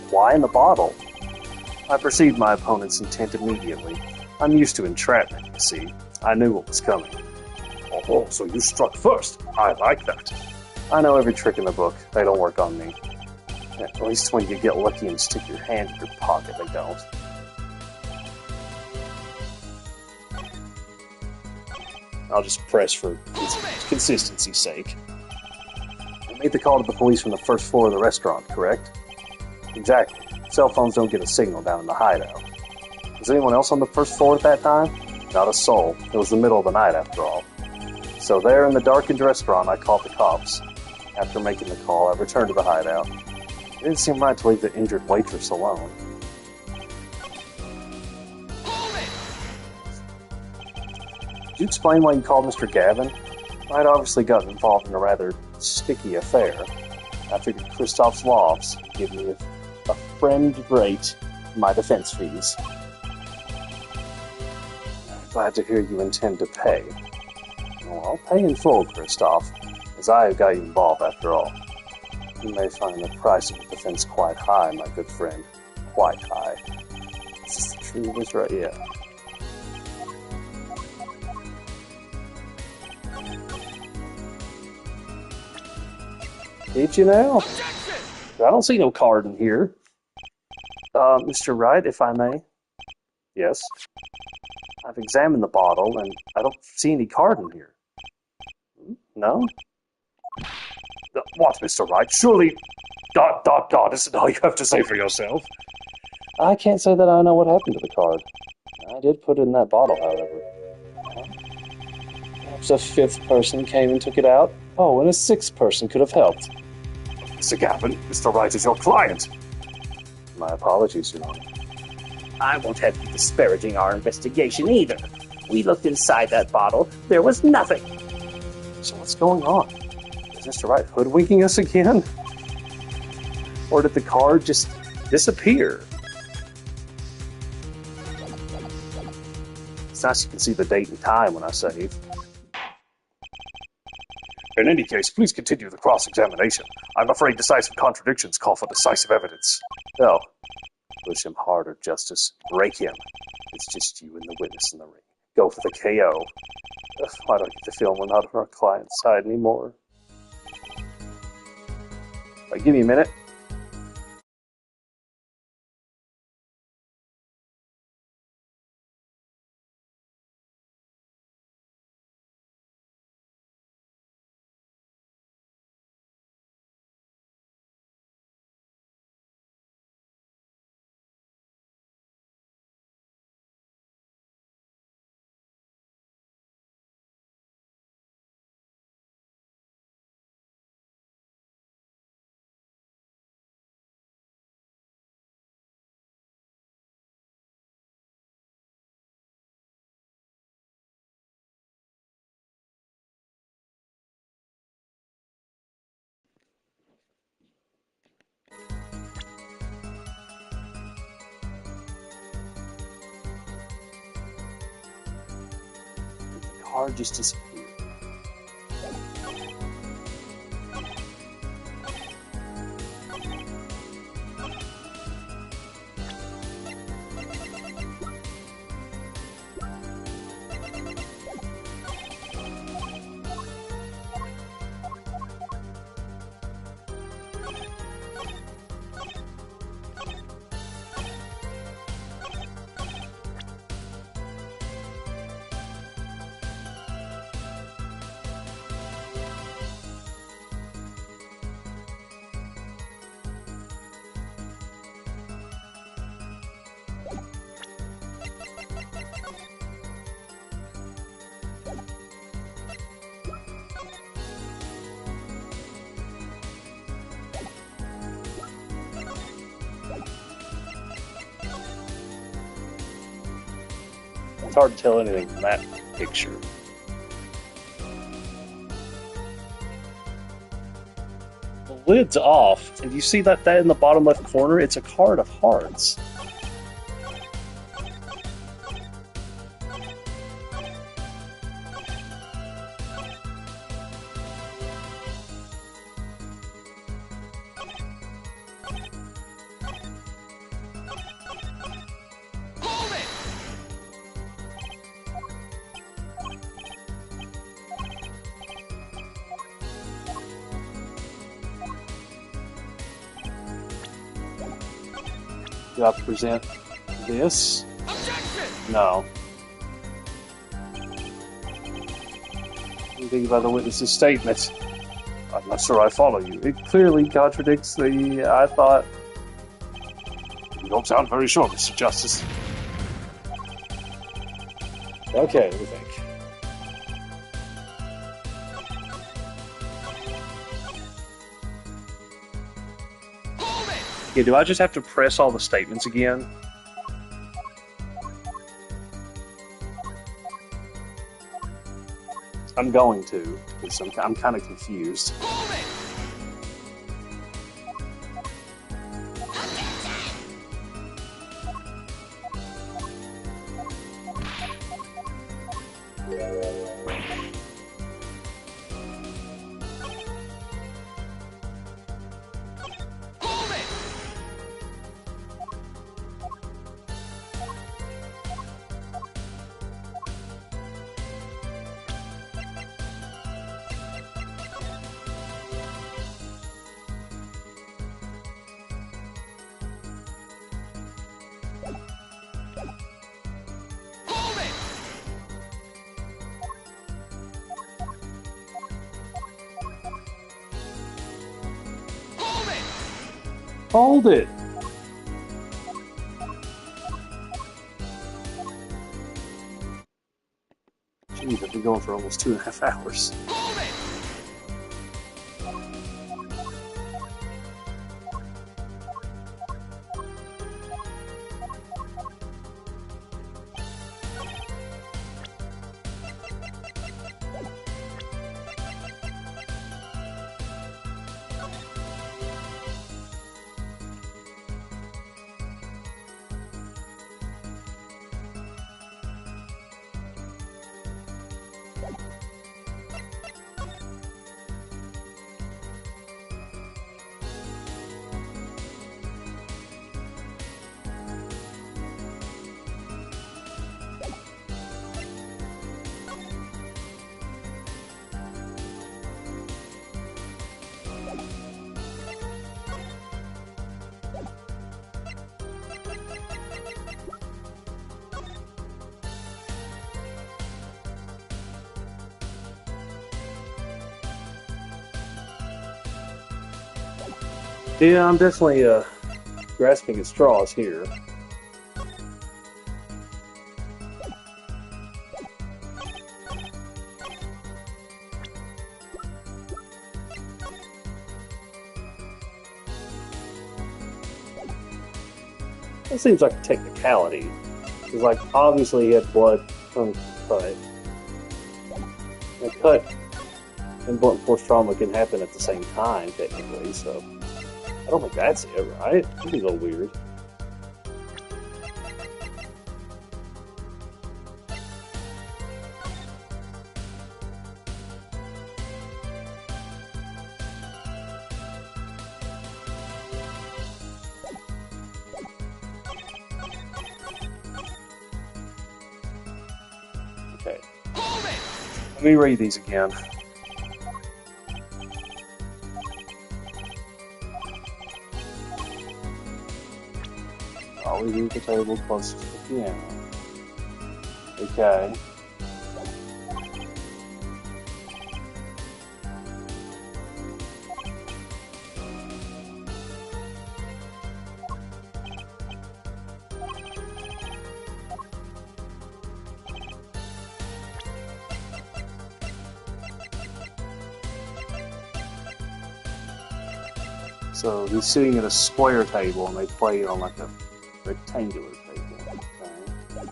Why in the bottle? I perceived my opponent's intent immediately. I'm used to entrapment, you see. I knew what was coming. Oh, so you struck first. I like that. I know every trick in the book. They don't work on me. At least when you get lucky and stick your hand in your pocket, they don't. I'll just press for consistency's sake. I made the call to the police from the first floor of the restaurant, correct? Exactly. Cell phones don't get a signal down in the hideout. Was anyone else on the first floor at that time? Not a soul. It was the middle of the night, after all. So there in the darkened restaurant, I called the cops. After making the call, I returned to the hideout. It didn't seem right to leave the injured waitress alone. Could you explain why you called Mr. Gavin? I'd obviously gotten involved in a rather sticky affair. I figured Christoph's Lofts give me a friend rate for my defense fees. Glad to hear you intend to pay. Well, I'll pay in full, Christoph, as I have got you involved after all. You may find the price of the defense quite high, my good friend. Quite high. Is this the true English right? Yeah. Did you now? I don't see no card in here. Mr. Wright, if I may. Yes. I've examined the bottle, and I don't see any card in here. No? What, Mr. Wright? Surely... ... isn't all you have to say for yourself. I can't say that I know what happened to the card. I did put it in that bottle, however. Perhaps a 5th person came and took it out. Oh, and a 6th person could have helped. Mr. Gavin, Mr. Wright is your client. My apologies, Your Honor. I won't have you disparaging our investigation either. We looked inside that bottle. There was nothing. So what's going on? Is Mr. Wright hoodwinking us again? Or did the card just disappear? It's nice you can see the date and time when I save. In any case, please continue the cross-examination. I'm afraid decisive contradictions call for decisive evidence. No. Push him harder, Justice. Break him. It's just you and the witness in the ring. Go for the KO. Ugh, I don't get the feeling we're not on our client's side anymore. Right, give me a minute. card just disappeared. It's hard to tell anything from that picture. The lid's off, and you see that in the bottom left corner? It's a card of hearts. Do I present this? Objection! No. What do you think about the witness's statement? I'm not sure I follow you. It clearly contradicts the, I thought... You don't sound very sure, Mr. Justice. Okay, let me think. Yeah, do I just have to press all the statements again? I'm going to, because I'm kind of confused. Hold it! Jeez, I've been going for almost 2.5 hours. Yeah, I'm definitely grasping at straws here. It seems like a technicality. Because, like, obviously he had blood from the cut. A cut and blunt force trauma can happen at the same time, technically, so... I don't think that's it, right? That'd be a little weird. Okay. Let me read these again. Always leave the table closest to the piano. Okay. So he's sitting at a square table and they play on like a rectangular table. Okay.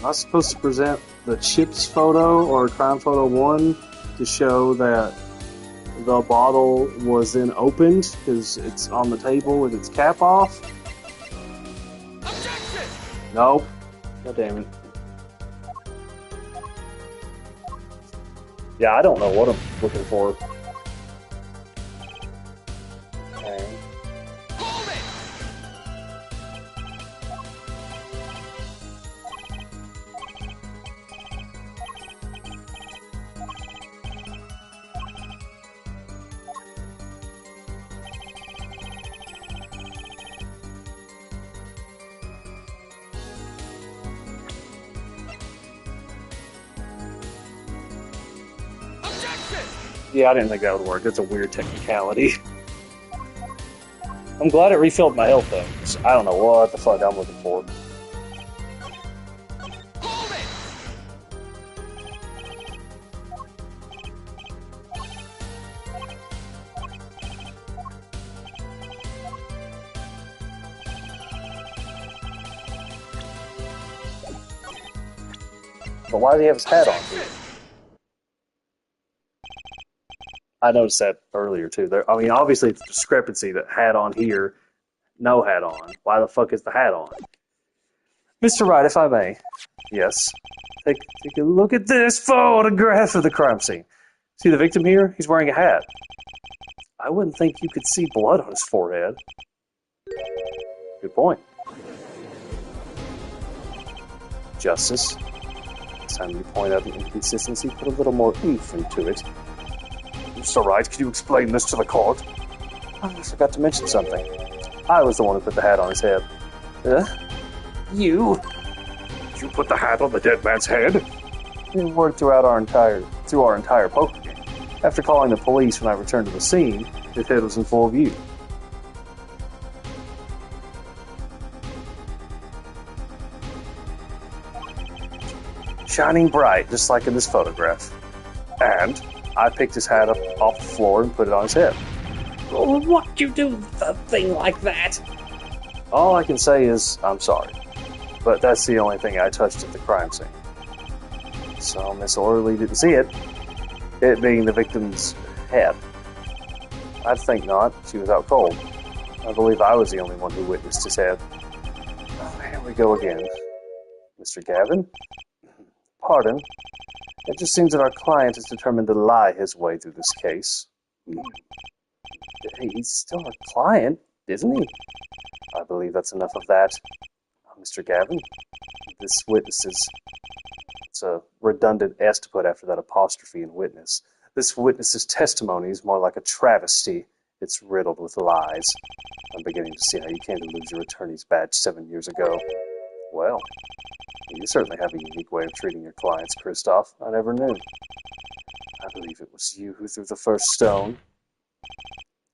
Am I supposed to present the chips photo or crime photo 1 to show that the bottle was then opened because it's on the table with its cap off? Objection! Nope. God damn it. Yeah, I don't know what I'm looking for. Okay. Hold it! Objection! Yeah, I didn't think that would work. That's a weird technicality. I'm glad it refilled my health though. 'Cause I don't know what the fuck I'm looking for. Hold it! But why does he have his hat on? I noticed that earlier too. I mean, obviously it's a discrepancy that hat on here, no hat on. Why the fuck is the hat on? Mr. Wright, if I may. Yes. Take a look at this photograph of the crime scene. See the victim here? He's wearing a hat. I wouldn't think you could see blood on his forehead. Good point. Justice. Next time you point out the inconsistency, put a little more oomph into it. Mr. Wright, can you explain this to the court? Oh, I forgot to mention something. I was the one who put the hat on his head. You? You put the hat on the dead man's head? It worked through our entire poker game. After calling the police when I returned to the scene, his head was in full view. Shining bright, just like in this photograph. And I picked his hat up off the floor and put it on his head. Why'd you do a thing like that? All I can say is, I'm sorry. But that's the only thing I touched at the crime scene. So Miss Orley didn't see it. It being the victim's head. I'd think not. She was out cold. I believe I was the only one who witnessed his head. Oh, here we go again. Mr. Gavin? Pardon? It just seems that our client is determined to lie his way through this case. He's still our client, isn't he? I believe that's enough of that. Mr. Gavin, this witness is... It's a redundant S to put after that apostrophe in witness. This witness's testimony is more like a travesty. It's riddled with lies. I'm beginning to see how you came to lose your attorney's badge 7 years ago. Well, you certainly have a unique way of treating your clients, Christoph. I never knew. I believe it was you who threw the first stone.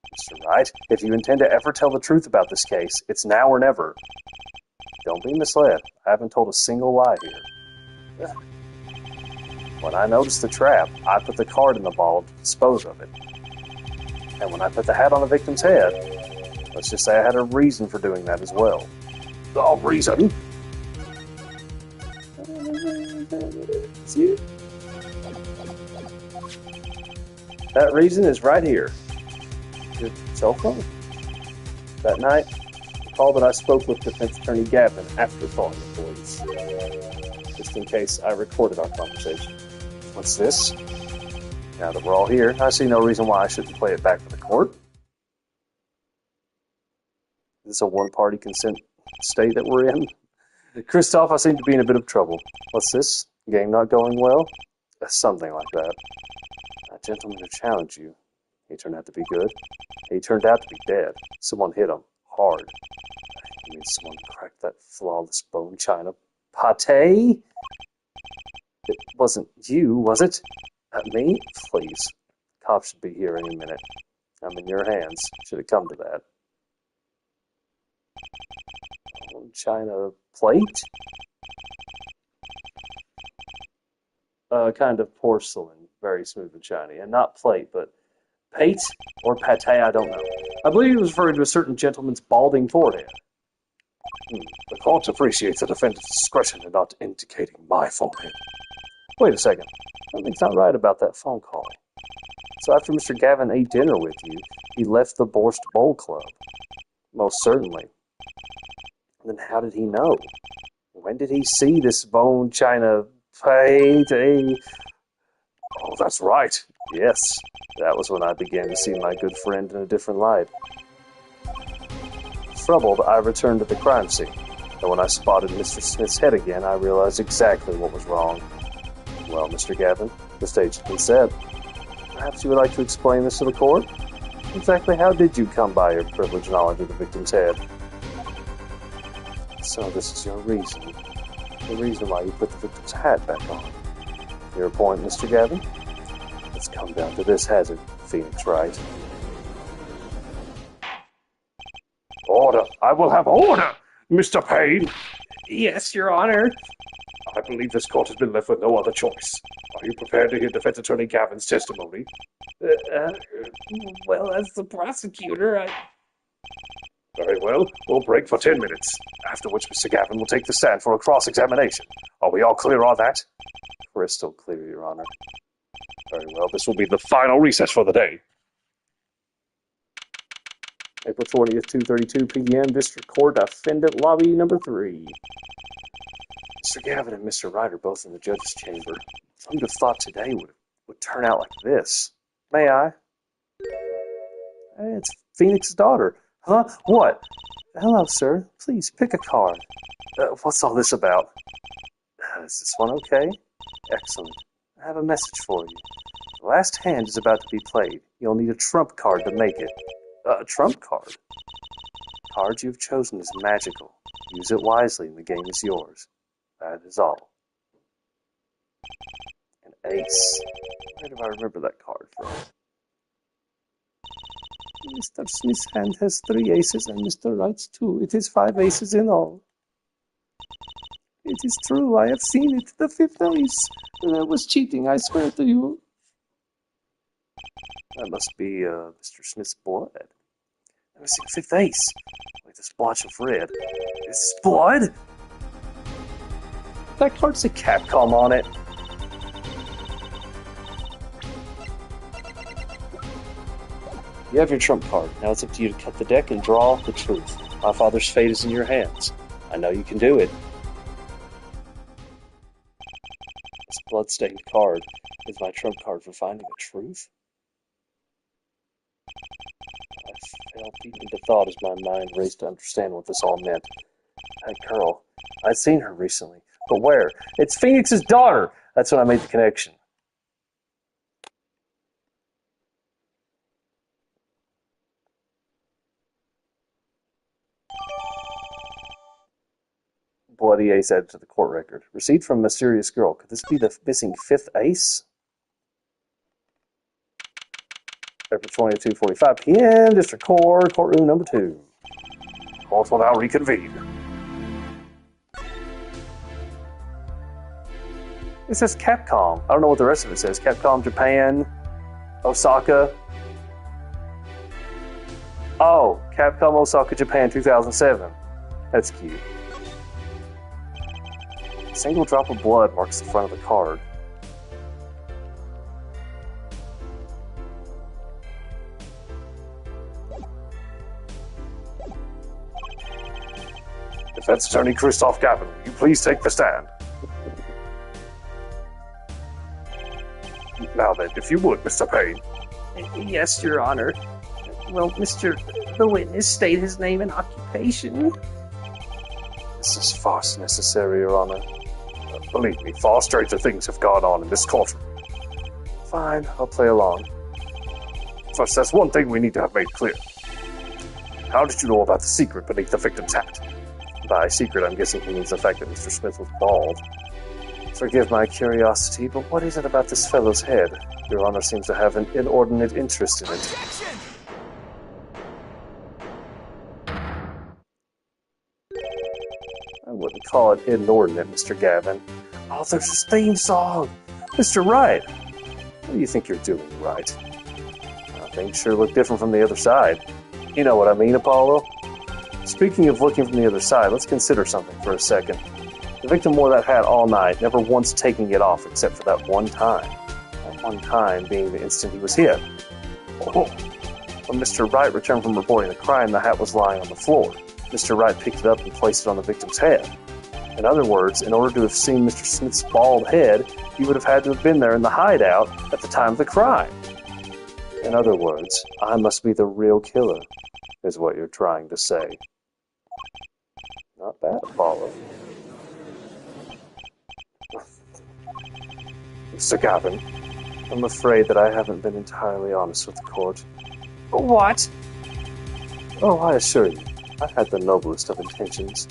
Mr. Wright, if you intend to ever tell the truth about this case, it's now or never. Don't be misled. I haven't told a single lie here. When I noticed the trap, I put the card in the ball to dispose of it. And when I put the hat on the victim's head, let's just say I had a reason for doing that as well. The reason? That reason is right here. Your cell phone. That night, recall that I spoke with Defense Attorney Gavin after calling the police. Just in case I recorded our conversation. What's this? Now that we're all here, I see no reason why I shouldn't play it back for the court. Is this a one-party consent state that we're in? Christoph, I seem to be in a bit of trouble. What's this? Game not going well? Something like that. That gentleman who challenged you, he turned out to be good. He turned out to be dead. Someone hit him hard. I mean, someone cracked that flawless bone china pate? It wasn't you, was it? Me? Please. Cops should be here any minute. I'm in your hands. Should it come to that. China plate? Kind of porcelain, very smooth and shiny. And not plate, but pate or pate, I don't know. I believe he was referring to a certain gentleman's balding forehead. The court appreciates the defendant's discretion in not indicating my forehead. Wait a second. Something's not right about that phone call. So after Mr. Gavin ate dinner with you, he left the Borst Bowl Club. Most certainly. Then how did he know? When did he see this bone china plate? Oh, that's right. Yes, that was when I began to see my good friend in a different light. Troubled, I returned to the crime scene, and when I spotted Mr. Smith's head again, I realized exactly what was wrong. Well, Mr. Gavin, the stage has been set. Perhaps you would like to explain this to the court? Exactly how did you come by your privileged knowledge of the victim's head? So this is your reason. The reason why you put the victim's hat back on. Your point, Mr. Gavin? It's come down to this, has it, Phoenix Wright? Order! I will have order! Mr. Payne! Yes, Your Honor. I believe this court has been left with no other choice. Are you prepared to hear Defense Attorney Gavin's testimony? Well, as the prosecutor, Very well. We'll break for 10 minutes, after which Mr. Gavin will take the stand for a cross-examination. Are we all clear on that? Crystal clear, Your Honor. Very well. This will be the final recess for the day. April 20th, 2:32 p.m., District Court, Defendant Lobby number 3. Mr. Gavin and Mr. Wright are both in the judge's chamber. Who'd have thought today would turn out like this? May I? Hey, it's Phoenix's daughter. Huh? What? Hello, sir. Please, pick a card. What's all this about? Is this one okay? Excellent. I have a message for you. The last hand is about to be played. You'll need a trump card to make it. A trump card? The card you've chosen is magical. Use it wisely and the game is yours. That is all. An ace. Where do I remember that card from? Mr. Smith's hand has 3 aces and Mr. Wright's 2. It is 5 aces in all. It is true, I have seen it. The 5th ace. That was cheating, I swear to you. That must be Mr. Smith's blood. I've never seen a 5th ace. Like this blotch of red. Is this blood? That card's a Capcom on it. You have your trump card. Now it's up to you to cut the deck and draw the truth. My father's fate is in your hands. I know you can do it. This blood-stained card is my trump card for finding the truth. I fell deep into thought as my mind raced to understand what this all meant. That girl, I'd seen her recently. But where? It's Phoenix's daughter! That's when I made the connection. Bloody ace added to the court record. Received from mysterious girl. Could this be the missing 5th ace? April 22, 45 p.m. District Court, courtroom number 2. Court will now reconvene. It says Capcom. I don't know what the rest of it says. Capcom Japan, Osaka. Oh, Capcom Osaka Japan 2007. That's cute. A single drop of blood marks the front of the card. Defense Attorney Christoph Gavin, will you please take the stand? Now then, if you would, Mr. Payne. Yes, Your Honor. Well, the witness state his name and occupation. This is farce necessary, Your Honor. Believe me, far stranger things have gone on in this courtroom. Fine, I'll play along. First, there's one thing we need to have made clear. How did you know about the secret beneath the victim's hat? By secret, I'm guessing he means the fact that Mr. Smith was bald. Forgive my curiosity, but what is it about this fellow's head? Your Honor seems to have an inordinate interest in it. I wouldn't call it inordinate, Mr. Gavin. Oh, there's his theme song! Mr. Wright! What do you think you're doing, Wright? Things sure look different from the other side. You know what I mean, Apollo? Speaking of looking from the other side, let's consider something for a second. The victim wore that hat all night, never once taking it off except for that one time. That one time being the instant he was hit. Oh. When Mr. Wright returned from reporting the crime, the hat was lying on the floor. Mr. Wright picked it up and placed it on the victim's head. In other words, in order to have seen Mr. Smith's bald head, he would have had to have been there in the hideout at the time of the crime. In other words, I must be the real killer, is what you're trying to say. Not bad, Apollo. Mr. Gavin, I'm afraid that I haven't been entirely honest with the court. What? Oh, I assure you, I had the noblest of intentions.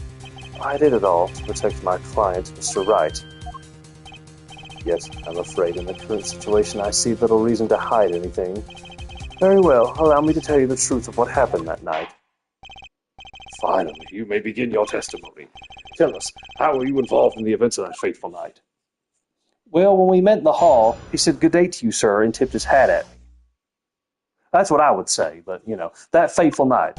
I did it all to protect my client, Mr. Wright. Yet, I'm afraid in the current situation I see little reason to hide anything. Very well, allow me to tell you the truth of what happened that night. Finally, you may begin your testimony. Tell us, how were you involved in the events of that fateful night? Well, when we met in the hall, he said, "Good day to you, sir," and tipped his hat at me. That's what I would say, but, that fateful night.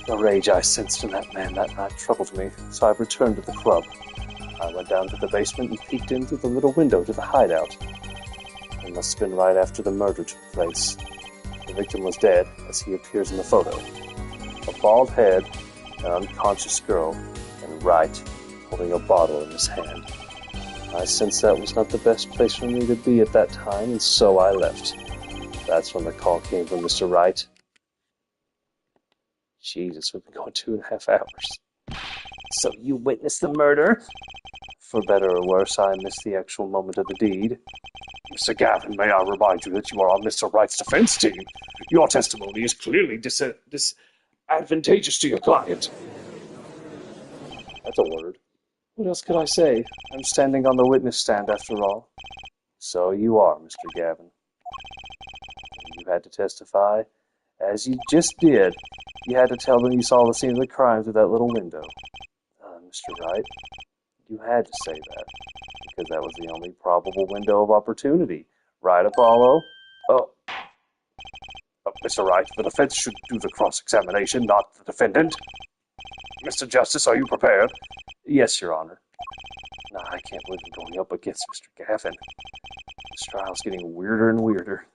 The rage I sensed in that man that night troubled me, so I returned to the club. I went down to the basement and peeked in through the little window to the hideout. It must have been right after the murder took place. The victim was dead, as he appears in the photo. A bald head, an unconscious girl, and Wright holding a bottle in his hand. I sensed that was not the best place for me to be at that time, and so I left. That's when the call came from Mr. Wright. Jesus, we've been going 2.5 hours. So you witnessed the murder? For better or worse, I missed the actual moment of the deed. Mr. Gavin, may I remind you that you are on Mr. Wright's defense team? Your testimony is clearly disadvantageous to your client. That's a word. What else could I say? I'm standing on the witness stand after all. So you are, Mr. Gavin. You had to testify, as you just did. You had to tell them you saw the scene of the crime through that little window. Mr. Wright, you had to say that, because that was the only probable window of opportunity. Right, Apollo? Mr. Wright, the defense should do the cross-examination, not the defendant. Mr. Justice, are you prepared? Yes, Your Honor. Nah, I can't believe I'm going up against Mr. Gavin. This trial's getting weirder and weirder.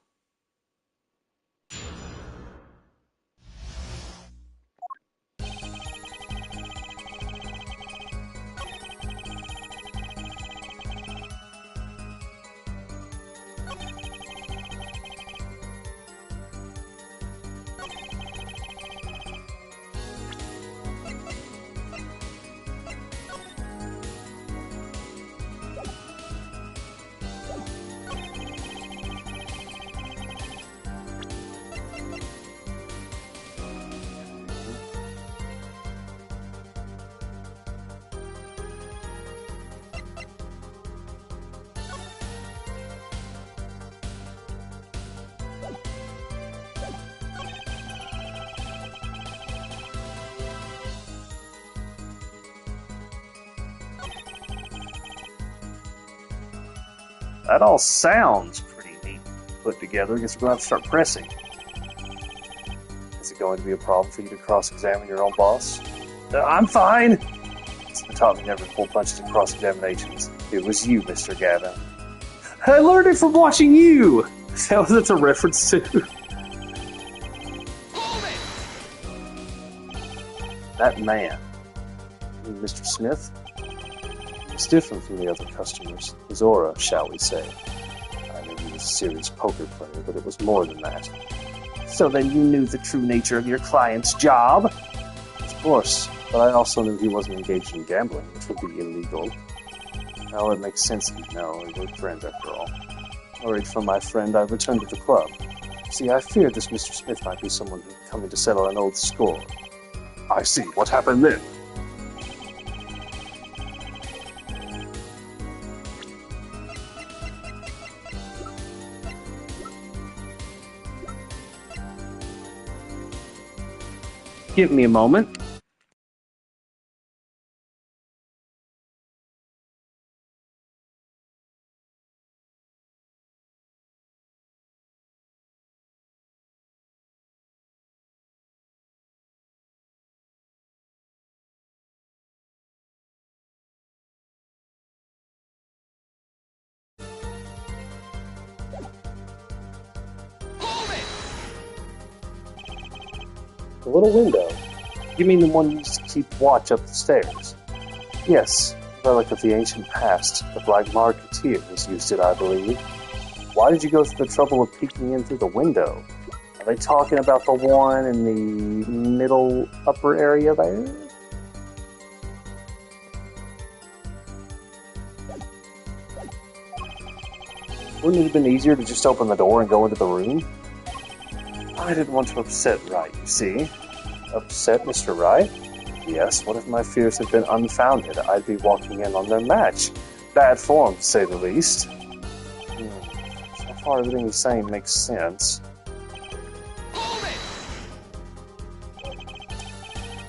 That all sounds pretty neat put together. I guess we're going to have to start pressing. Is it going to be a problem for you to cross-examine your own boss? I'm fine. It's taught me never to pull punches in cross-examinations. It was you, Mr. Gavin. I learned it from watching you. That's a reference to. That man, Mr. Smith, was different from the other customers. His aura, shall we say. I knew he was a serious poker player, but it was more than that. So then you knew the true nature of your client's job? Of course, but I also knew he wasn't engaged in gambling, which would be illegal. Now it makes sense that we were friends after all. Worried for my friend, I returned to the club. See, I feared this Mr. Smith might be someone who had come in to settle an old score. I see. What happened then? Give me a moment. The little window. You mean the one you used to keep watch up the stairs? Yes, relic of the ancient past. The Black Marketeers used it, I believe. Why did you go through the trouble of peeking in through the window? Are they talking about the one in the middle upper area there? Wouldn't it have been easier to just open the door and go into the room? I didn't want to upset Wright, you see. Upset Mr. Wright? Yes, what if my fears had been unfounded? I'd be walking in on their match. Bad form, to say the least. So far, everything he's saying makes sense.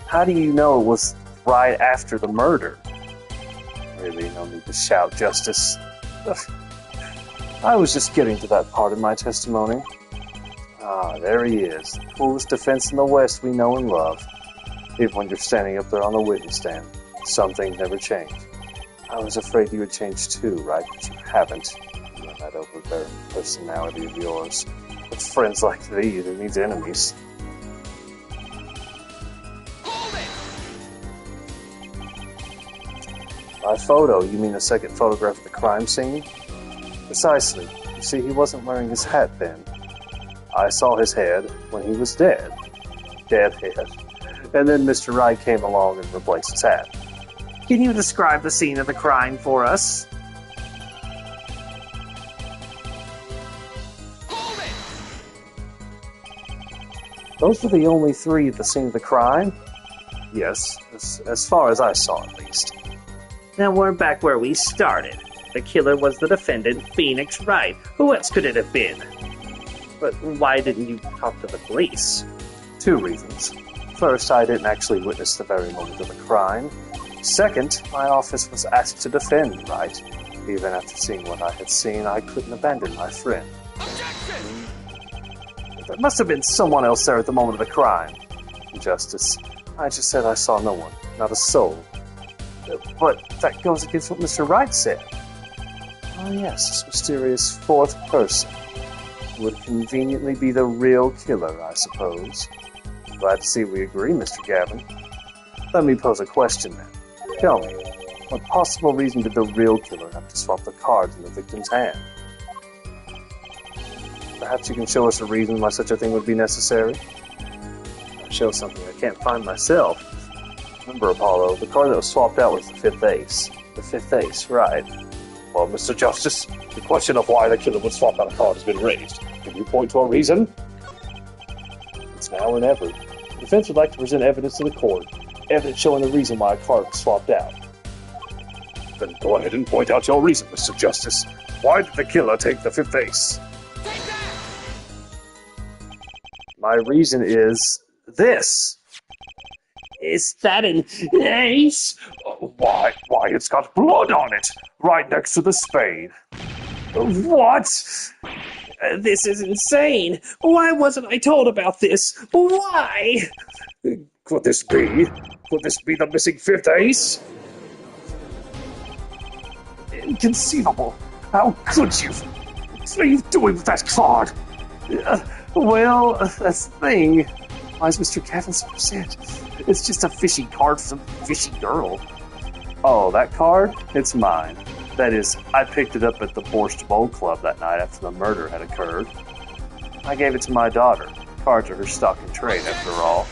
How do you know it was right after the murder? Really, no need to shout, Justice. I was just getting to that part in my testimony. Ah, there he is. The coolest defense in the West we know and love. Even when you're standing up there on the witness stand, some things never change. I was afraid you would change too, right? But you haven't. You and that overbearing personality of yours. With friends like these, it needs enemies. By photo, you mean a second photograph of the crime scene? Precisely. You see, he wasn't wearing his hat then. I saw his head when he was dead. Dead head. And then Mr. Wright came along and replaced his hat. Can you describe the scene of the crime for us? Those were the only three at the scene of the crime? Yes, as far as I saw at least. Now we're back where we started. The killer was the defendant, Phoenix Wright. Who else could it have been? But why didn't you talk to the police? 2 reasons. First, I didn't actually witness the very moment of the crime. Second, my office was asked to defend Wright. Even after seeing what I had seen, I couldn't abandon my friend. Objection! There must have been someone else there at the moment of the crime. Justice, I just said I saw no one, not a soul. But that goes against what Mr. Wright said. Oh yes, this mysterious fourth person would conveniently be the real killer, I suppose. Glad to see we agree, Mr. Gavin. Let me pose a question then. Tell me, what possible reason did the real killer have to swap the cards in the victim's hand? Perhaps you can show us a reason why such a thing would be necessary? I'll show something I can't find myself. Remember, Apollo, the card that was swapped out was the fifth ace. The fifth ace, right. Well, Mr. Justice, the question of why the killer would swap out a card has been raised. Can you point to a reason? It's now or never. The defense would like to present evidence to the court. Evidence showing the reason why a card was swapped out. Then go ahead and point out your reason, Mr. Justice. Why did the killer take the fifth ace? Take that! My reason is this. Is that an ace? Why, it's got blood on it, right next to the spade. What? This is insane. Why wasn't I told about this? Why? Could this be? Could this be the missing fifth ace? Inconceivable. How could you? What are you doing with that card? Well, that's the thing. Why is Mr. Kevin so upset? It's just a fishing card for some fishy girl. Oh, that card? It's mine. That is, I picked it up at the Borscht Bowl Club that night after the murder had occurred. I gave it to my daughter. Cards are her stock and trade, after all.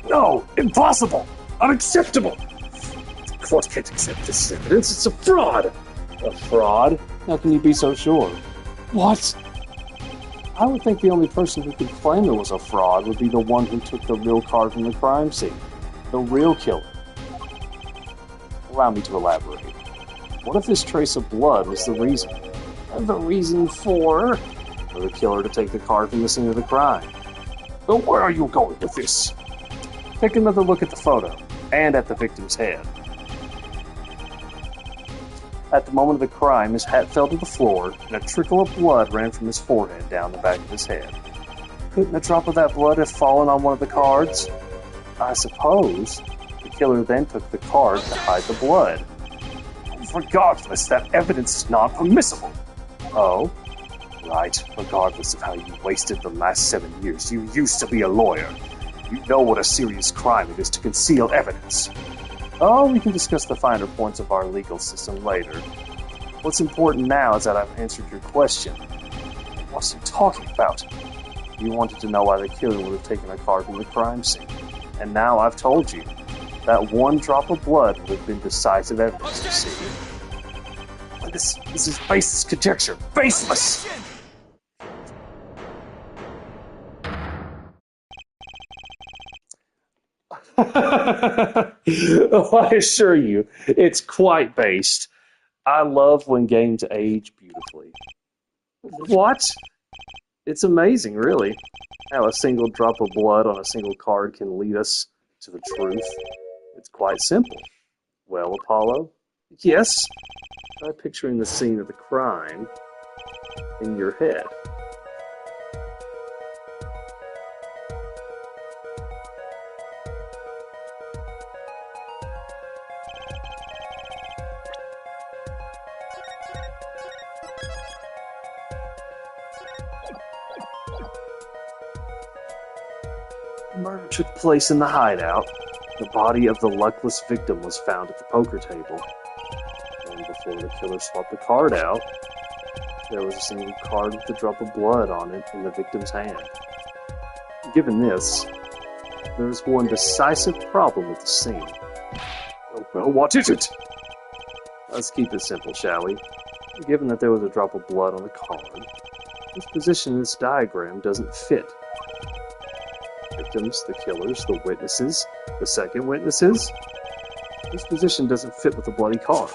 No! Impossible! Unacceptable! The court can't accept this evidence. It's a fraud! A fraud? How can you be so sure? What? I would think the only person who could claim it was a fraud would be the one who took the real card from the crime scene. The real killer. Allow me to elaborate. What if this trace of blood was the reason? The reason for the killer to take the card from the scene of the crime. But where are you going with this? Take another look at the photo, and at the victim's head. At the moment of the crime, his hat fell to the floor, and a trickle of blood ran from his forehead down the back of his head. Couldn't a drop of that blood have fallen on one of the cards? I suppose. The killer then took the card to hide the blood. Regardless, that evidence is not permissible. Oh? Right, regardless of how you wasted the last 7 years, you used to be a lawyer. You know what a serious crime it is to conceal evidence. Oh, we can discuss the finer points of our legal system later. What's important now is that I've answered your question. What are you talking about? You wanted to know why the killer would have taken a card from the crime scene. And now I've told you. That one drop of blood would have been decisive evidence, you see. This is baseless conjecture. Baseless! Oh, I assure you, it's quite based. I love when games age beautifully. What? It's amazing, really, how a single drop of blood on a single card can lead us to the truth. It's quite simple. Well, Apollo? Yes? Try picturing the scene of the crime in your head. The murder took place in the hideout. The body of the luckless victim was found at the poker table. And before the killer swapped the card out, there was a single card with a drop of blood on it in the victim's hand. Given this, there is one decisive problem with the scene. Well, what is it? Let's keep it simple, shall we? Given that there was a drop of blood on the card, this position in this diagram doesn't fit. Victims, the killers, the witnesses, the second witnesses. This position doesn't fit with the bloody card.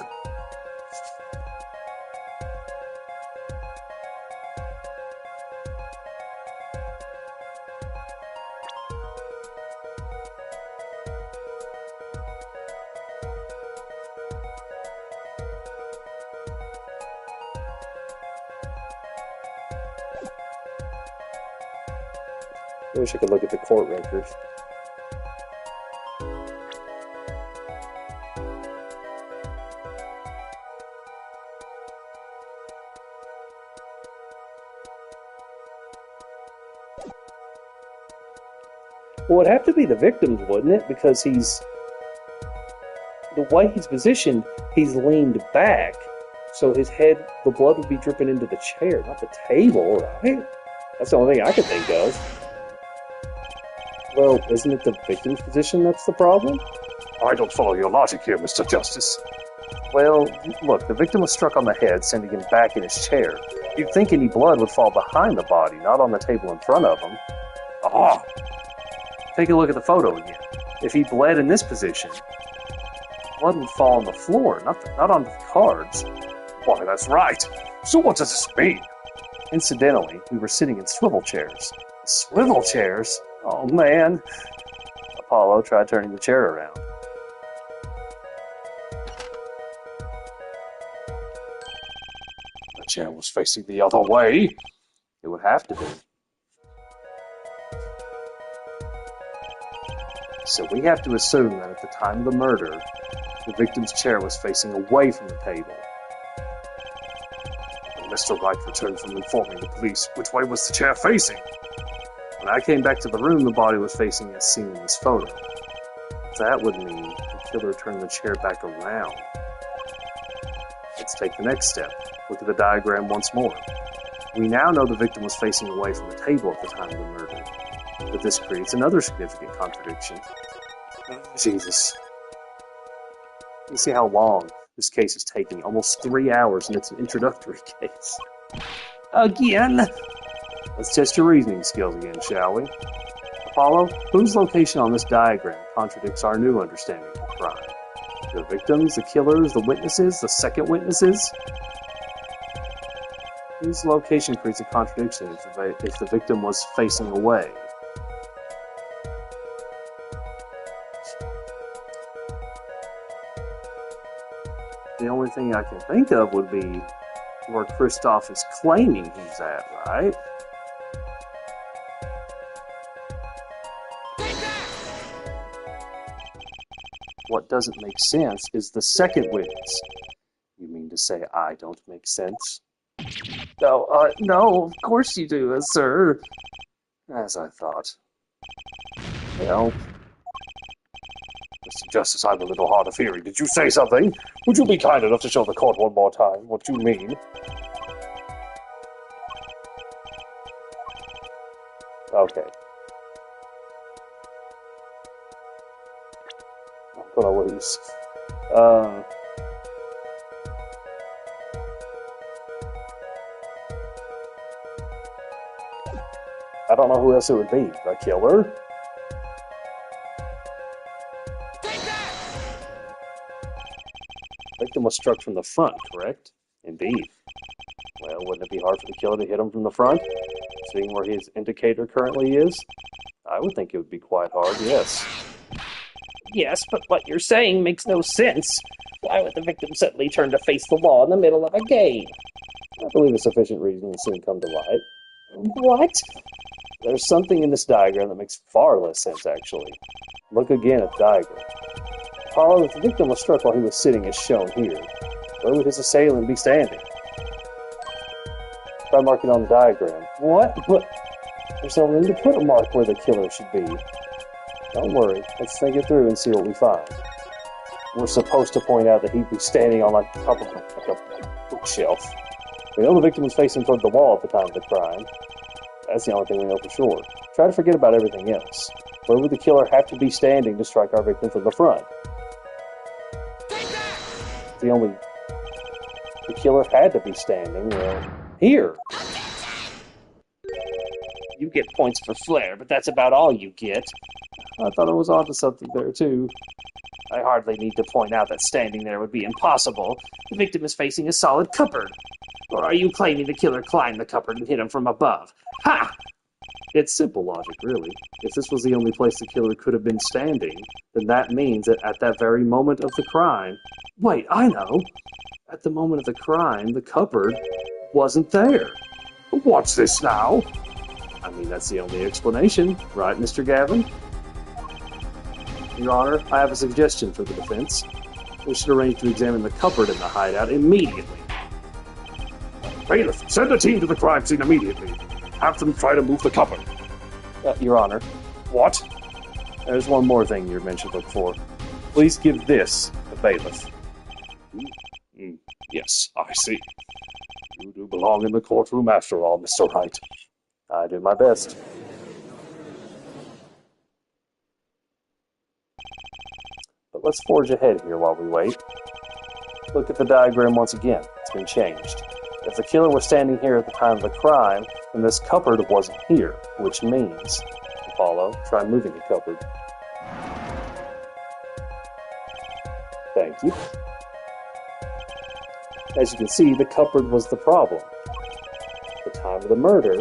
I wish I could look at the court records. Well, it'd have to be the victim's, wouldn't it? Because the way he's positioned, he's leaned back. So his head, the blood would be dripping into the chair, not the table, right? That's the only thing I could think of. Well, isn't it the victim's position that's the problem? I don't follow your logic here, Mr. Justice. Well, look, the victim was struck on the head, sending him back in his chair. You'd think any blood would fall behind the body, not on the table in front of him. Ah! Take a look at the photo again. If he bled in this position, blood would fall on the floor, not on the cards. Why, that's right. So what does this mean? Incidentally, we were sitting in swivel chairs. Swivel chairs? Oh, man. Apollo tried turning the chair around. The chair was facing the other way. It would have to be. So we have to assume that at the time of the murder, the victim's chair was facing away from the table. When Mr. Wright returned from informing the police, which way was the chair facing? When I came back to the room, the body was facing as seen in this photo. That would mean the killer turned the chair back around. Let's take the next step. Look at the diagram once more. We now know the victim was facing away from the table at the time of the murder. But this creates another significant contradiction. Oh, Jesus. You see how long this case is taking? Almost 3 hours, and it's an introductory case. Again? Let's test your reasoning skills again, shall we? Apollo, whose location on this diagram contradicts our new understanding of crime? The victims, the killers, the witnesses, the second witnesses? Whose location creates a contradiction if the victim was facing away? The only thing I can think of would be where Christoph is claiming he's at, right? What doesn't make sense is the second witness. You mean to say I don't make sense? Oh, no, of course you do, sir. As I thought. Well, Mr. Justice, I'm a little hard of hearing. Did you say something? Would you be kind enough to show the court one more time what you mean? okay. I'm gonna lose. I don't know who else it would be. The killer? The victim was struck from the front, correct? Indeed. Well, wouldn't it be hard for the killer to hit him from the front? Seeing where his indicator currently is? I would think it would be quite hard, yes. Yes, but what you're saying makes no sense. Why would the victim suddenly turn to face the wall in the middle of a game? I believe a sufficient reason will soon come to light. What? There's something in this diagram that makes far less sense, actually. Look again at the diagram. Apollo, if the victim was struck while he was sitting as shown here, where would his assailant be standing? Try marking on the diagram. What? But there's no room to put a mark where the killer should be. Don't worry, let's think it through and see what we find. We're supposed to point out that he'd be standing on like top of like a bookshelf. We know the victim was facing toward the wall at the time of the crime. That's the only thing we know for sure. Try to forget about everything else. Where would the killer have to be standing to strike our victim from the front? The killer had to be standing, here. You get points for flair, but that's about all you get. I thought I was onto something there, too. I hardly need to point out that standing there would be impossible. The victim is facing a solid cupboard. Or are you claiming the killer climbed the cupboard and hit him from above? Ha! It's simple logic, really. If this was the only place the killer could have been standing, then that means that at that very moment of the crime... Wait, I know! At the moment of the crime, the cupboard wasn't there. What's this now? I mean, that's the only explanation, right, Mr. Gavin? Your Honor, I have a suggestion for the defense. We should arrange to examine the cupboard in the hideout immediately. Bailiff, send a team to the crime scene immediately. Have them try to move the cupboard. Your Honor. What? There's one more thing your men should look for. Please give this the bailiff. Yes, I see. You do belong in the courtroom after all, Mr. Wright. I do my best. But let's forge ahead here while we wait. Look at the diagram once again. It's been changed. If the killer was standing here at the time of the crime, then this cupboard wasn't here, which means... Apollo, try moving the cupboard. Thank you. As you can see, the cupboard was the problem. At the time of the murder,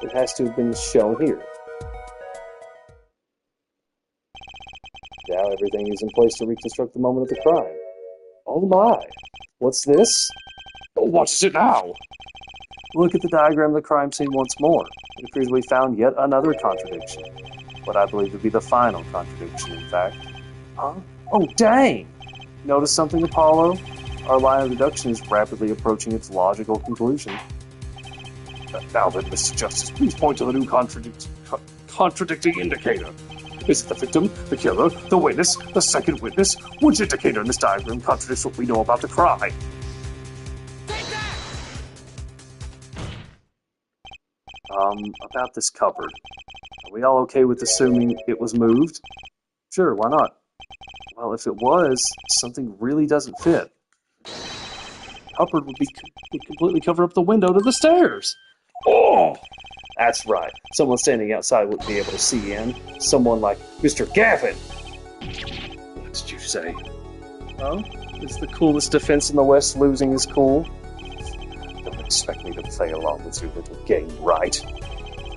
it has to have been shown here. Now everything is in place to reconstruct the moment of the crime. Oh my! What's this? What is it now? Look at the diagram of the crime scene once more. It appears we found yet another contradiction. What I believe to be the final contradiction, in fact. Huh? Oh, dang! Notice something, Apollo? Our line of deduction is rapidly approaching its logical conclusion. Now then, Mr. Justice, please point to the new contradicting indicator. Is it the victim, the killer, the witness, the second witness? Which indicator in this diagram contradicts what we know about the crime? About this cupboard. Are we all okay with assuming it was moved? Sure, why not? Well, if it was, something really doesn't fit. Cupboard would completely cover up the window to the stairs. Oh! That's right. Someone standing outside wouldn't be able to see in. Someone like Mr. Gavin. What did you say? Oh? Is the coolest defense in the West losing his cool? Don't expect me to play along with your little game, right?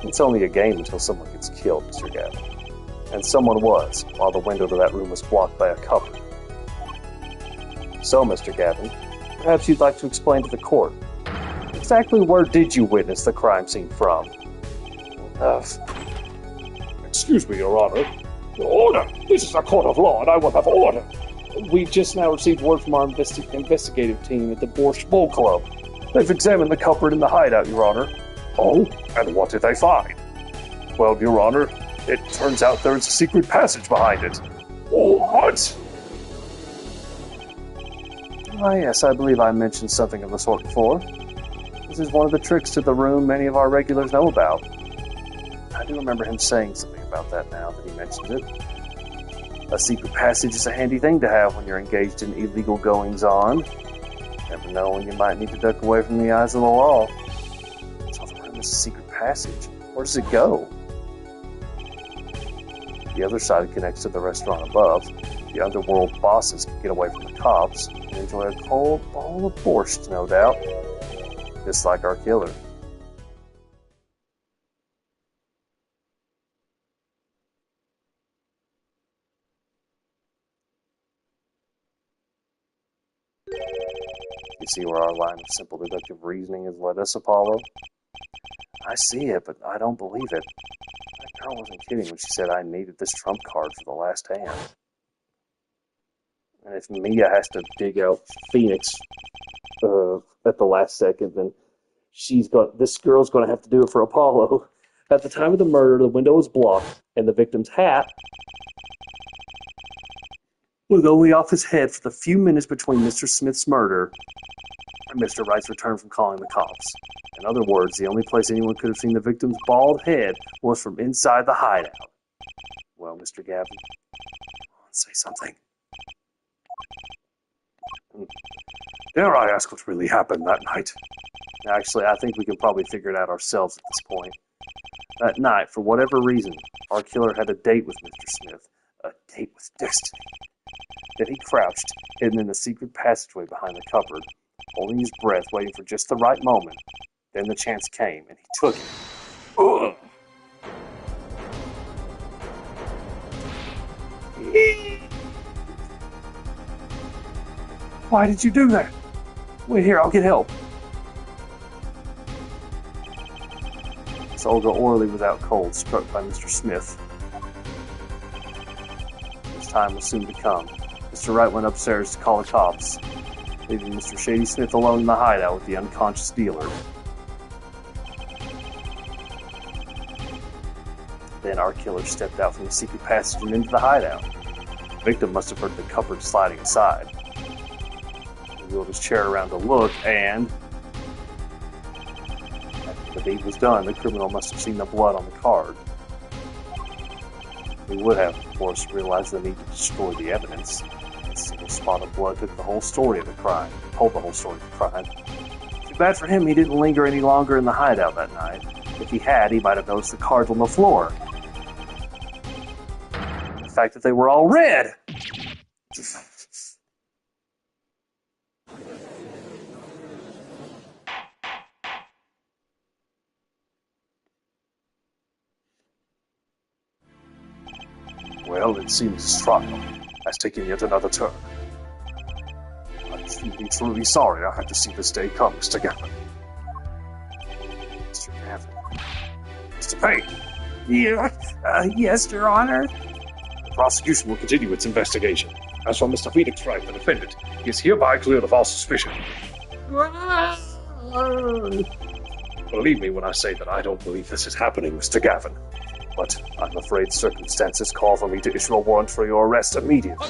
It's only a game until someone gets killed, Mr. Gavin. And someone was, while the window to that room was blocked by a cupboard. So, Mr. Gavin, perhaps you'd like to explain to the court. Exactly where did you witness the crime scene from? Excuse me, Your Honor. Order! This is a court of law, and I will have order. We just now received word from our investigative team at the Borscht Bowl Club. They've examined the cupboard in the hideout, Your Honor. Oh, and what did they find? Well, Your Honor, it turns out there is a secret passage behind it. What? Ah, yes, I believe I mentioned something of the sort before. This is one of the tricks to the room many of our regulars know about. I do remember him saying something about that now that he mentions it. A secret passage is a handy thing to have when you're engaged in illegal goings-on. Never know when you might need to duck away from the eyes of the law. So the room is a secret passage. Where does it go? The other side connects to the restaurant above. The underworld bosses can get away from the cops and enjoy a cold bowl of borscht, no doubt. Just like our killer. You see where our line of simple deductive reasoning has led us, Apollo? I see it, but I don't believe it. That girl wasn't kidding when she said I needed this trump card for the last hand. And if Mia has to dig out Phoenix at the last second, then this girl's going to have to do it for Apollo. At the time of the murder, the window was blocked, and the victim's hat was only off his head for the few minutes between Mr. Smith's murder and Mr. Wright's return from calling the cops. In other words, the only place anyone could have seen the victim's bald head was from inside the hideout. Well, Mr. Gavin, say something. Dare I ask what really happened that night? Actually, I think we can probably figure it out ourselves at this point. That night, for whatever reason, our killer had a date with Mr. Smith. A date with destiny. Then he crouched, hidden in the secret passageway behind the cupboard, holding his breath, waiting for just the right moment. Then the chance came, and he took it. Ugh. Why did you do that? Wait here, I'll get help. It's Olga Orley without cold, struck by Mr. Smith. His time was soon to come. Mr. Wright went upstairs to call the cops, leaving Mr. Shady Smith alone in the hideout with the unconscious dealer. Then our killer stepped out from the secret passage and into the hideout. The victim must have heard the cupboard sliding aside. He wheeled his chair around to look, and after the deed was done, the criminal must have seen the blood on the card. He would have, of course, realized the need to destroy the evidence. A single spot of blood told the whole story of the crime. Too bad for him he didn't linger any longer in the hideout that night. If he had, he might have noticed the cards on the floor. The fact that they were all red! Well, it seems this trial has taken yet another turn. I'm truly sorry I had to see this day come, Mr. Gavin. Gavin. Mr. Payne, Yes, Your Honor. the prosecution will continue its investigation. As for Mr. Phoenix Wright, the defendant, he is hereby cleared of all suspicion. Believe me when I say that I don't believe this is happening, Mr. Gavin. But I'm afraid circumstances call for me to issue a warrant for your arrest immediately.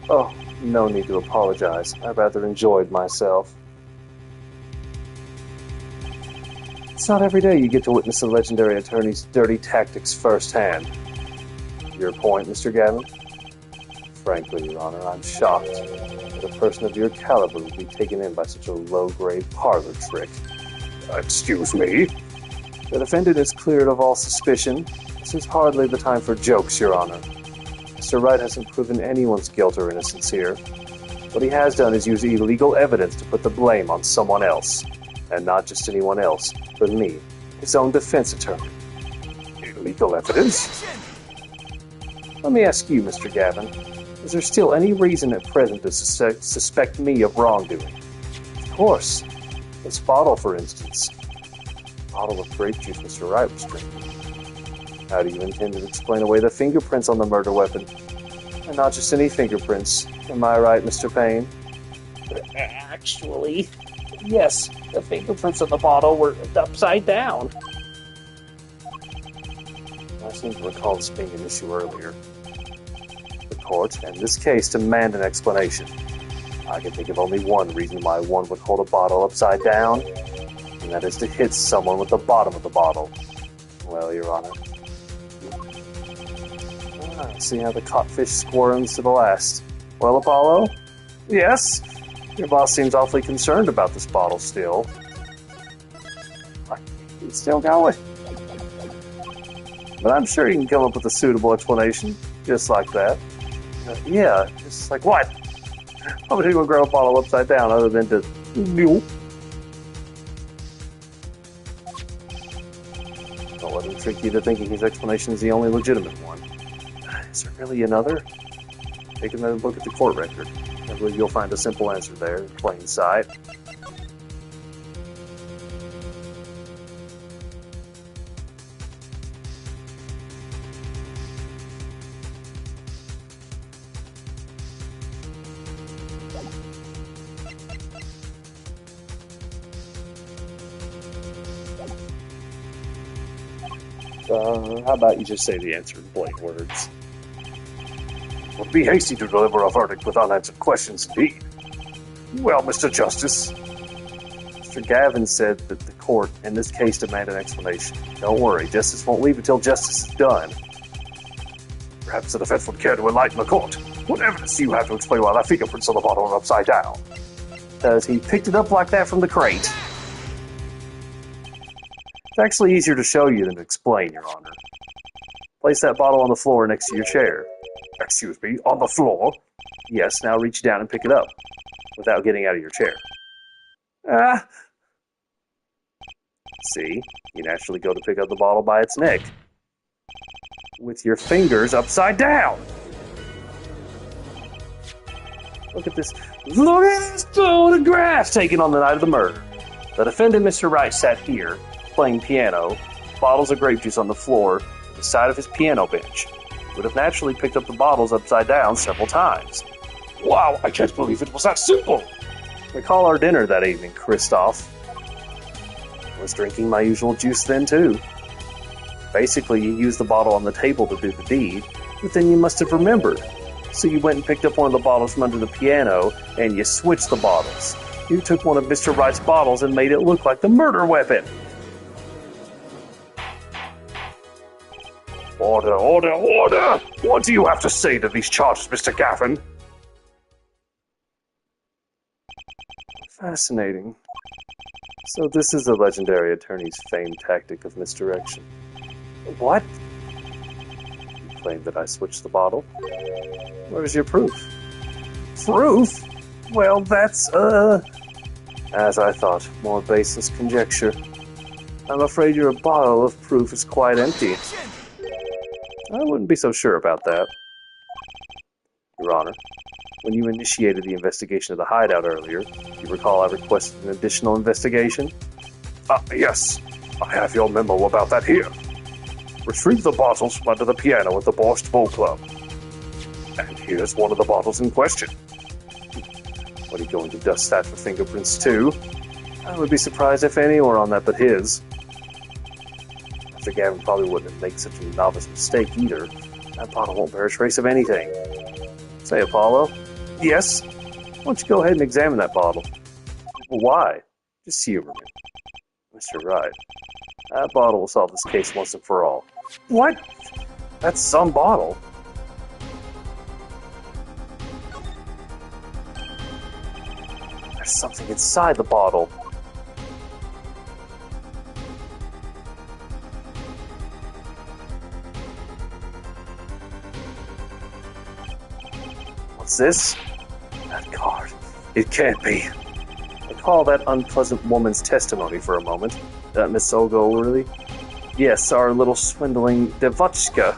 Oh, no need to apologize. I rather enjoyed myself. It's not every day you get to witness a legendary attorney's dirty tactics firsthand. Your point, Mr. Gavin? Frankly, Your Honor, I'm shocked that a person of your caliber would be taken in by such a low-grade parlor trick. Excuse me? The defendant is cleared of all suspicion. This is hardly the time for jokes, Your Honor. Mr. Wright hasn't proven anyone's guilt or innocence here. What he has done is use illegal evidence to put the blame on someone else. And not just anyone else, but me, his own defense attorney. Illegal evidence? Let me ask you, Mr. Gavin, is there still any reason at present to suspect me of wrongdoing? Of course. This bottle, for instance. A bottle of grape juice Mr. Wright was drinking. How do you intend to explain away the fingerprints on the murder weapon? And not just any fingerprints. Am I right, Mr. Payne? Actually, yes, the fingerprints on the bottle were upside down. I seem to recall this being an issue earlier. The court, and this case, demand an explanation. I can think of only one reason why one would hold a bottle upside down, and that is to hit someone with the bottom of the bottle. Well, Your Honor. See how the codfish squirms to the last. Well, Apollo? Yes? Your boss seems awfully concerned about this bottle still. It's still going. But I'm sure you can come up with a suitable explanation, just like that. Yeah, just like what? How would anyone grab a bottle upside down other than to... Don't let him trick you to thinking his explanation is the only legitimate one. Is there really another? Take another look at the court record. I believe you'll find a simple answer there, in plain sight. How about you just say the answer in plain words? It would be hasty to deliver a verdict with unanswered questions indeed. Well, Mr. Justice. Mr. Gavin said that the court, in this case, demand an explanation. Don't worry, justice won't leave until justice is done. Perhaps the defense would care to enlighten the court. What evidence do you have to explain why the fingerprints on the bottle are upside down? Because he picked it up like that from the crate. It's actually easier to show you than to explain, Your Honor. Place that bottle on the floor next to your chair. Excuse me, on the floor? Yes, now reach down and pick it up, without getting out of your chair. See, you naturally go to pick up the bottle by its neck. With your fingers upside down. Look at this photograph taken on the night of the murder. The defendant, Mr. Wright, sat here, playing piano, bottles of grape juice on the floor, at the side of his piano bench. Would have naturally picked up the bottles upside down several times. Wow, I can't believe it was that simple! Recall our dinner that evening, Christoph. I was drinking my usual juice then, too. Basically, you used the bottle on the table to do the deed, but then you must have remembered. So you went and picked up one of the bottles from under the piano, and you switched the bottles. You took one of Mr. Wright's bottles and made it look like the murder weapon. Order, order, order! What do you have to say to these charges, Mr. Gavin? Fascinating. So this is the legendary attorney's famed tactic of misdirection. What? You claim that I switched the bottle? Where's your proof? Proof? Well, that's, as I thought, more baseless conjecture. I'm afraid your bottle of proof is quite empty. I wouldn't be so sure about that. Your Honor, When you initiated the investigation of the hideout earlier, you recall I requested an additional investigation? Yes. I have your memo about that here. Retrieve the bottles from under the piano at the Borscht Bowl Club. And here's one of the bottles in question. What, are you going to dust that for fingerprints too? I would be surprised if any were on that but his. Mr. Gavin probably wouldn't make such a novice mistake either. That bottle won't bear a trace of anything. Say, Apollo? Yes? Why don't you go ahead and examine that bottle? Well, why? Just humor me. Mr. Wright, that bottle will solve this case once and for all. What? That's some bottle. There's something inside the bottle. What's this? That card. It can't be. Recall that unpleasant woman's testimony for a moment. Miss Ogilvy? Yes, our little swindling Devotchka.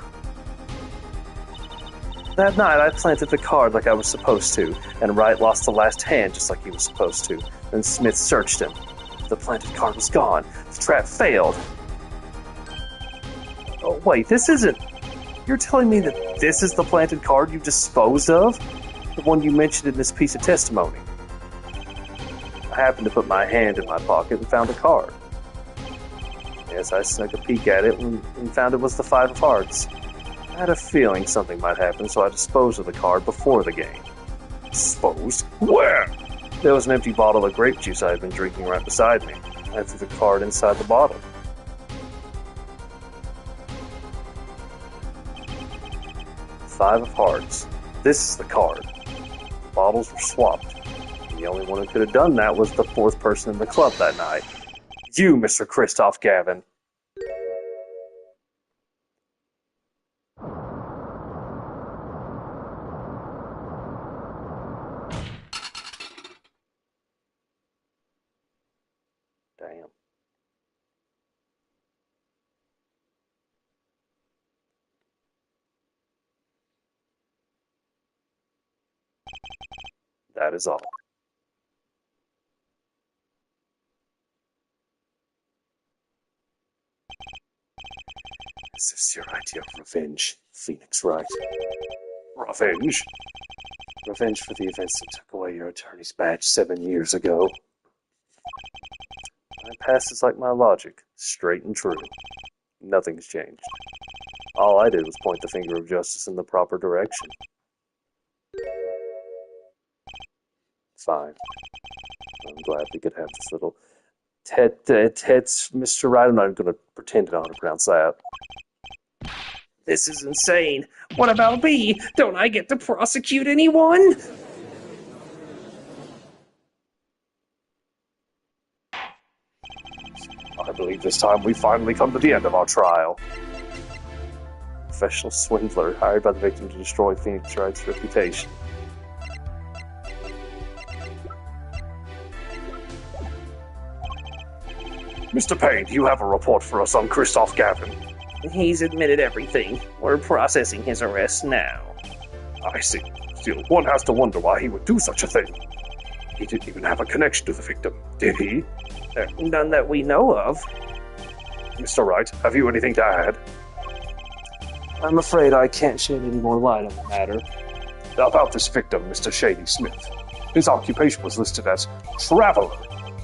That night, I planted the card like I was supposed to, and Wright lost the last hand just like he was supposed to. Then Smith searched him. The planted card was gone. The trap failed. Oh, wait, this isn't... You're telling me that this is the planted card you disposed of? The one you mentioned in this piece of testimony? I happened to put my hand in my pocket and found a card. Yes, I snuck a peek at it and found it was the 5 of hearts. I had a feeling something might happen, so I disposed of the card before the game. Disposed? Where? There was an empty bottle of grape juice I had been drinking right beside me. I threw the card inside the bottle. Five of hearts. This is the card. The bottles were swapped. And the only one who could have done that was the 4th person in the club that night. You, Mr. Christoph Gavin. Damn. That is all. Is this your idea of revenge, Phoenix Wright? Revenge? Revenge for the events that took away your attorney's badge 7 years ago. My past is like my logic, straight and true. Nothing's changed. All I did was point the finger of justice in the proper direction. Fine. I'm glad we could have this little Ted's Mr. Wright. I'm not going to pretend to know how to pronounce that. This is insane. What about me? Don't I get to prosecute anyone? I believe this time we finally come to the end of our trial. Professional swindler hired by the victim to destroy Phoenix Wright's reputation. Mr. Payne, you have a report for us on Christoph Gavin. He's admitted everything. We're processing his arrest now. I see. Still, one has to wonder why he would do such a thing. He didn't even have a connection to the victim, did he? None that we know of. Mr. Wright, have you anything to add? I'm afraid I can't shed any more light on the matter. About this victim, Mr. Shady Smith. His occupation was listed as traveler.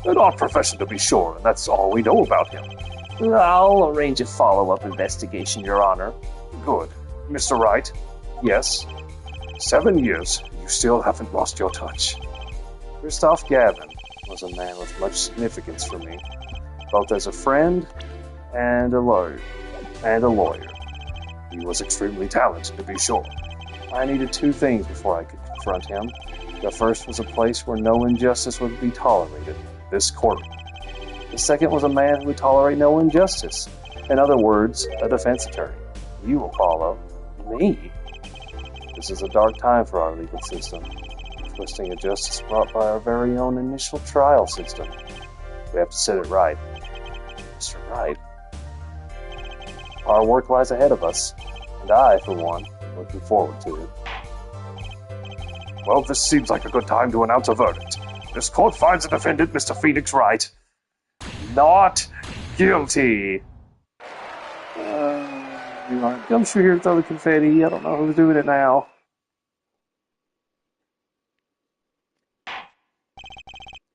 An odd profession to be sure, and that's all we know about him. I'll arrange a follow-up investigation, Your Honor. Good. Mr. Wright? Yes? 7 years, you still haven't lost your touch. Christoph Gavin was a man with much significance for me, both as a friend and a lawyer. He was extremely talented, to be sure. I needed 2 things before I could confront him. The first was a place where no injustice would be tolerated. This court. The second was a man who would tolerate no injustice. In other words, a defense attorney. You, Apollo. Me? This is a dark time for our legal system. Twisting a justice brought by our very own initial trial system. We have to set it right. Mr. Wright. Our work lies ahead of us, and I, for one, am looking forward to it. Well, this seems like a good time to announce a verdict. This court finds the defendant, Mr. Phoenix Wright, not guilty. I'm sure here throw the confetti. I don't know who's doing it now.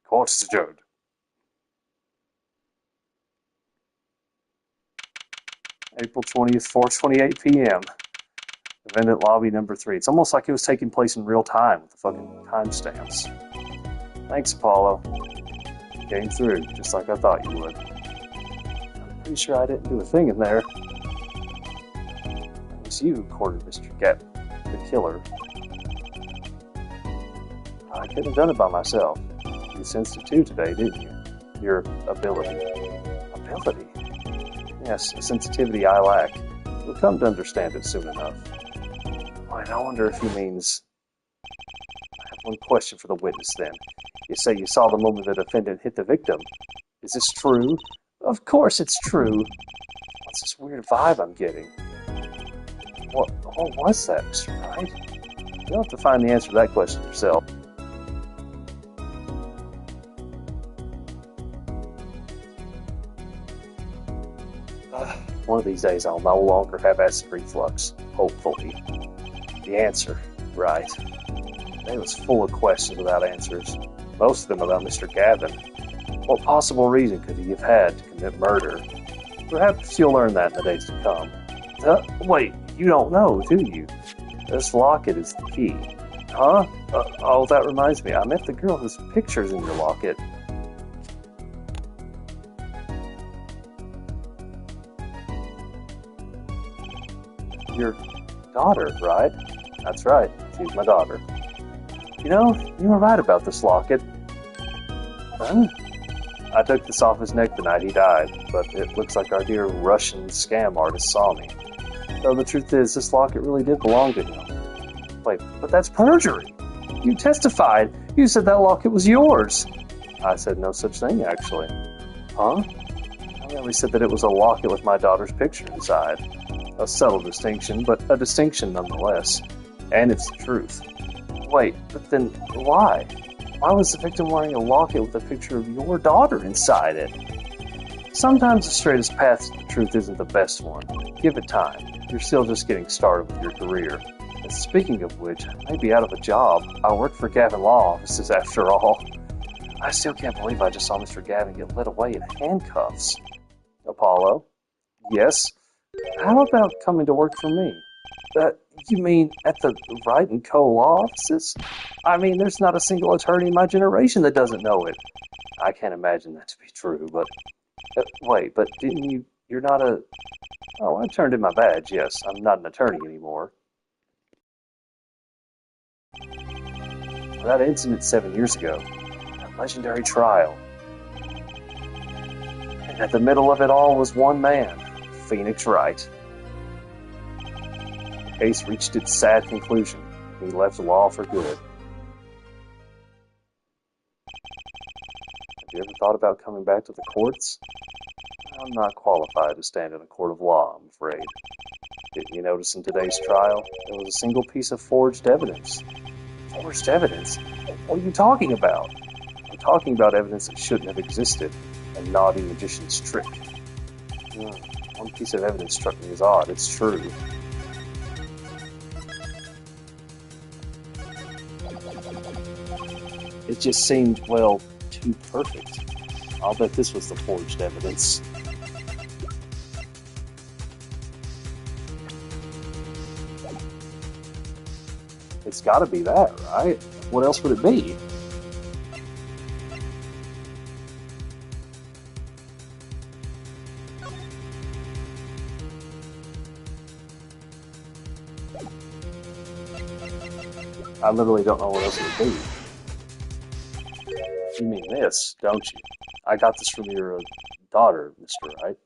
Court is adjourned. April 20th, 4:28 p.m. Defendant lobby number 3. It's almost like it was taking place in real time with the fucking timestamps. Thanks, Apollo. You came through, just like I thought you would. I'm pretty sure I didn't do a thing in there. It was you who courted Mr. Gett, the killer. I couldn't have done it by myself. You sensed it too today, didn't you? Your ability. Ability? Yes, a sensitivity I lack. You'll come to understand it soon enough. Wait, I wonder if he means... I have one question for the witness then. You say you saw the moment the defendant hit the victim. Is this true? Of course it's true. What's this weird vibe I'm getting? What was that, Mr. Knight? You'll have to find the answer to that question yourself. One of these days I'll no longer have acid reflux, hopefully. The answer, right. It was full of questions without answers, most of them about Mr. Gavin. What possible reason could he have had to commit murder? Perhaps you'll learn that in the days to come. Wait, you don't know, do you? This locket is the key. Huh? Oh, that reminds me, I met the girl whose picture's in your locket. Your daughter, right? That's right, she's my daughter. You know, you were right about this locket. Huh? I took this off his neck the night he died, but it looks like our dear Russian scam artist saw me. Though the truth is, this locket really did belong to him. Wait, but that's perjury! You testified! You said that locket was yours! I said no such thing, actually. Huh? I merely said that it was a locket with my daughter's picture inside. A subtle distinction, but a distinction nonetheless. And it's the truth. Wait, but then why? Why was the victim wearing a locket with a picture of your daughter inside it? Sometimes the straightest path to the truth isn't the best one. Give it time. You're still just getting started with your career. And speaking of which, I may be out of a job. I work for Gavin Law Offices after all. I still can't believe I just saw Mr. Gavin get led away in handcuffs. Apollo? Yes? How about coming to work for me? You mean at the Wright & Co. law offices? I mean, there's not a single attorney in my generation that doesn't know it. I can't imagine that to be true, but... wait, but you're not a... Oh, I turned in my badge, yes. I'm not an attorney anymore. That incident 7 years ago. That legendary trial. And at the middle of it all was one man. Phoenix Wright. The case reached its sad conclusion. He left law for good. Have you ever thought about coming back to the courts? I'm not qualified to stand in a court of law, I'm afraid. Didn't you notice in today's trial, there was a single piece of forged evidence? Forged evidence? What are you talking about? I'm talking about evidence that shouldn't have existed. A naughty magician's trick. One piece of evidence struck me as odd. It's true. It just seemed, well, too perfect. I'll bet this was the forged evidence. It's gotta be that, right? What else would it be? I literally don't know what else it would be. You mean this, don't you? I got this from your daughter, Mr. Wright.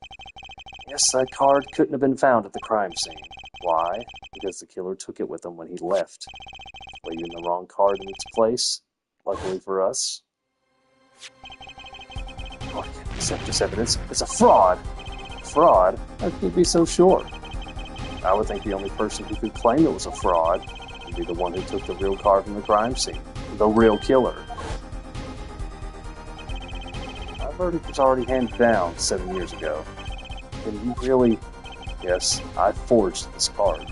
Yes, that card couldn't have been found at the crime scene. Why? Because the killer took it with him when he left. Leaving the wrong card in its place. Luckily for us. Oh, I can't accept this evidence. It's a fraud! Fraud? How can you be so sure? I would think the only person who could claim it was a fraud to be the one who took the real car from the crime scene. The real killer. My verdict was already handed down 7 years ago. And you really... Yes, I forged this card.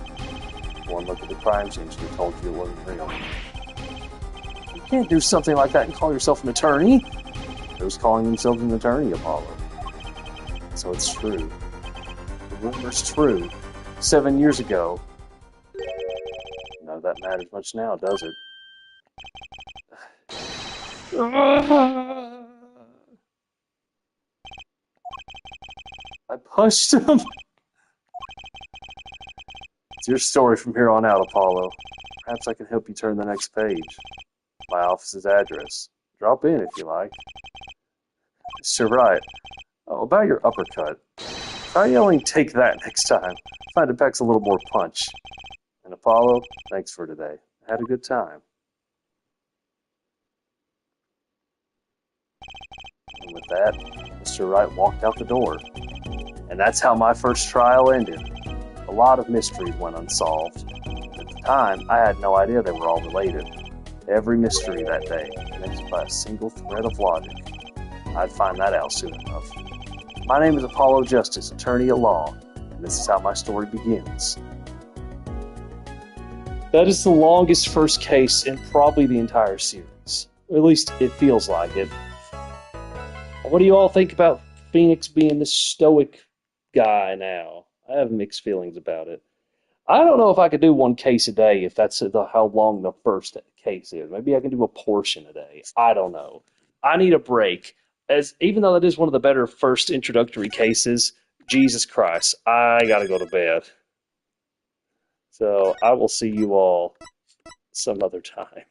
One look at the crime scene should have told you it wasn't real. You can't do something like that and call yourself an attorney. Who's calling themselves an attorney, Apollo? So it's true. The rumor's true. 7 years ago. None of that matters much now, does it? I punched him. It's your story from here on out, Apollo. Perhaps I can help you turn the next page. My office's address. Drop in if you like. Sure, right. Oh, about your uppercut. Try yelling, "Take that," next time. Find it packs a little more punch. And Apollo, thanks for today. I had a good time. And with that, Mr. Wright walked out the door. And that's how my first trial ended. A lot of mysteries went unsolved. At the time, I had no idea they were all related. Every mystery that day, connected by a single thread of logic. I'd find that out soon enough. My name is Apollo Justice, attorney at law, and this is how my story begins. That is the longest first case in probably the entire series. Or at least it feels like it. What do you all think about Phoenix being this stoic guy now? I have mixed feelings about it. I don't know if I could do one case a day if that's how long the first case is. Maybe I can do a portion a day. I don't know. I need a break. Even though that is one of the better first introductory cases, Jesus Christ, I gotta go to bed. So I will see you all some other time.